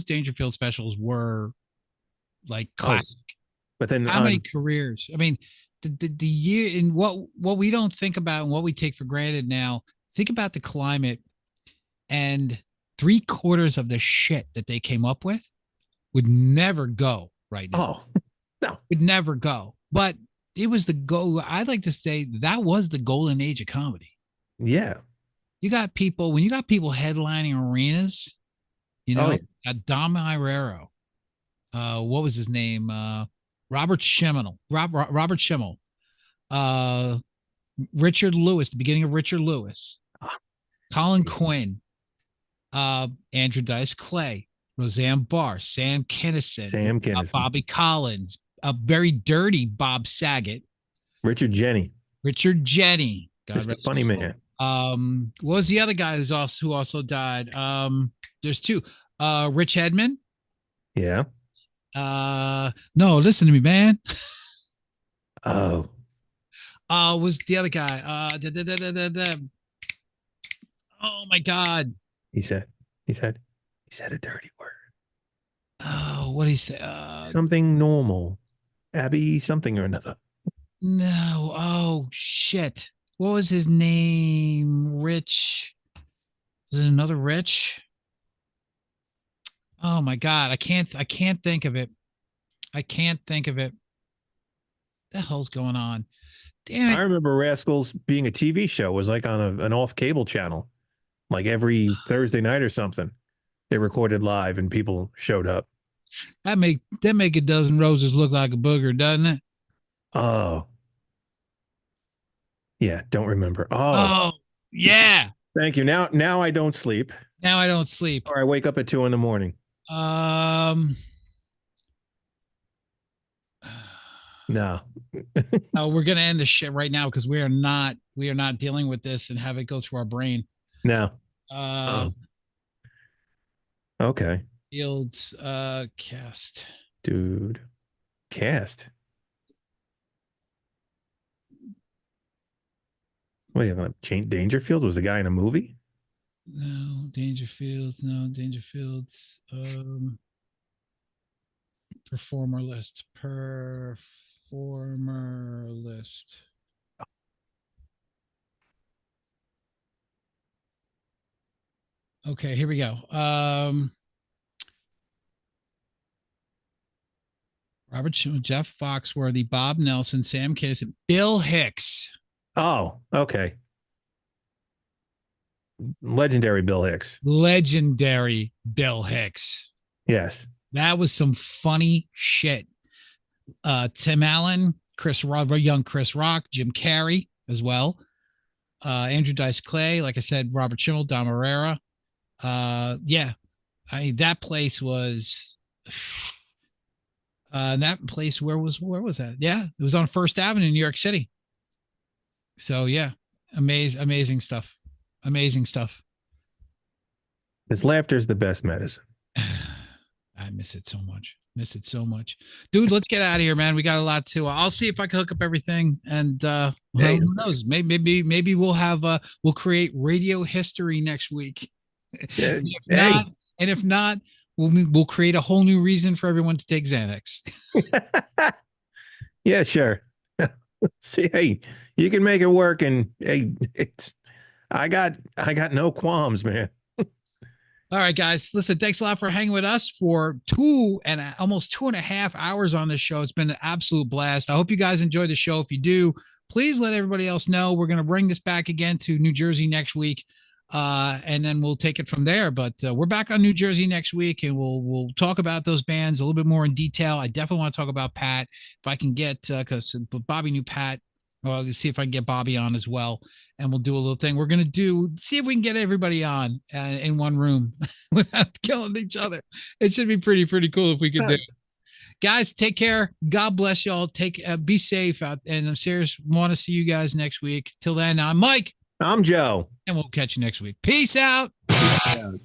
Dangerfield specials were like classic. But then how many careers? I mean, the year in what we don't think about and what we take for granted now. Think about the climate, and 3/4 of the shit that they came up with would never go right now. Oh, no. Would never go. But it was the go. I'd like to say that was the golden age of comedy. Yeah. When you got people headlining arenas, Dom Irero, what was his name? Robert Schimmel, Richard Lewis, the beginning of Richard Lewis, Colin Quinn, Andrew Dice Clay, Roseanne Barr, Sam Kinison, Bobby Collins, a very dirty Bob Saget, Richard Jenny. Just a funny man. What was the other guy who also died? There's two. Rich Hedman. Yeah. No, listen to me, man. Oh. Was the other guy? Oh my God. He said a dirty word. Oh, what did he say? Something normal. Abby something or another. No. Oh shit. What was his name? Rich. Is it another Rich? Oh my God. I can't think of it. What the hell's going on? Damn it. I remember Rascals being a TV show. It was like on an off cable channel, like every Thursday night or something. They recorded live and people showed up. That make a dozen roses look like a booger, doesn't it? Oh. Yeah, don't remember. Oh, yeah. Thank you. Now I don't sleep. Now I don't sleep. Or I wake up at 2 a.m. No. We're gonna end the shit right now because we are not dealing with this and have it go through our brain. No. Okay. Fields cast. Dude. Cast. What are you gonna change? Dangerfield was the guy in a movie? No, Dangerfields. Performer list. Okay, here we go. Robert, Jeff Foxworthy, Bob Nelson, Sam Kinison, Bill Hicks. Oh, okay. Legendary Bill Hicks. Yes. That was some funny shit. Tim Allen, young Chris Rock, Jim Carrey as well. Andrew Dice Clay, like I said, Robert Schimmel, Don Herrera. Yeah, that place was that place. Where was that? Yeah, it was on First Avenue in New York City. So yeah, amazing stuff. Amazing stuff. His laughter is the best medicine. I miss it so much. Dude, let's get out of here, man. We got a lot to. I'll see if I can hook up everything, and who knows? Maybe we'll have we'll create radio history next week. Yeah, if not, we'll create a whole new reason for everyone to take Xanax. Yeah, sure. See, hey, you can make it work, and hey, I got no qualms, man. All right, guys. Listen, thanks a lot for hanging with us for almost 2.5 hours on this show. It's been an absolute blast. I hope you guys enjoyed the show. If you do, please let everybody else know. We're going to bring this back again to New Jersey next week, and then we'll take it from there. But we're back on New Jersey next week, and we'll talk about those bands a little bit more in detail. I definitely want to talk about Pat if I can get because Bobby knew Pat. Well, I'll see if I can get Bobby on as well, and we'll do a little thing. We're going to see if we can get everybody on in one room without killing each other. It should be pretty cool if we could do it. Guys, take care. God bless y'all. Be safe out. And I'm serious. Want to see you guys next week. Till then, I'm Mike. I'm Joe. And we'll catch you next week. Peace out. Peace out.